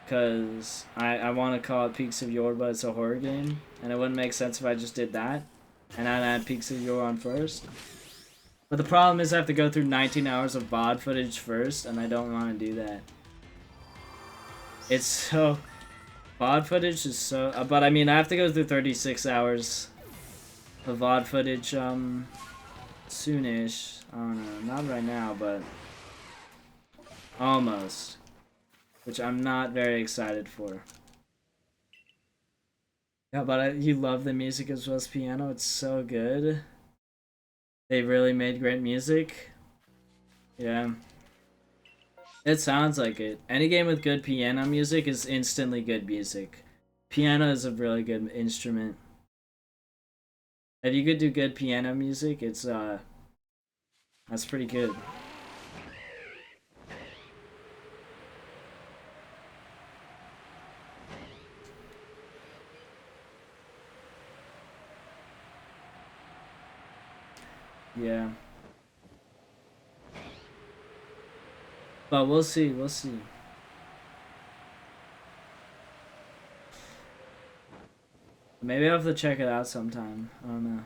Speaker 1: Because I want to call it Peaks of Yore, but it's a horror game. And it wouldn't make sense if I just did that. And I'd add Peaks of Yore on first. But the problem is I have to go through 19 hours of VOD footage first, and I don't want to do that. It's so... VOD footage is so... but I mean, I have to go through 36 hours of VOD footage, soonish. I don't know, not right now, but... almost. Which I'm not very excited for. Yeah, but you love the music as well as piano. It's so good. They really made great music. Yeah. It sounds like it. Any game with good piano music is instantly good music. Piano is a really good instrument. If you could do good piano music, it's that's pretty good. Yeah. But we'll see, we'll see. Maybe I'll have to check it out sometime. I don't know.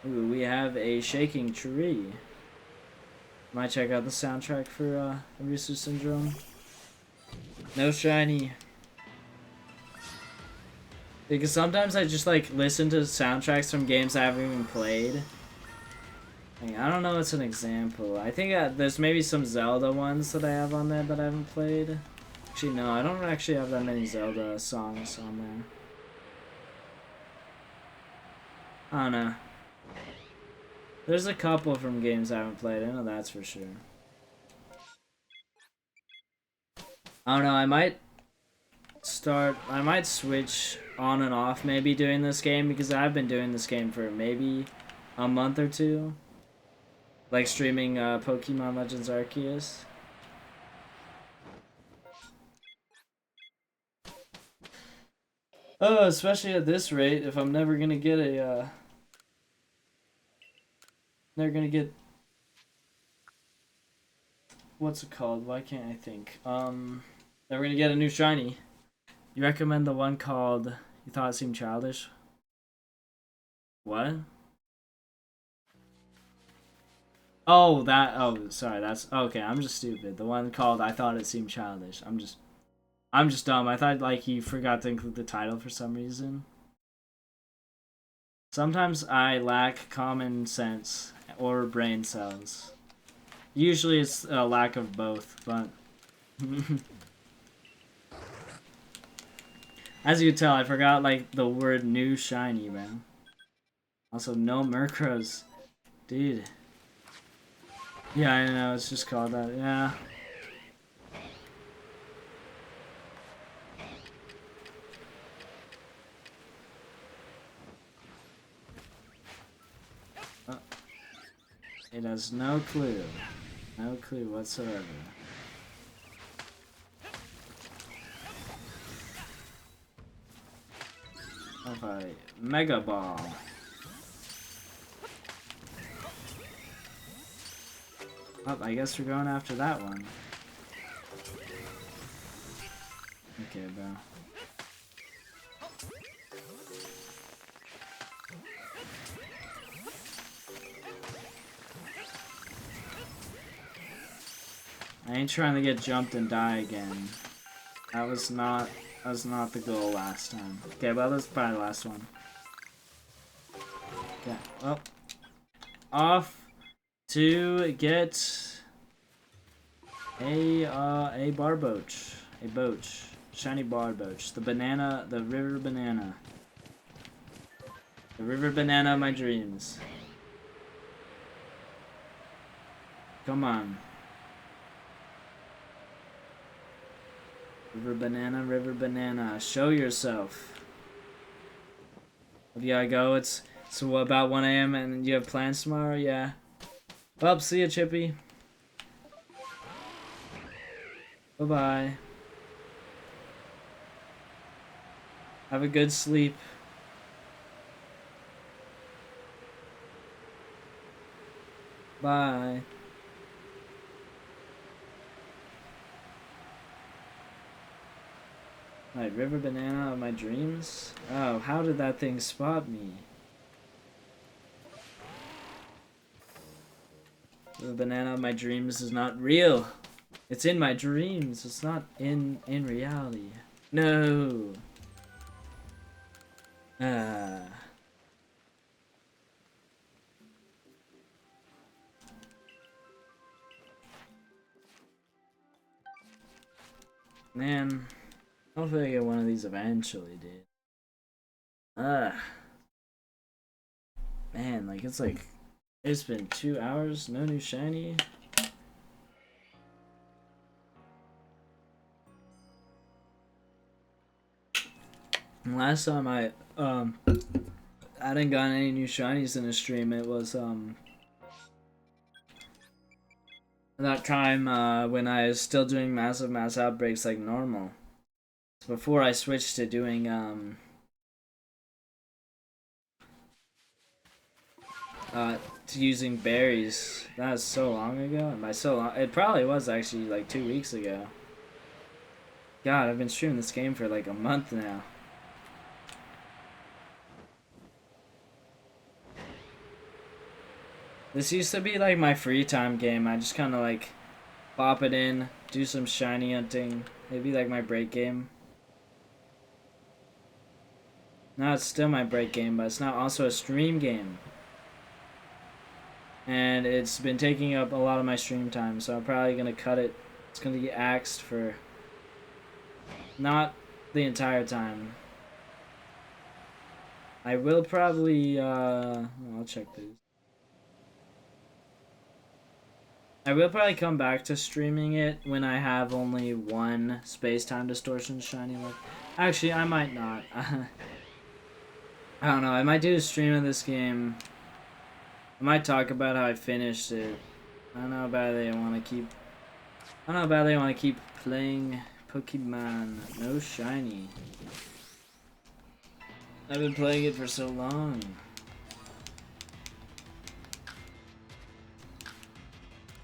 Speaker 1: Ooh, we have a shaking tree. Might check out the soundtrack for Arusu Syndrome. No shiny. Because sometimes I just like listen to soundtracks from games I haven't even played. I don't know what's an example. I think there's maybe some Zelda ones that I have on there that I haven't played. Actually, no, I don't actually have that many Zelda songs on there. I don't know. There's a couple from games I haven't played, I know that's for sure. I don't know, I might switch on and off maybe doing this game because I've been doing this game for maybe a month or two. Like streaming Pokemon Legends Arceus. Oh, especially at this rate, if I'm never gonna get a never gonna get what's it called? Why can't I think? Never gonna get a new shiny. You recommend the one called You Thought It Seemed Childish? What? Oh, that. Oh, sorry. That's okay. I'm just stupid. The one called I Thought It Seemed Childish. I'm just dumb. I thought like you forgot to include the title for some reason. Sometimes I lack common sense or brain cells. Usually it's a lack of both, but as you can tell, I forgot like the word new shiny, man. Also, no Murkrows. Dude. Yeah, I know, it's just called that. Yeah. Oh. It has no clue. No clue whatsoever. Okay, Mega Ball. Oh, I guess we're going after that one. Okay, bro. I ain't trying to get jumped and die again. That was not the goal last time. Okay, well that's probably the last one. Okay, well. Off to get a Barboach. A Boach. Shiny Barboach. The banana, the river banana. The river banana of my dreams. Come on. River banana, show yourself. Yeah, I go. It's about 1 a.m. and you have plans tomorrow? Yeah. Well, see ya, Chippy. Bye-bye. Have a good sleep. Bye. Alright, river banana of my dreams? Oh, how did that thing spot me? The banana of my dreams is not real. It's in my dreams. It's not in reality. No. Ah. Man. Hopefully I get one of these eventually, dude. Ugh. Man, like it's been 2 hours, no new shiny. And last time I hadn't gotten any new shinies in a stream, it was that time when I was still doing massive mass outbreaks like normal. Before I switched to doing to using berries. That was so long ago. And by so long, it probably was actually like 2 weeks ago. God, I've been streaming this game for like a month now. This used to be like my free time game. I just kind of like pop it in, do some shiny hunting. Maybe like my break game. Now it's still my break game, but it's now also a stream game. And it's been taking up a lot of my stream time, so I'm probably going to cut it. It's going to get axed for not the entire time. I will probably, I'll check these. I will probably come back to streaming it when I have only one space-time distortion shiny left. Actually, I might not. I don't know, I might do a stream of this game. I might talk about how I finished it. I don't know about it. I want to keep playing Pokemon. No shiny. I've been playing it for so long.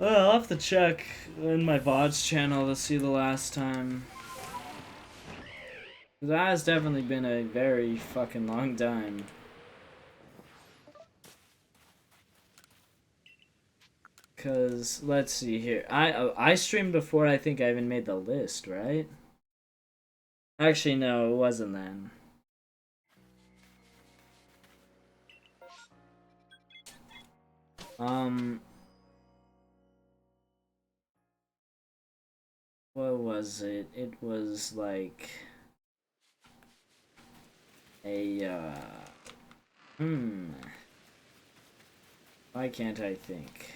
Speaker 1: I'll have to check in my VODs channel to see the last time. That has definitely been a very fucking long time. Cause let's see here. I streamed before I think I even made the list, right? Actually, no, it wasn't then. What was it? It was like a why can't I think?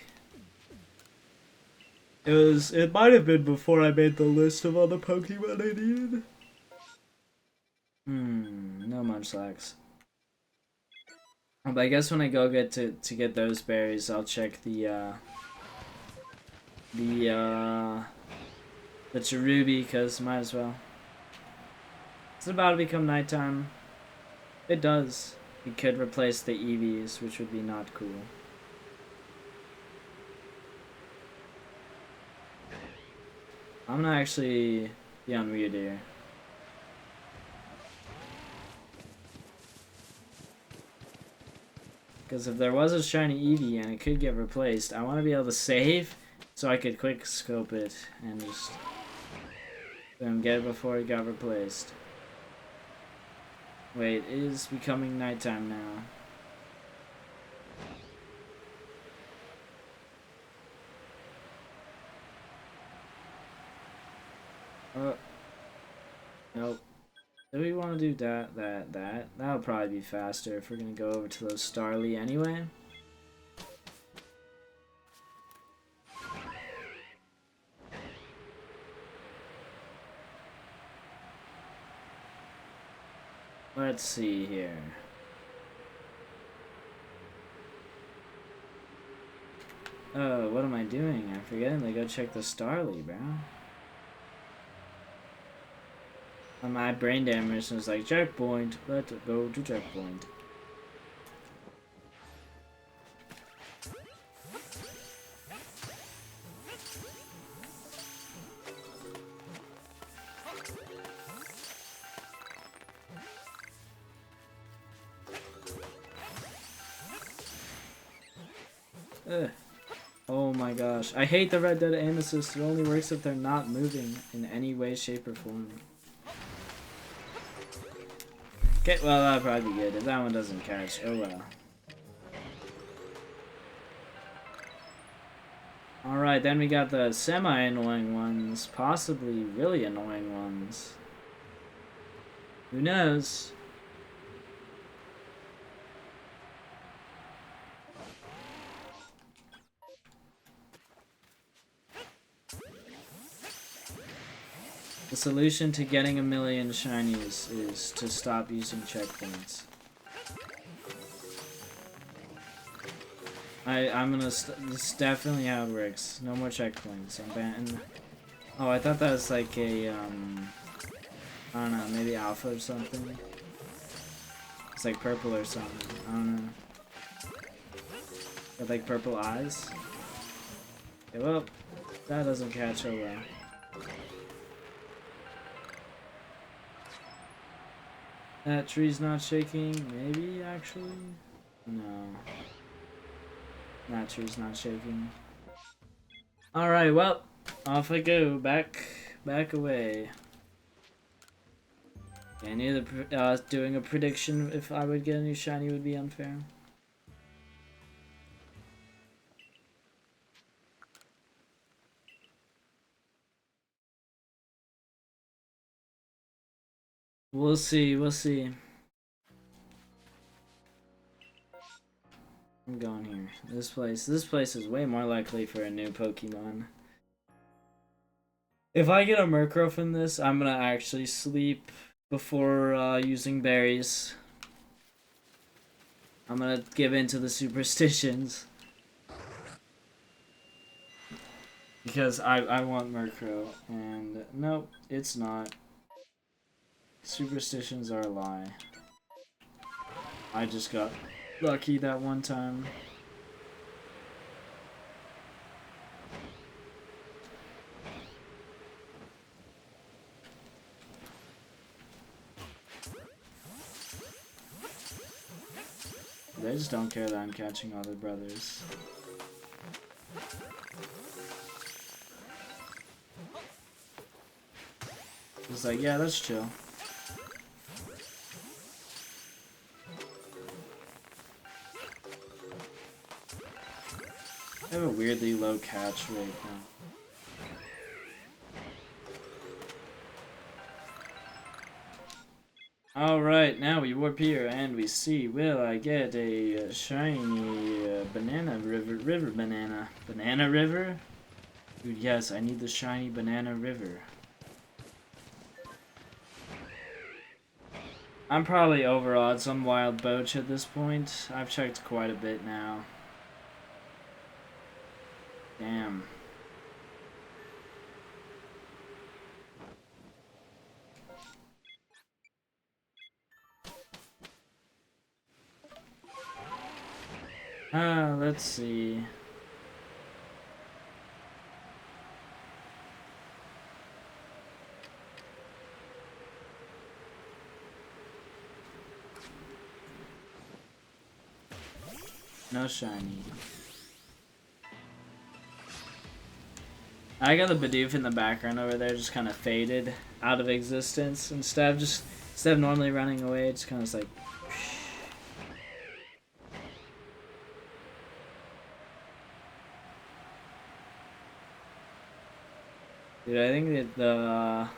Speaker 1: It might have been before I made the list of all the Pokemon I needed. No Munchlax. But I guess when I go get to get those berries, I'll check the Cherubi, because might as well. It's about to become nighttime. It does. It could replace the EVs, which would be not cool. I'm gonna actually be on mute here. Because if there was a shiny Eevee and it could get replaced, I want to be able to save so I could quick scope it and just get it before it got replaced. Wait, it is becoming nighttime now. Nope. Do we want to do that? That'll probably be faster if we're gonna go over to those Starly anyway. Let's see here. Oh, what am I doing? I'm forgetting to go check the Starly, bro. My brain damage was like, checkpoint, let's go to checkpoint. Ugh. Oh my gosh. I hate the Red Dead aim assist. It only works if they're not moving in any way, shape, or form. Okay, well, that'll probably be good. If that one doesn't catch, oh well. Alright, then we got the semi-annoying ones, possibly really annoying ones. Who knows? The solution to getting a million shinies is to stop using checkpoints. I'm gonna this is definitely how it works. No more checkpoints. I'm banning. Oh, I thought that was like a I don't know, maybe alpha or something. It's like purple or something. I don't know. Got like purple eyes. Okay, well, that doesn't catch. Oh well. That tree's not shaking. Maybe actually. No. That tree's not shaking. Alright, well, off I go. Back away. I knew the doing a prediction if I would get a new shiny would be unfair. We'll see, we'll see. I'm going here. This place is way more likely for a new Pokemon. If I get a Murkrow from this, I'm gonna actually sleep before using berries. I'm gonna give in to the superstitions. Because I want Murkrow, and nope, it's not. Superstitions are a lie. I just got lucky that one time. They just don't care that I'm catching all their brothers. It's like, yeah, that's chill. I have a weirdly low catch rate now. Alright, now we warp here and we see, will I get a shiny banana river banana? Banana river? Dude, yes, I need the shiny banana river. I'm probably over odds on Wild Boach at this point. I've checked quite a bit now. Damn. Let's see. No shiny. I got the Bidoof in the background over there, just kind of faded out of existence. Instead of normally running away, it's kind of like. Dude, I think that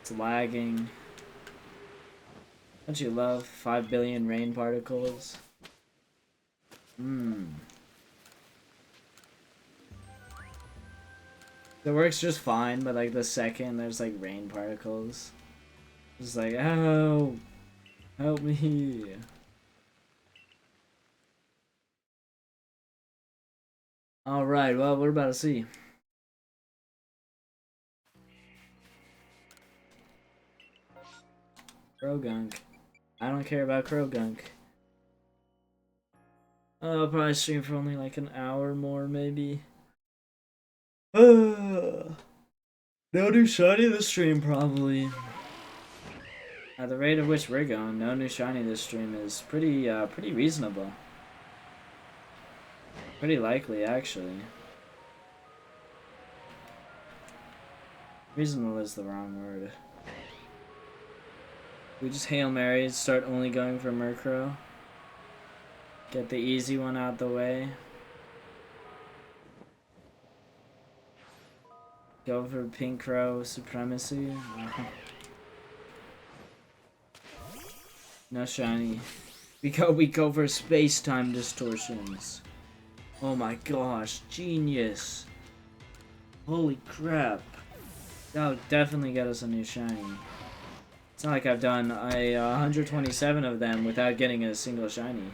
Speaker 1: it's lagging. Don't you love 5 billion rain particles? It works just fine, but like the second there's like rain particles, it's like, oh, help me. Alright, well, we're about to see. Krogunk. I don't care about Krogunk. I'll probably stream for only like an hour more, maybe. No new shiny this stream, probably. At the rate at which we're going, no new shiny this stream is pretty reasonable. Pretty likely, actually. Reasonable is the wrong word. We just Hail Marys, start only going for Murkrow. Get the easy one out the way. Go for Pink Crow supremacy. No shiny. We go for space-time distortions. Oh my gosh, genius. Holy crap. That'll definitely get us a new shiny. It's not like I've done 127 of them without getting a single shiny.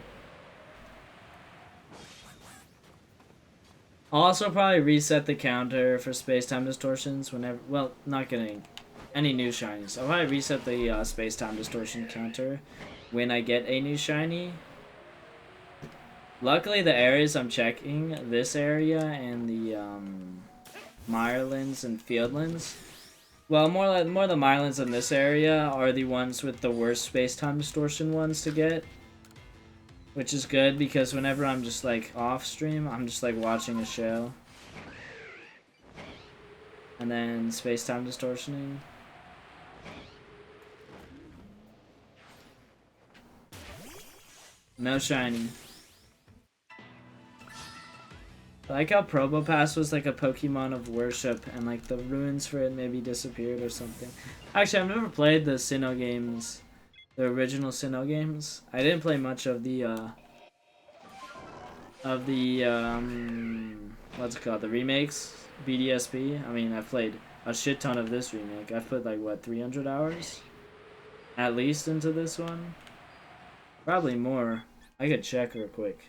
Speaker 1: I'll also probably reset the counter for space-time distortions whenever, well, not getting any new shinies. I'll probably reset the space-time distortion counter when I get a new shiny. Luckily, the areas I'm checking, this area and the Mirelands and Fieldlands, well, more the Mirelands in this area are the ones with the worst space-time distortion ones to get. Which is good because whenever I'm just like off stream, I'm just like watching a show. And then space-time distortioning. No shiny. I like how Probopass was like a Pokemon of worship and like the ruins for it maybe disappeared or something. Actually, I've never played the Sinnoh games. The original Sinnoh games. I didn't play much of the what's it called? The remakes? BDSP? I mean, I've played a shit ton of this remake. I've put like, what, 300 hours? At least into this one? Probably more. I could check real quick.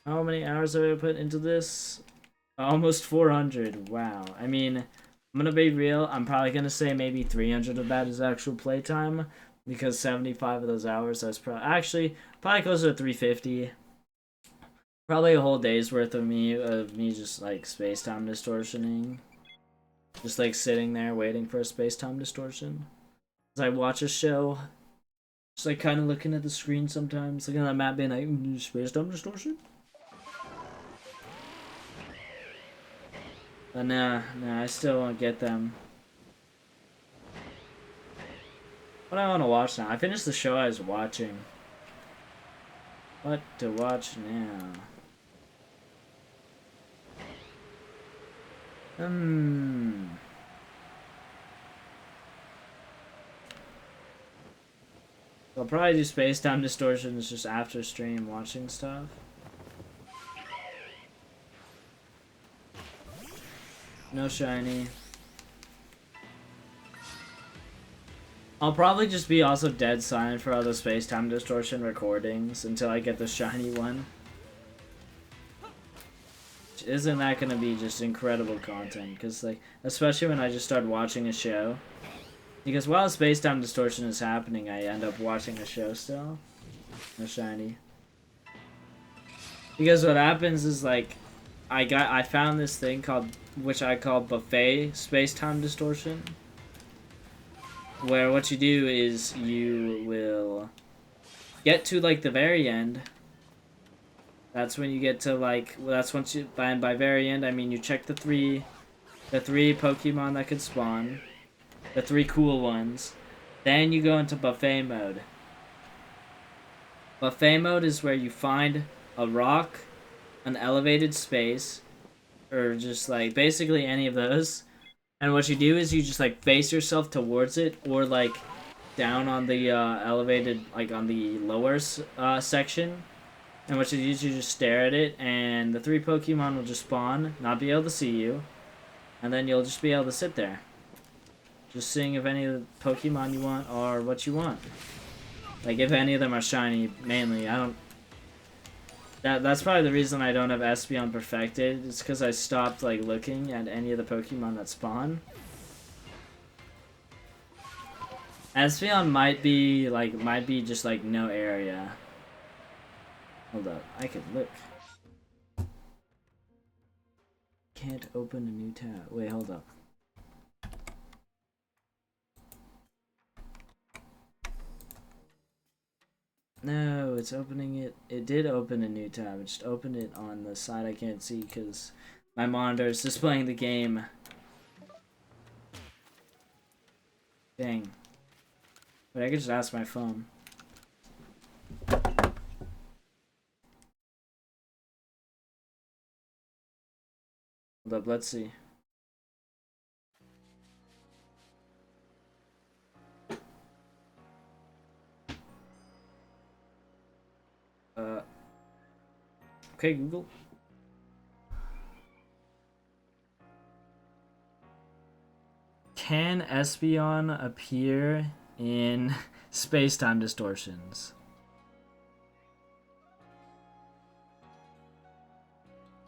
Speaker 1: How many hours have I put into this? Almost 400. Wow. I mean, I'm gonna be real. I'm probably gonna say maybe 300 of that is actual playtime. Because 75 of those hours, that's probably closer to 350. Probably a whole day's worth of me just like space-time distortioning. Just like sitting there waiting for a space-time distortion. As I watch a show, just like kind of looking at the screen sometimes, looking at that map being like, space-time distortion? But nah, I still won't get them. What do I want to watch now? I finished the show I was watching. What to watch now? I'll probably do space-time distortions just after stream watching stuff. No shiny. I'll probably just be also dead silent for all the space-time distortion recordings until I get the shiny one. Isn't that gonna be just incredible content? Because, like, especially when I just start watching a show. Because while space-time distortion is happening, I end up watching a show still. No shiny. Because what happens is, like, I found this thing called, which I call buffet space-time distortion. Where what you do is you will get to, like, the very end. That's when you get to, like, well, that's once you, and by very end, I mean you check the three Pokemon that could spawn. The 3 cool ones. Then you go into buffet mode. Buffet mode is where you find a rock, an elevated space, or just, like, basically any of those. And what you do is you just, like, face yourself towards it, or, like, down on the elevated, like, on the lower section. And what you do is you just stare at it, and the 3 Pokemon will just spawn, not be able to see you, and then you'll just be able to sit there. Just seeing if any of the Pokemon you want are what you want. Like, if any of them are shiny, mainly. I don't... That's probably the reason I don't have Espeon perfected. It's because I stopped, like, looking at any of the Pokemon that spawn. Espeon might be just, like, no area. Hold up. I could look. Can't open a new tab. Wait, hold up. No, it's opening it. It did open a new tab. It just opened it on the side I can't see because my monitor is displaying the game. Dang. But I could just ask my phone. Hold up, let's see. Okay, Google. Can Espeon appear in space-time distortions?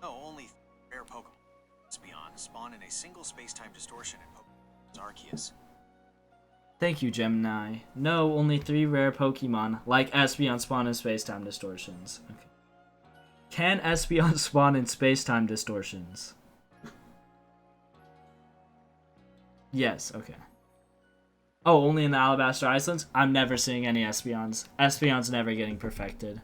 Speaker 2: No, only rare Pokemon Espeon spawn in a single space-time distortion in Pokemon Arceus.
Speaker 1: Thank you, Gemini. No, only 3 rare Pokemon, like Espeon, spawn in space-time distortions. Okay. Can Espeon spawn in space-time distortions? Yes, okay. Oh, only in the Alabaster Islands? I'm never seeing any Espeons. Espeon's never getting perfected.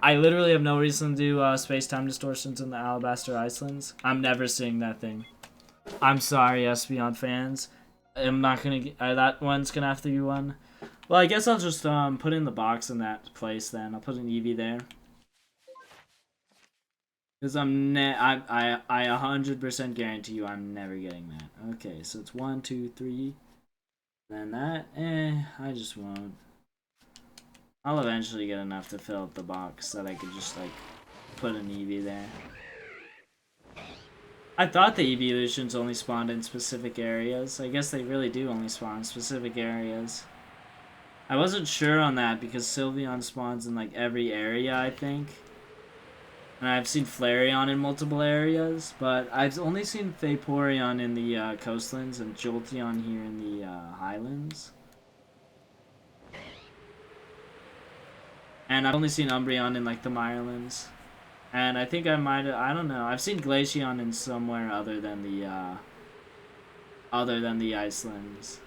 Speaker 1: I literally have no reason to do space-time distortions in the Alabaster Islands. I'm never seeing that thing. I'm sorry, Espeon fans. I'm not gonna get, that one's gonna have to be one. Well, I guess I'll just put in the box in that place then. I'll put an Eevee there. Because I 100% guarantee you I'm never getting that. Okay, so it's 1, 2, 3. Then that, I just won't. I'll eventually get enough to fill up the box that I could just, like, put an Eevee there. I thought the evolutions only spawned in specific areas. I guess they really do only spawn in specific areas. I wasn't sure on that because Sylveon spawns in like every area, I think. And I've seen Flareon in multiple areas, but I've only seen Vaporeon in the coastlands and Jolteon here in the highlands. And I've only seen Umbreon in like the Mirelands. And I think I might, I don't know. I've seen Glaceon in somewhere other than the Icelands.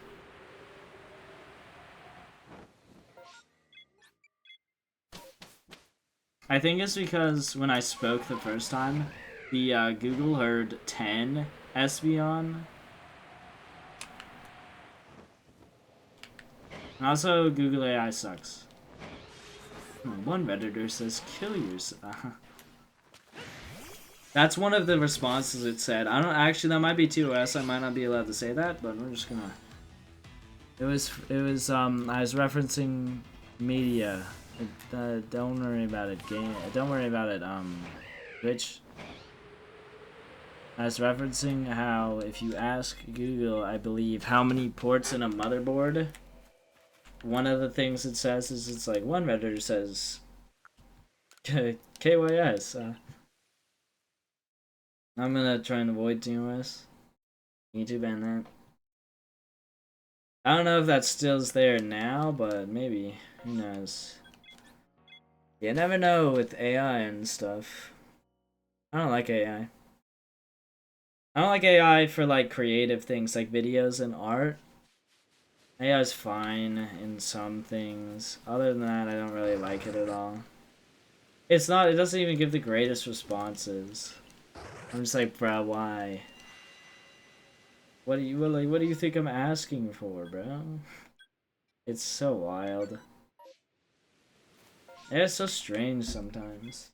Speaker 1: I think it's because when I spoke the first time, the Google heard 10 Espeon. And also, Google AI sucks. One Redditor says, kill yourself. That's one of the responses it said. I don't actually, that might be TOS. I might not be allowed to say that, but we're just gonna. I was referencing media. Don't worry about it, game. Don't worry about it, Rich. I was referencing how if you ask Google, I believe, how many ports in a motherboard, one of the things it says is it's like one Redditor says KYS. I'm gonna try and avoid TOS. YouTube ban that. I don't know if that still's there now, but maybe. Who knows? You never know with AI and stuff. I don't like AI. I don't like AI for like creative things like videos and art. AI is fine in some things. Other than that, I don't really like it at all. It doesn't even give the greatest responses. I'm just like, bro, why? What do you think I'm asking for, bro? It's so wild. Yeah, it's so strange sometimes.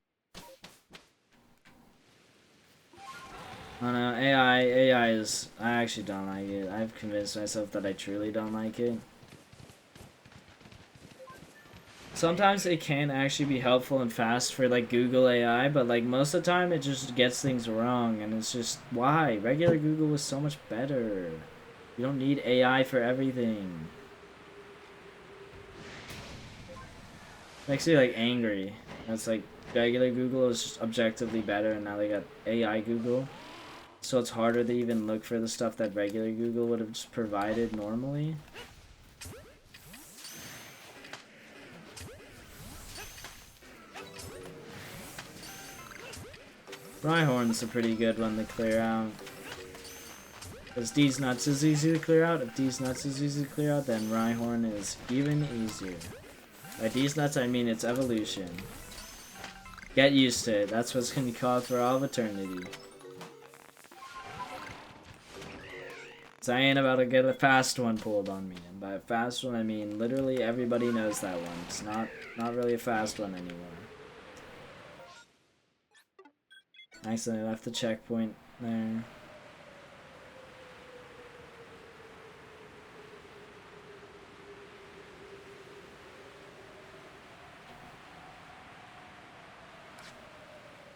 Speaker 1: I don't know, AI is, I actually don't like it. I've convinced myself that I truly don't like it. Sometimes it can actually be helpful and fast for like Google AI, but like most of the time it just gets things wrong, and it's just, why? Regular Google is so much better. You don't need AI for everything. Makes me like angry. It's like regular Google is just objectively better, and now they got AI Google. So it's harder to even look for the stuff that regular Google would have just provided normally. Rhyhorn's a pretty good one to clear out. Because D's Nuts is easy to clear out. If D's Nuts is easy to clear out, then Rhyhorn is even easier. By D's Nuts, I mean its evolution. Get used to it. That's what's going to be called for all of eternity. So I ain't about to get a fast one pulled on me. And by a fast one, I mean literally everybody knows that one. It's not really a fast one anymore. Accidentally left the checkpoint there.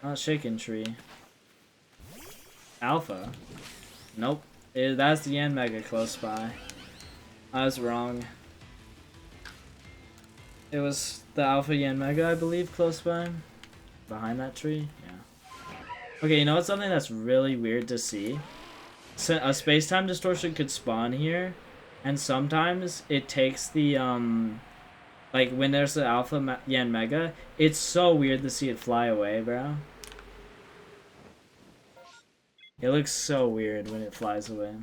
Speaker 1: Not Shaken Tree. Alpha? Nope. That's the Yan Mega close by. I was wrong. It was the Alpha Yan Mega, I believe, close by. Behind that tree? Yeah. Okay, you know what's something that's really weird to see? So a space-time distortion could spawn here, and sometimes it takes the, like, when there's the Alpha Yan Mega, it's so weird to see it fly away, bro. It looks so weird when it flies away.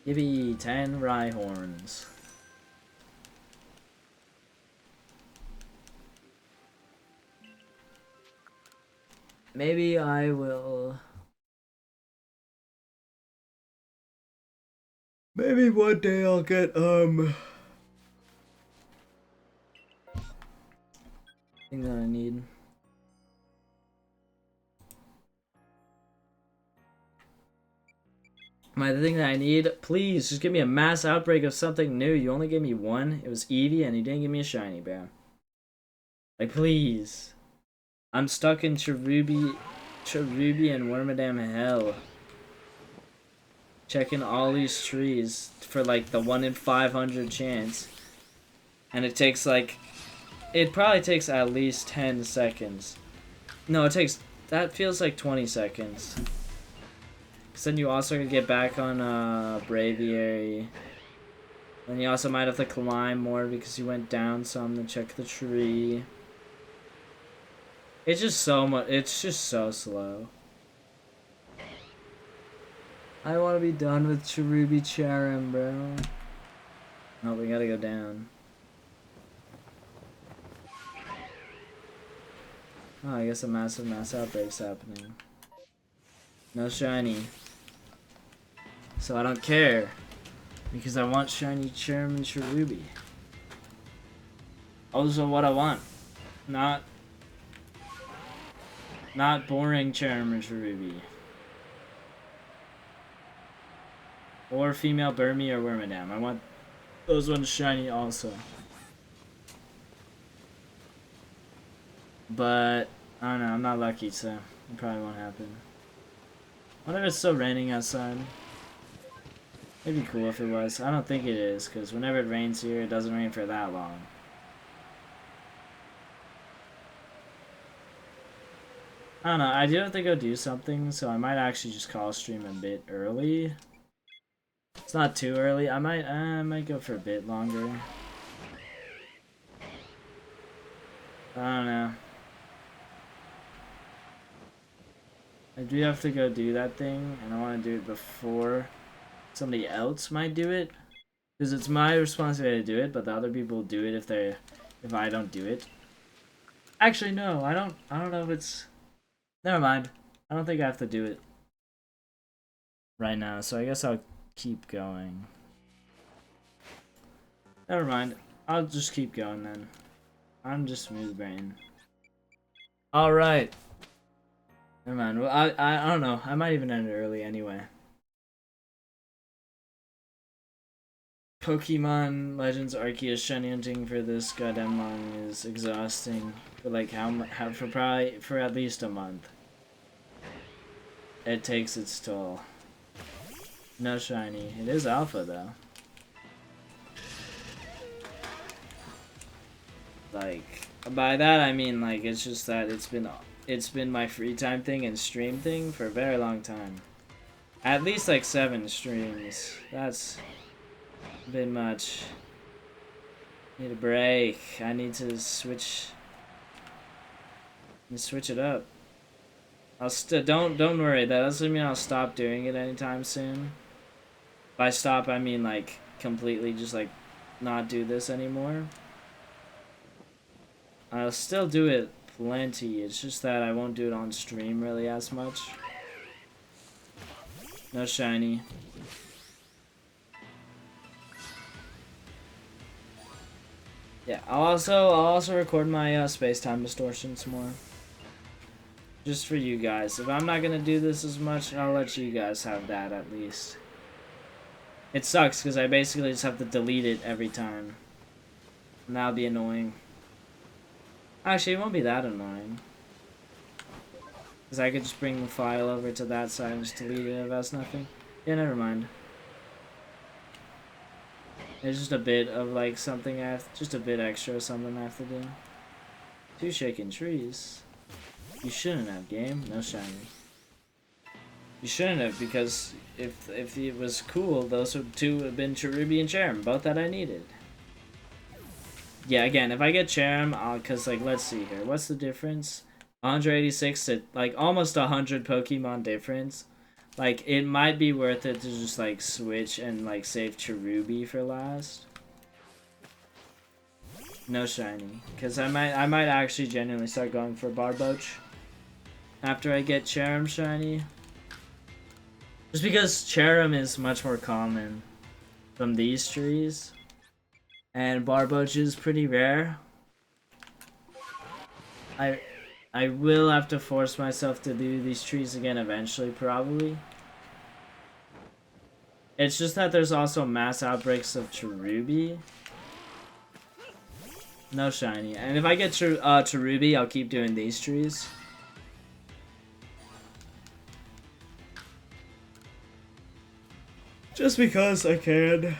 Speaker 1: Give me 10 Rhyhorns. Maybe I will... Maybe one day I'll get, thing that I need. The thing that I need, please, just give me a mass outbreak of something new. You only gave me one. It was Eevee, and you didn't give me a shiny, bro. Like, please. I'm stuck in Cherubi and Wormadam hell. Checking all these trees for, like, the 1 in 500 chance. And it takes, like... It probably takes at least 10 seconds. No, it takes... That feels like 20 seconds. Because then you also could get back on Braviary. Then you also might have to climb more because you went down some to check the tree. It's just so much. It's just so slow. I want to be done with Cherubi Charim, bro. Oh, we gotta go down. Oh, I guess a massive mass outbreak's happening. No shiny. So I don't care. Because I want shiny Charim and Cherubi. Those are what I want. Not boring Charim and Cherubi. Or female Burmy or Wormadam. I want those ones shiny also. But, I don't know, I'm not lucky, so it probably won't happen. What if it's still raining outside? It'd be cool if it was. I don't think it is, because whenever it rains here, it doesn't rain for that long. I don't know, I do have to go do something, so I might actually just call stream a bit early. It's not too early. I might go for a bit longer. I don't know. I do have to go do that thing, and I want to do it before somebody else might do it. Because it's my responsibility to do it, but the other people will do it if I don't do it. Actually, no, I don't know if it's... Never mind. I don't think I have to do it right now, so I guess I'll keep going. Never mind. I'll just keep going then. I'm just smooth brain. Alright. Never mind. Well, I don't know. I might even end it early anyway. Pokemon Legends Arceus shiny hunting for this goddamn long is exhausting. For like for at least a month. It takes its toll. No shiny. It is alpha though. Like, by that I mean like it's just that it's been my free time thing and stream thing for a very long time. At least like 7 streams. That's been much. Need a break. I need to switch it up. I'll don't worry, that doesn't mean I'll stop doing it anytime soon. By stop I mean like completely just like not do this anymore. I'll still do it plenty, it's just that I won't do it on stream really as much. No shiny. Yeah, I'll also record my space-time distortions more. Just for you guys. If I'm not gonna do this as much, I'll let you guys have that at least. It sucks because I basically just have to delete it every time. And that'll be annoying. Actually, it won't be that annoying. Because I could just bring the file over to that side and just delete it if that's nothing. Yeah, never mind. It's just a bit of like something I have, just a bit extra something I have to do. 2 shaking trees. You shouldn't have, game. No shiny. You shouldn't have, because if it was cool, those would 2 have been Cherubi and Cherrim, both that I needed. Yeah, again, if I get Cherrim, cause like let's see here, what's the difference? 186 to like almost 100 Pokemon difference. Like it might be worth it to just like switch and like save Cherubi for last. No shiny, cause I might actually genuinely start going for Barboach after I get Cherrim shiny. Just because Cherrim is much more common from these trees, and Barboach is pretty rare. I will have to force myself to do these trees again eventually, probably. It's just that there's also mass outbreaks of Cherubi. No shiny. And if I get Cherubi, I'll keep doing these trees. Just because I can.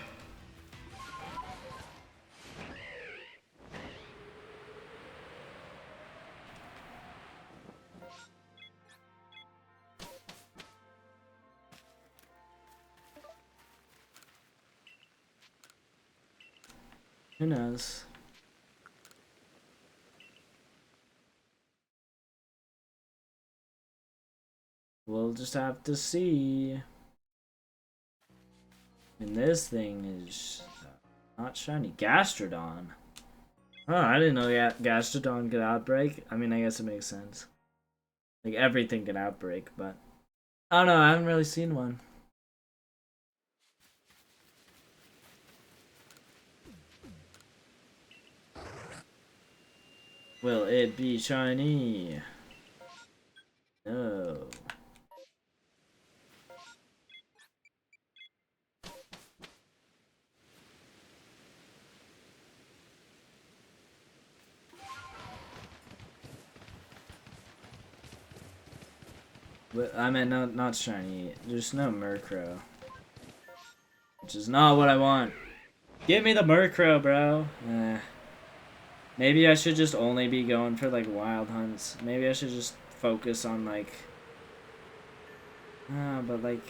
Speaker 1: Who knows? We'll just have to see. And this thing is not shiny. Gastrodon. Oh, I didn't know Gastrodon could outbreak. I mean, I guess it makes sense. Like, everything can outbreak, but... I don't know, I haven't really seen one. Will it be shiny? No. But I meant no, not shiny. There's no Murkrow. Which is not what I want. Give me the Murkrow, bro. Maybe I should just only be going for like wild hunts. Maybe I should just focus on like... but like...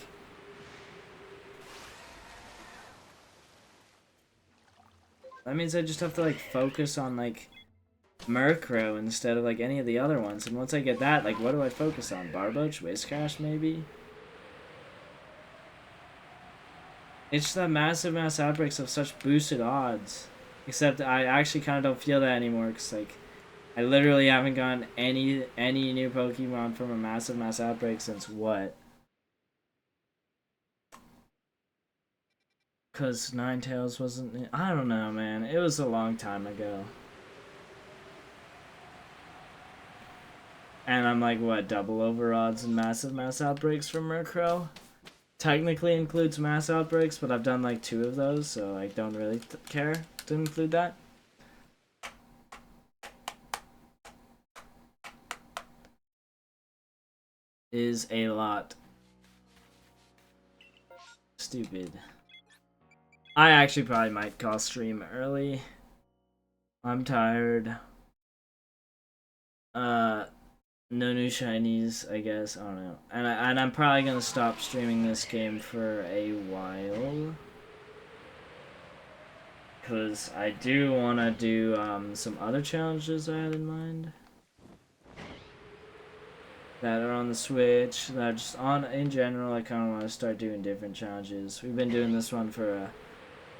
Speaker 1: That means I just have to like focus on like Murkrow instead of like any of the other ones. And once I get that, like what do I focus on? Barboach? Whiscash maybe? It's just that mass outbreaks have such boosted odds. Except I actually kind of don't feel that anymore because like I literally haven't gotten any new Pokemon from a mass outbreak since what? Because Ninetales wasn't... I don't know, man. It was a long time ago. And I'm like, what, double over odds and mass outbreaks from Murkrow? Technically includes mass outbreaks, but I've done like 2 of those, so I don't really care to include that. Is a lot. Stupid. I actually probably might call stream early. I'm tired. No new shinies, I guess. I don't know. And I'm probably gonna stop streaming this game for a while. Because I do want to do some other challenges I had in mind. That are on the Switch. That are just on, in general, I kind of want to start doing different challenges. We've been doing this one for a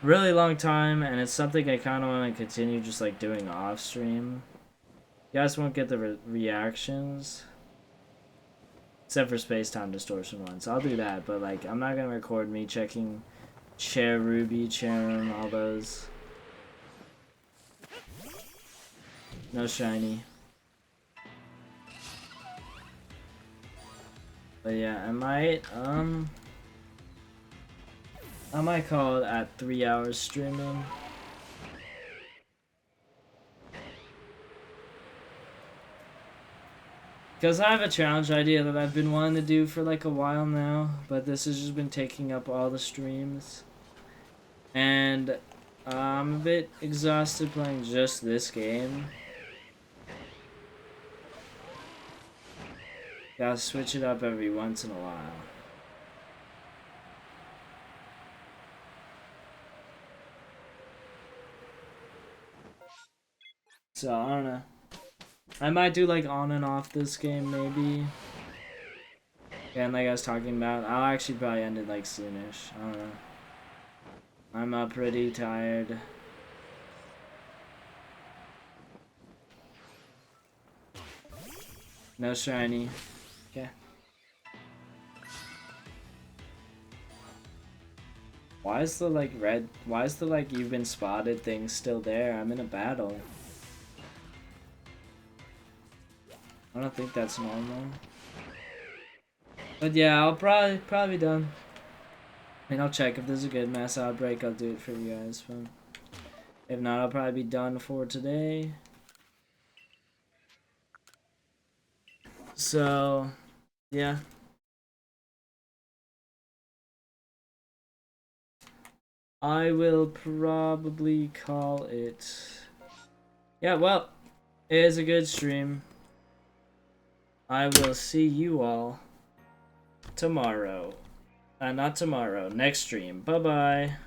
Speaker 1: really long time, and it's something I kind of want to continue just like doing off stream. You guys won't get the reactions. Except for space-time distortion ones. I'll do that, but like I'm not gonna record me checking Cherubi, Cherrim, all those. No shiny. But yeah, I might call it at 3 hours streaming. Because I have a challenge idea that I've been wanting to do for like a while now, but this has just been taking up all the streams. And I'm a bit exhausted playing just this game. Gotta switch it up every once in a while. So, I don't know. I might do like on and off this game, maybe. Yeah, and like I was talking about, I'll actually probably end it like soonish. I don't know. I'm up pretty tired. No shiny. Okay. Why is the like red, why is the like you've been spotted thing still there? I'm in a battle. I don't think that's normal. But yeah, I'll probably be done. I mean, I'll check if there's a good mass outbreak, I'll do it for you guys. But if not, I'll probably be done for today. So, yeah. I will probably call it. Yeah, well, it is a good stream. I will see you all tomorrow. Not tomorrow, next stream. Bye-bye.